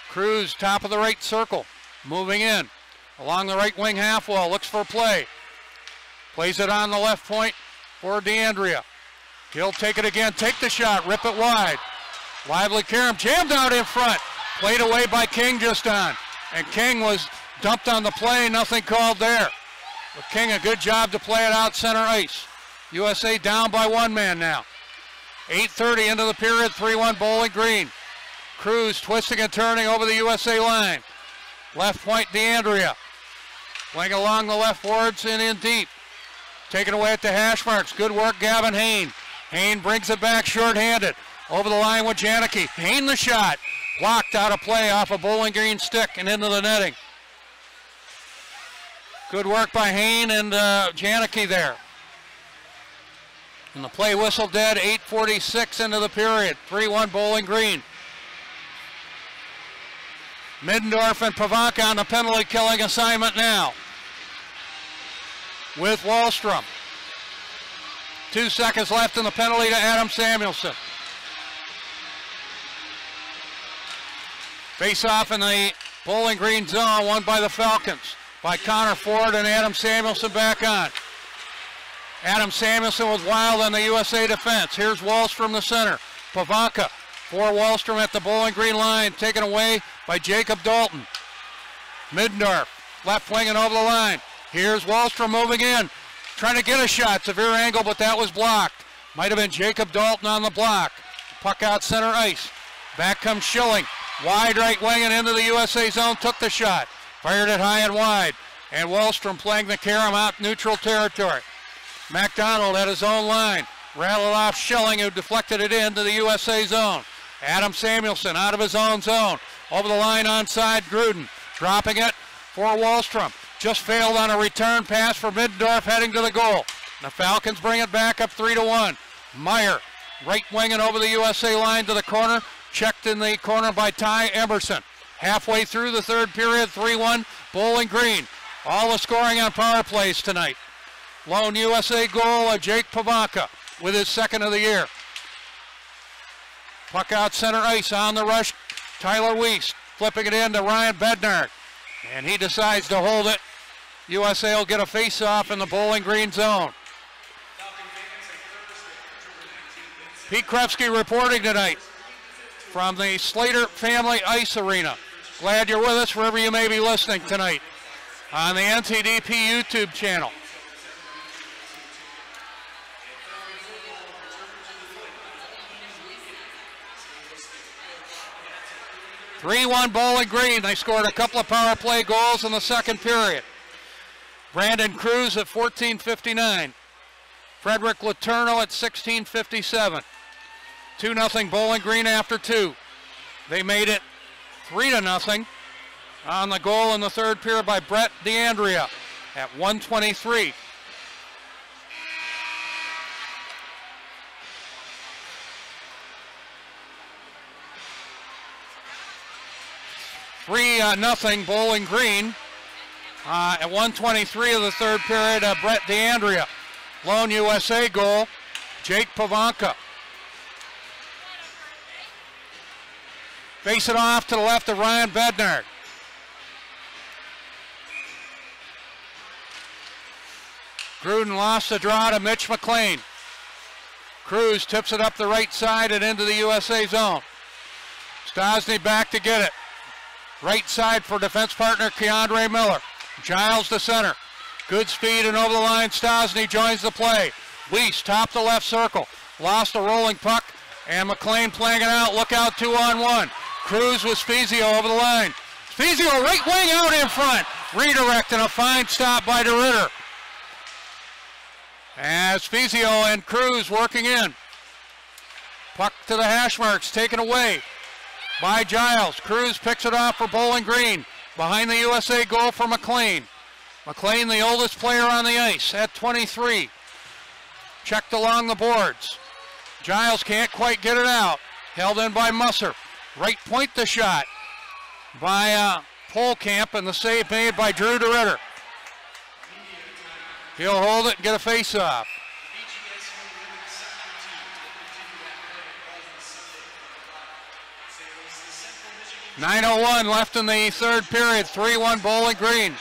A: Cruz, top of the right circle, moving in. Along the right wing half wall, looks for play. Plays it on the left point for DeAndrea. He'll take it again, take the shot, rip it wide. Lively Karam jammed out in front. Played away by King just on. And King was dumped on the play, nothing called there. But King, a good job to play it out center ice. USA down by one man now. 8:30 into the period, 3-1 Bowling Green. Cruz twisting and turning over the USA line. Left point, DeAndrea. Playing along the left boards and in deep. Taken away at the hash marks. Good work, Gavin Hain. Hain brings it back shorthanded. Over the line with Janicki. Hain the shot. Blocked out of play off a Bowling Green stick and into the netting. Good work by Hain and Janicki there. And the play whistle dead, 8:46 into the period. 3-1 Bowling Green. Middendorf and Pavanka on the penalty killing assignment now. With Wallstrom. 2 seconds left in the penalty to Adam Samuelson. Face off in the Bowling Green zone, won by the Falcons. By Connor Ford and Adam Samuelson back on. Adam Samuelson was wild on the USA defense. Here's Wallstrom, the center. Pavanka for Wallstrom at the Bowling Green line, taken away by Jacob Dalton. Middendorf, left wing and over the line. Here's Wallstrom moving in, trying to get a shot. Severe angle, but that was blocked. Might have been Jacob Dalton on the block. Puck out center ice. Back comes Schilling. Wide right wing and into the USA zone, took the shot. Fired it high and wide. And Wallstrom playing the Karam out neutral territory. MacDonald at his own line. Rattled off Schilling, who deflected it into the USA zone. Adam Samuelson out of his own zone. Over the line onside Gruden. Dropping it for Wallstrom. just failed on a return pass for Middendorf heading to the goal. The Falcons bring it back up 3-1. Meyer, right winging over the USA line to the corner. Checked in the corner by Ty Emerson. Halfway through the third period, 3-1, Bowling Green. All the scoring on power plays tonight. Lone USA goal, Jake Pavanka with his second of the year. Puck out center ice on the rush. Tyler Weiss flipping it in to Ryan Bednar. And he decides to hold it. USA will get a face-off in the Bowling Green zone. Pete Krupsky reporting tonight from the Slater Family Ice Arena. Glad you're with us wherever you may be listening tonight on the NTDP YouTube channel. (3-1) Bowling Green. They scored a couple of power play goals in the second period. Brandon Cruz at 14:59. Frederick Letourneau at 16:57. 2-0 Bowling Green after 2. They made it 3-0 on the goal in the third period by Brett DeAndrea at 1:23. Nothing Bowling Green at 1:23 of the third period. Brett DeAndrea, lone USA goal. Jake Pavanka. Face it off to the left of Ryan Bednar. Gruden lost the draw to Mitch McLean. Cruz tips it up the right side and into the USA zone. Stosny back to get it. Right side for defense partner Keandre Miller. Giles to center. Good speed and over the line. Stosny joins the play. Weiss top the left circle. Lost a rolling puck and McLean playing it out. Look out 2-on-1. Cruz with Spezio over the line. Spezio right wing out in front. Redirect and a fine stop by DeRitter. As Spezio and Cruz working in. Puck to the hash marks, taken away by Giles. Cruz picks it off for Bowling Green. Behind the USA goal for McLean. McLean, the oldest player on the ice at 23. Checked along the boards. Giles can't quite get it out. Held in by Musser. Right point the shot by Polkamp, and the save made by Drew DeRitter. He'll hold it and get a face-off. 9:01 left in the third period. 3-1 Bowling Green.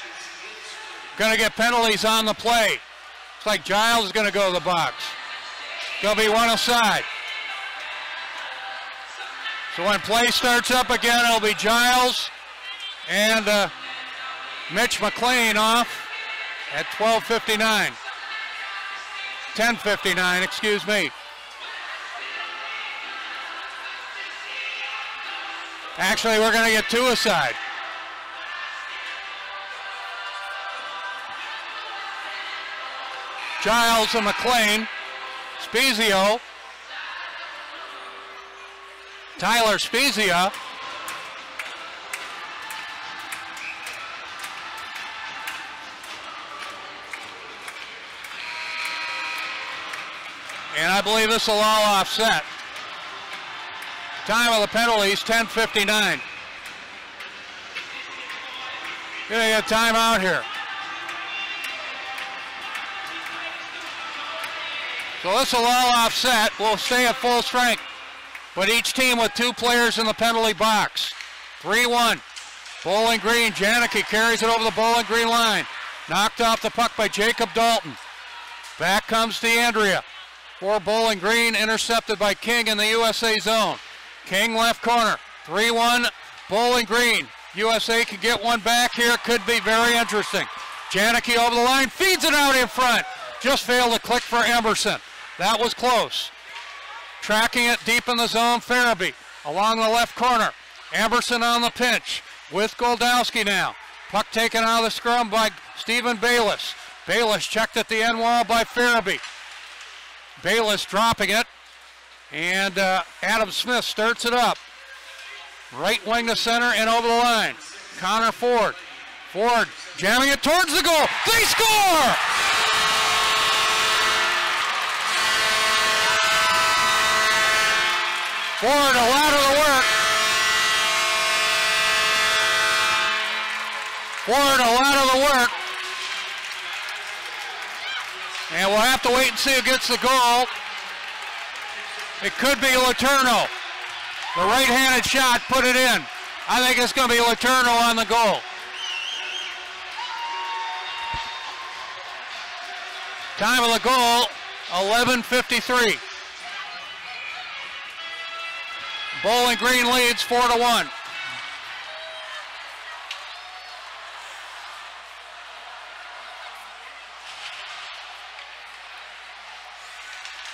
A: Going to get penalties on the play. Looks like Giles is going to go to the box. There'll be one aside. So when play starts up again, it'll be Giles and Mitch McLean off at 12:59. 10:59, excuse me. Actually, we're going to get two aside. Giles and McLean. Spezio. Tyler Spezia. And I believe this will all offset. Time of the penalties, 10:59. Gonna get a timeout here. So this will all offset. We'll stay at full strength. But each team with two players in the penalty box. 3-1. Bowling Green. Janicki carries it over the Bowling Green line. Knocked off the puck by Jacob Dalton. Back comes DeAndrea for Bowling Green. Intercepted by King in the USA zone. King left corner. 3-1 Bowling Green. USA can get one back here. Could be very interesting. Janicki over the line. Feeds it out in front. Just failed to click for Emerson. That was close. Tracking it deep in the zone, Farabee along the left corner. Emerson on the pinch with Goldowski now. Puck taken out of the scrum by Stephen Bayless. Bayless checked at the end wall by Farabee. Bayless dropping it. And Adam Smith starts it up. Right wing to center and over the line. Connor Ford Ford jamming it towards the goal. They score! Ford, a lot of the work. Ford, a lot of the work. And we'll have to wait and see who gets the goal. It could be Letourneau. The right-handed shot put it in. I think it's going to be Letourneau on the goal. Time of the goal, 11:53. Bowling Green leads 4-1.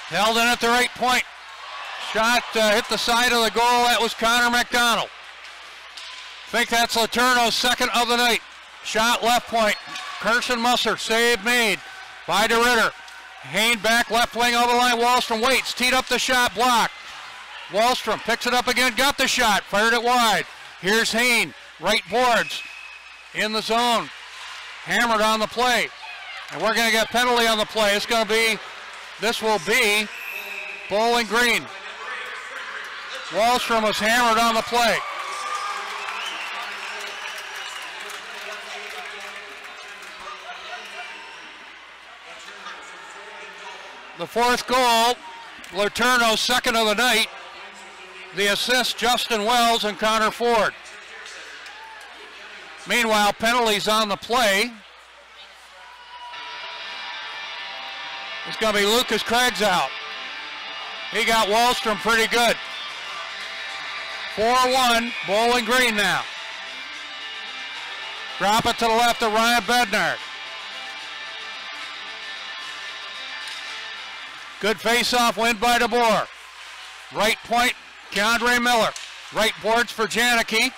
A: Held in at the right point. Shot hit the side of the goal. That was Connor McDonald. I think that's Letourneau's second of the night. Shot left point. Kirsten Musser, save made by DeRitter. Hain back left wing over the line. Wallstrom waits, teed up the shot, blocked. Wallstrom picks it up again, got the shot, fired it wide. Here's Hain, right boards, in the zone. Hammered on the play. And we're going to get a penalty on the play. It's going to be, this will be Bowling Green. Wallstrom was hammered on the play. The fourth goal, Letourneau's second of the night. The assist, Justin Wells and Connor Ford. Meanwhile, penalties on the play. It's going to be Lucas Craig's out. He got Wallstrom pretty good. 4-1, Bowling Green now. Drop it to the left of Ryan Bednard. Good face-off win by DeBoer. Right point, Keandre Miller. Right boards for Janicki,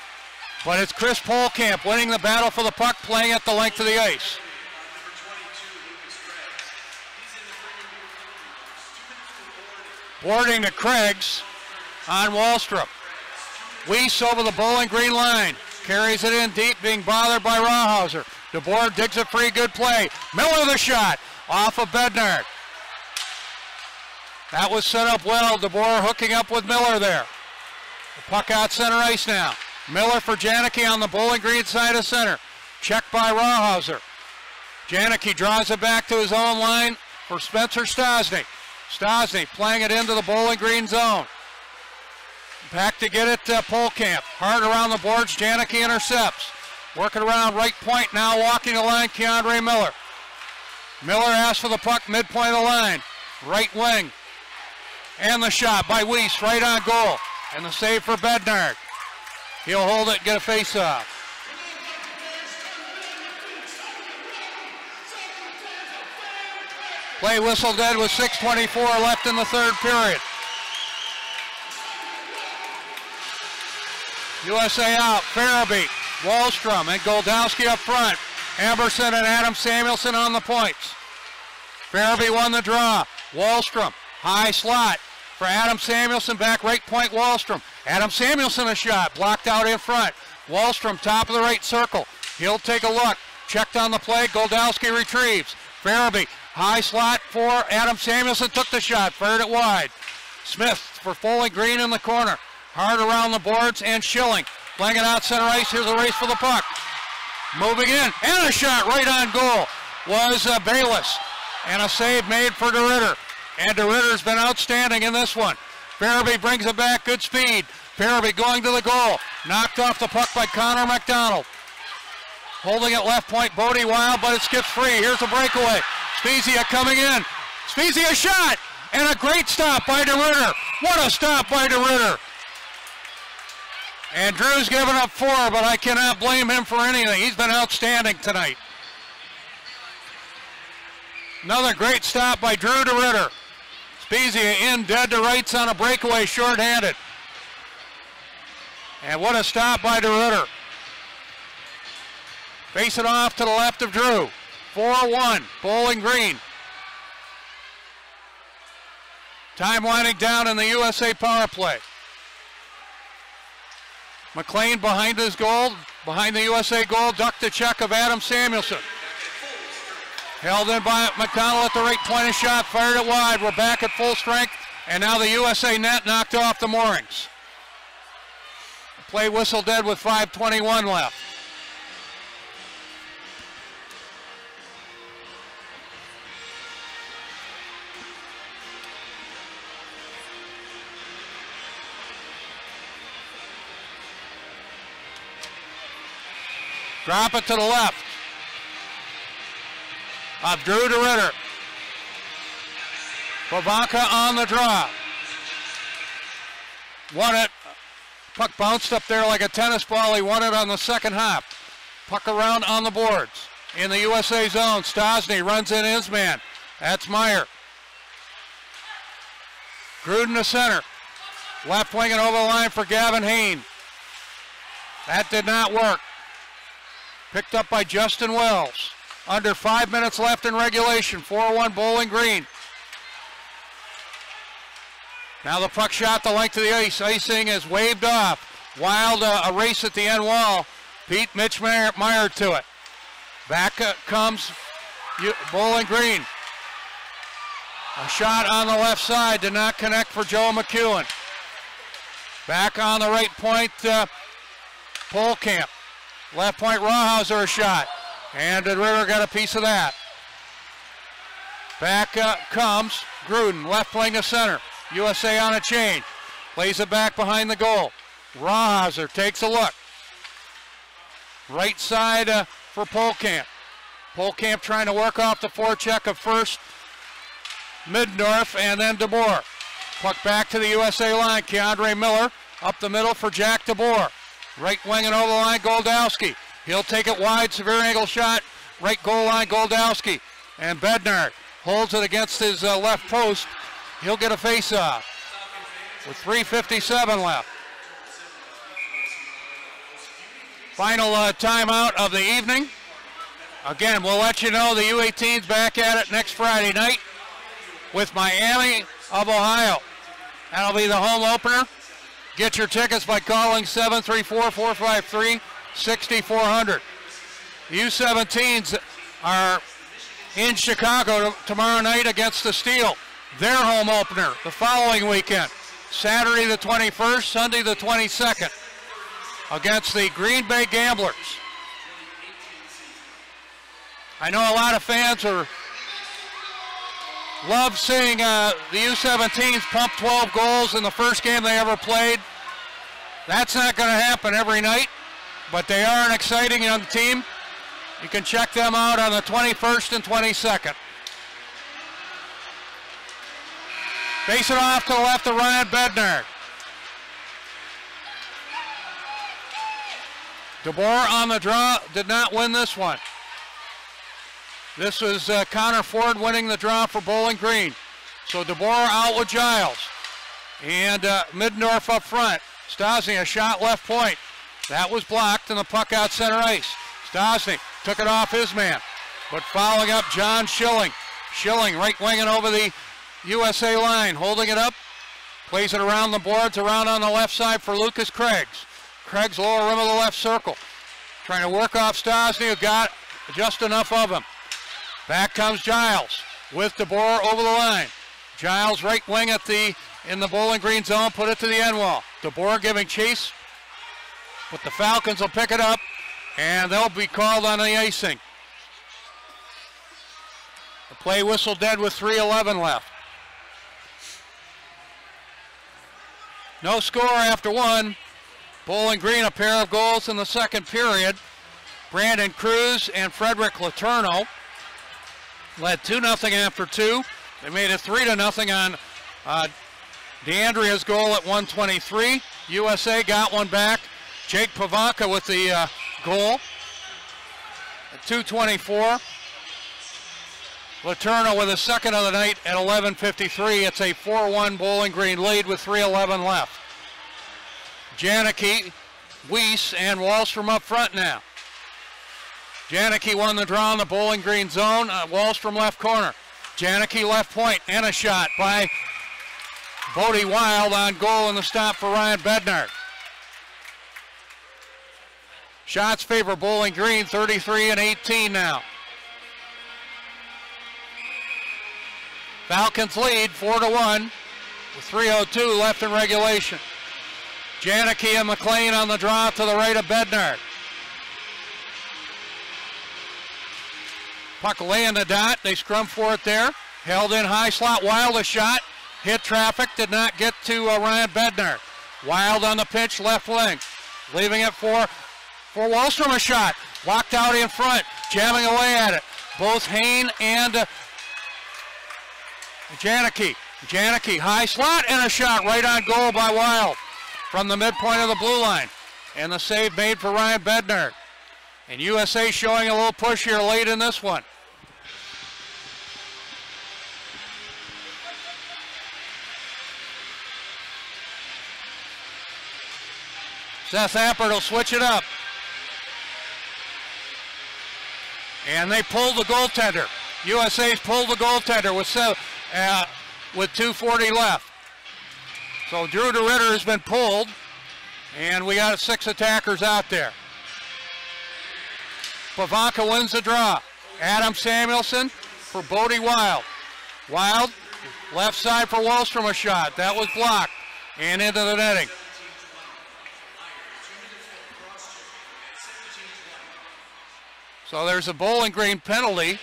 A: but it's Chris Polkamp winning the battle for the puck, playing at the length of the ice. Boarding to Craigs on Wallstrom. Weiss over the Bowling Green line. Carries it in deep, being bothered by Rawhauser. DeBoer digs a free, good play. Miller the shot, off of Bednard. That was set up well. DeBoer hooking up with Miller there. The puck out center ice now. Miller for Janicki on the Bowling Green side of center. Checked by Rawhauser. Janicki draws it back to his own line for Spencer Stosny. Stosny playing it into the Bowling Green zone. Back to get it, Polkamp. Hard around the boards, Janicki intercepts. Working around right point now, walking the line, Keandre Miller. Miller asks for the puck, midpoint of the line. Right wing. And the shot by Weiss, right on goal. And the save for Bednard. He'll hold it, get a face-off. Play whistle dead with 6:24 left in the third period. USA out, Farabee, Wallstrom, and Goldowski up front. Amberson and Adam Samuelson on the points. Farabee won the draw. Wallstrom, high slot for Adam Samuelson, back right point Wallstrom. Adam Samuelson a shot, blocked out in front. Wallstrom, top of the right circle. He'll take a look. Checked on the play, Goldowski retrieves. Farabee, high slot for Adam Samuelson, took the shot, fired it wide. Smith for Bowling Green in the corner. Hard around the boards, and Schilling playing it out center ice. Here's a race for the puck. Moving in, and a shot right on goal was Bayless. And a save made for DeRitter. And DeRitter's been outstanding in this one. Farabee brings it back, good speed. Farabee going to the goal. Knocked off the puck by Connor McDonald. Holding it left point, Bodie Wild, but it skips free. Here's a breakaway. Spezia coming in. Spezia shot, and a great stop by DeRitter. What a stop by DeRitter. And Drew's given up 4, but I cannot blame him for anything. He's been outstanding tonight. Another great stop by Drew DeRitter. Spezia in dead to rights on a breakaway, shorthanded. And what a stop by DeRitter. Face it off to the left of Drew. 4-1, Bowling Green. Time winding down in the USA power play. McLean behind his goal, behind the USA goal, ducked the check of Adam Samuelson. Held in by McConnell at the right point of shot, fired it wide. We're back at full strength, and now the USA net knocked off the moorings. Play whistle dead with 5:21 left. Drop it to the left. Of Drew to Ritter. Pavanka on the draw. Won it. Puck bounced up there like a tennis ball. He won it on the second hop. Puck around on the boards. In the USA zone, Stosny runs in his man. That's Meyer. Gruden to center. Left wing and over the line for Gavin Hain. That did not work. Picked up by Justin Wells. Under 5 minutes left in regulation. 4-1 Bowling Green. Now the puck shot the length of the ice. Icing is waved off. Wild a race at the end wall. Beat Mitch Meyer to it. Back comes Bowling Green. A shot on the left side did not connect for Joe McEwen. Back on the right point, Polkamp. Left point, Rawhauser a shot. And the River got a piece of that. Back comes Gruden, left wing to center. USA on a change. Plays it back behind the goal. Rawhauser takes a look. Right side for Polkamp. Polkamp trying to work off the forecheck of first Middendorf and then DeBoer. Puck back to the USA line. Keandre Miller up the middle for Jack DeBoer. Right wing and over the line, Goldowski. He'll take it wide, severe angle shot. Right goal line, Goldowski. And Bednar holds it against his left post. He'll get a face-off with 3:57 left. Final timeout of the evening. Again, we'll let you know the U18s back at it next Friday night with Miami of Ohio. That'll be the home opener. Get your tickets by calling 734-453-6400. The U17s are in Chicago tomorrow night against the Steel. Their home opener the following weekend. Saturday the 21st, Sunday the 22nd against the Green Bay Gamblers. I know a lot of fans love seeing the U17s pump 12 goals in the first game they ever played. That's not going to happen every night, but they are an exciting young team. You can check them out on the 21st and 22nd. Face it off to the left of Ryan Bednar. DeBoer on the draw, did not win this one. This was Connor Ford winning the draw for Bowling Green. So DeBoer out with Giles. And Middendorf up front. Stosny, a shot left point. That was blocked and the puck out center ice. Stosny took it off his man. But following up, John Schilling. Schilling right winging over the USA line. Holding it up. Plays it around the boards, around on the left side for Lucas Craigs. Craigs lower rim of the left circle. Trying to work off Stosny, who got just enough of him. Back comes Giles with DeBoer over the line. Giles right wing in the Bowling Green zone, put it to the end wall. DeBoer giving chase, but the Falcons will pick it up, and they'll be called on the icing. The play whistle dead with 3:11 left. No score after one. Bowling Green a pair of goals in the second period. Brandon Cruz and Frederick Letourneau led 2-0 after two. They made it 3-0 on DeAndrea's goal at 1:23. USA got one back. Jake Pavanka with the goal at 2:24. Letourneau with a second of the night at 11:53. It's a 4-1 Bowling Green lead with 3:11 left. Janicki, Weiss, and Wallstrom up front now. Janicki won the draw in the Bowling Green zone. Wallstrom left corner. Janicki left point, and a shot by Bodie Wild on goal in the stop for Ryan Bednar. Shots favor Bowling Green, 33-18 now. Falcons lead 4-1 with 3:02 left in regulation. Janicki and McLean on the draw to the right of Bednar. Puck laying the dot. They scrum for it there. Held in high slot. Wild a shot. Hit traffic. Did not get to Ryan Bednar. Wild on the pinch, left wing. Leaving it for Wallstrom, a shot. Locked out in front. Jamming away at it. Both Hain and Janicki. Janicki, high slot and a shot right on goal by Wild from the midpoint of the blue line. And the save made for Ryan Bednar. And USA showing a little push here late in this one. Seth Appert will switch it up. And they pulled the goaltender. USA's pulled the goaltender with 2:40 left. So Drew DeRitter has been pulled, and we got 6 attackers out there. Pavanka wins the draw. Adam Samuelson for Bodie Wild. Wild, left side for Wallstrom, a shot. That was blocked and into the netting. So there's a Bowling Green penalty.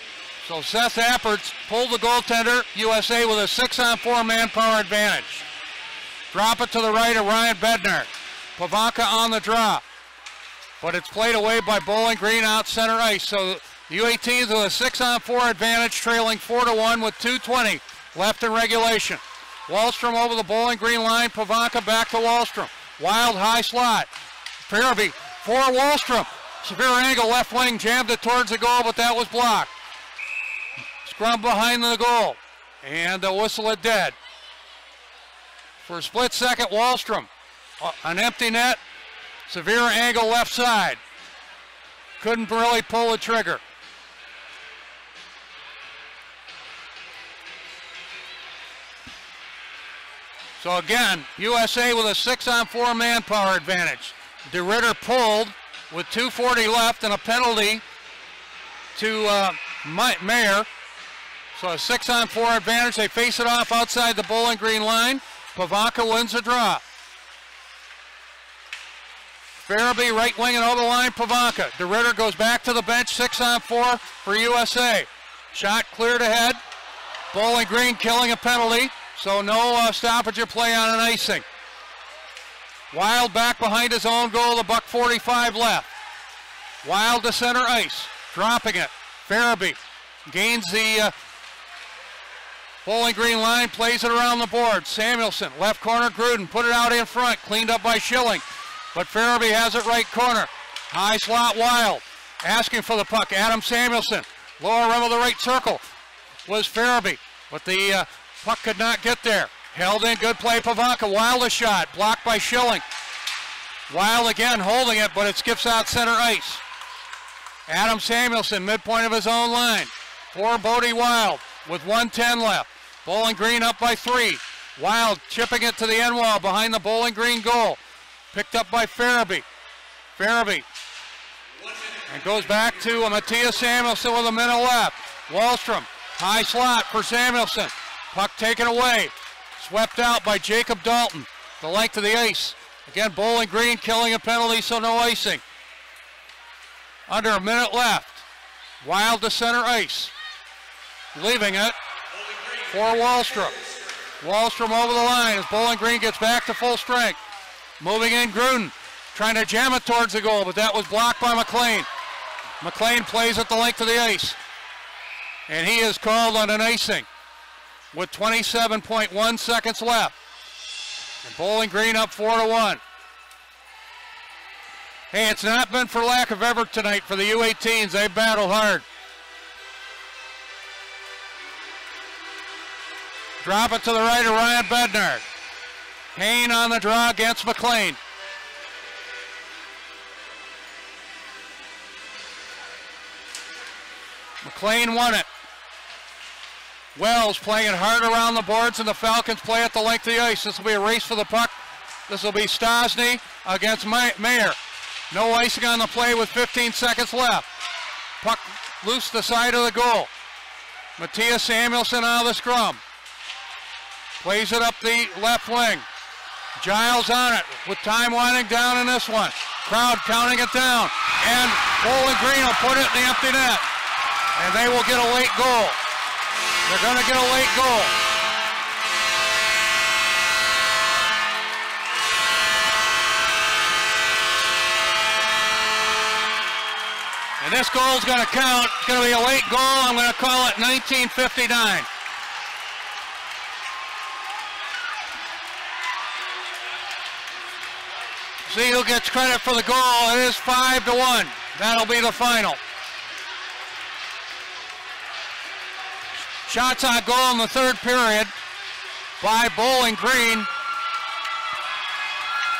A: So Seth Appert's pulled the goaltender, USA with a 6-on-4 manpower advantage. Drop it to the right of Ryan Bednar. Pavanka on the draw. But it's played away by Bowling Green out center ice. So the U18s with a 6-on-4 advantage, trailing 4-1 with 2:20 left in regulation. Wallstrom over the Bowling Green line. Pavanka back to Wallstrom. Wild high slot. Farabee for Wallstrom. Severe angle left wing, jammed it towards the goal, but that was blocked. Scrum behind the goal, and the whistle it dead. For a split second, Wallstrom, an empty net, severe angle left side. Couldn't really pull the trigger. So again, USA with a 6-on-4 manpower advantage. DeRitter pulled with 2:40 left and a penalty to Mayer. So a 6-on-4 advantage. They face it off outside the Bowling Green line. Pavanka wins the draw. Farabee right wing and over the line, Pavanka. DeRitter goes back to the bench, 6-on-4 for USA. Shot cleared ahead. Bowling Green killing a penalty, so no stoppage of play on an icing. Wild back behind his own goal, the $1:45 left. Wild to center ice, dropping it. Farabee gains the Bowling Green line, plays it around the board. Samuelson, left corner, Gruden, put it out in front, cleaned up by Schilling. But Farabee has it right corner. High slot Wild, asking for the puck. Adam Samuelson, lower rim of the right circle was Farabee, but the puck could not get there. Held in, good play, Pavanka. Wild a shot, blocked by Schilling. Wild again holding it, but it skips out center ice. Adam Samuelson, midpoint of his own line. For Bodie Wild with 1:10 left. Bowling Green up by 3. Wild chipping it to the end wall behind the Bowling Green goal. Picked up by Farabee. Farabee. And goes back to Matthias Samuelson with a minute left. Wallstrom, high slot for Samuelson. Puck taken away. Swept out by Jacob Dalton. The length of the ice. Again, Bowling Green killing a penalty, so no icing. Under a minute left. Wild to center ice. Leaving it for Wallstrom. Wallstrom over the line as Bowling Green gets back to full strength. Moving in Gruden, trying to jam it towards the goal, but that was blocked by McLean. McLean plays at the length of the ice. And he is called on an icing with 27.1 seconds left. And Bowling Green up 4-1. Hey, it's not been for lack of effort tonight for the U18s. They battled hard. Drop it to the right of Ryan Bednar. Hain on the draw against McLean. McLean won it. Wells playing it hard around the boards, and the Falcons play at the length of the ice. This will be a race for the puck. This will be Stosny against Mayer. No icing on the play with 15 seconds left. Puck loose the side of the goal. Matthias Samuelson out of the scrum. Plays it up the left wing. Giles on it with time winding down in this one. Crowd counting it down. And Bowling Green will put it in the empty net. And they will get a late goal. They're going to get a late goal. And this goal is going to count. It's going to be a late goal. I'm going to call it 1959. See who gets credit for the goal. It is 5-1. That'll be the final. Shots on goal in the third period by Bowling Green.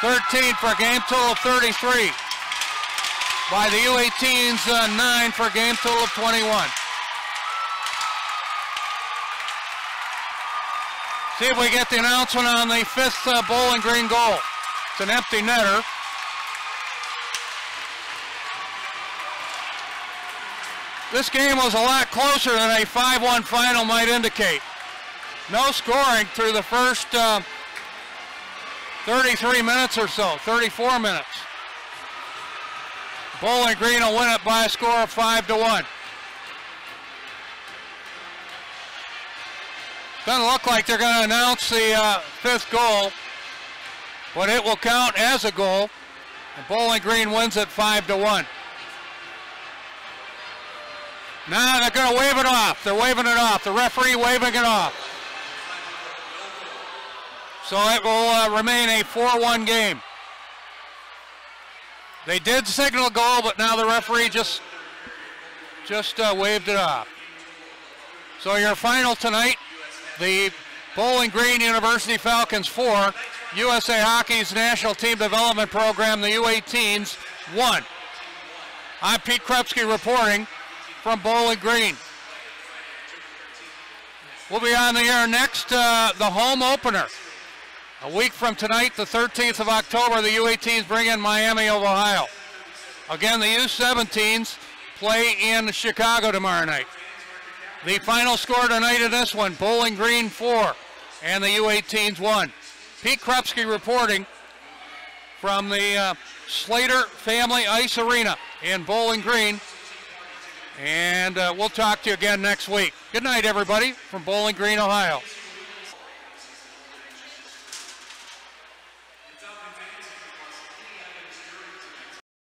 A: 13 for a game total of 33. By the U18s, 9 for a game total of 21. See if we get the announcement on the fifth Bowling Green goal. It's an empty netter. This game was a lot closer than a 5-1 final might indicate. No scoring through the first 33 minutes or so, 34 minutes. Bowling Green will win it by a score of 5-1. Doesn't look like they're going to announce the fifth goal, but it will count as a goal. And Bowling Green wins it 5-1. Now they're going to wave it off. They're waving it off. The referee waving it off. So it will remain a 4-1 game. They did signal a goal, but now the referee just waved it off. So your final tonight, the Bowling Green University Falcons 4, USA Hockey's National Team Development Program, the U18s, 1. I'm Pete Krupsky reporting from Bowling Green. We'll be on the air next, the home opener. A week from tonight, the 13th of October, the U18s bring in Miami of Ohio. Again, the U17s play in Chicago tomorrow night. The final score tonight in this one, Bowling Green 4 and the U18s 1. Pete Krupsky reporting from the Slater Family Ice Arena in Bowling Green. And we'll talk to you again next week. Good night, everybody, from Bowling Green, Ohio.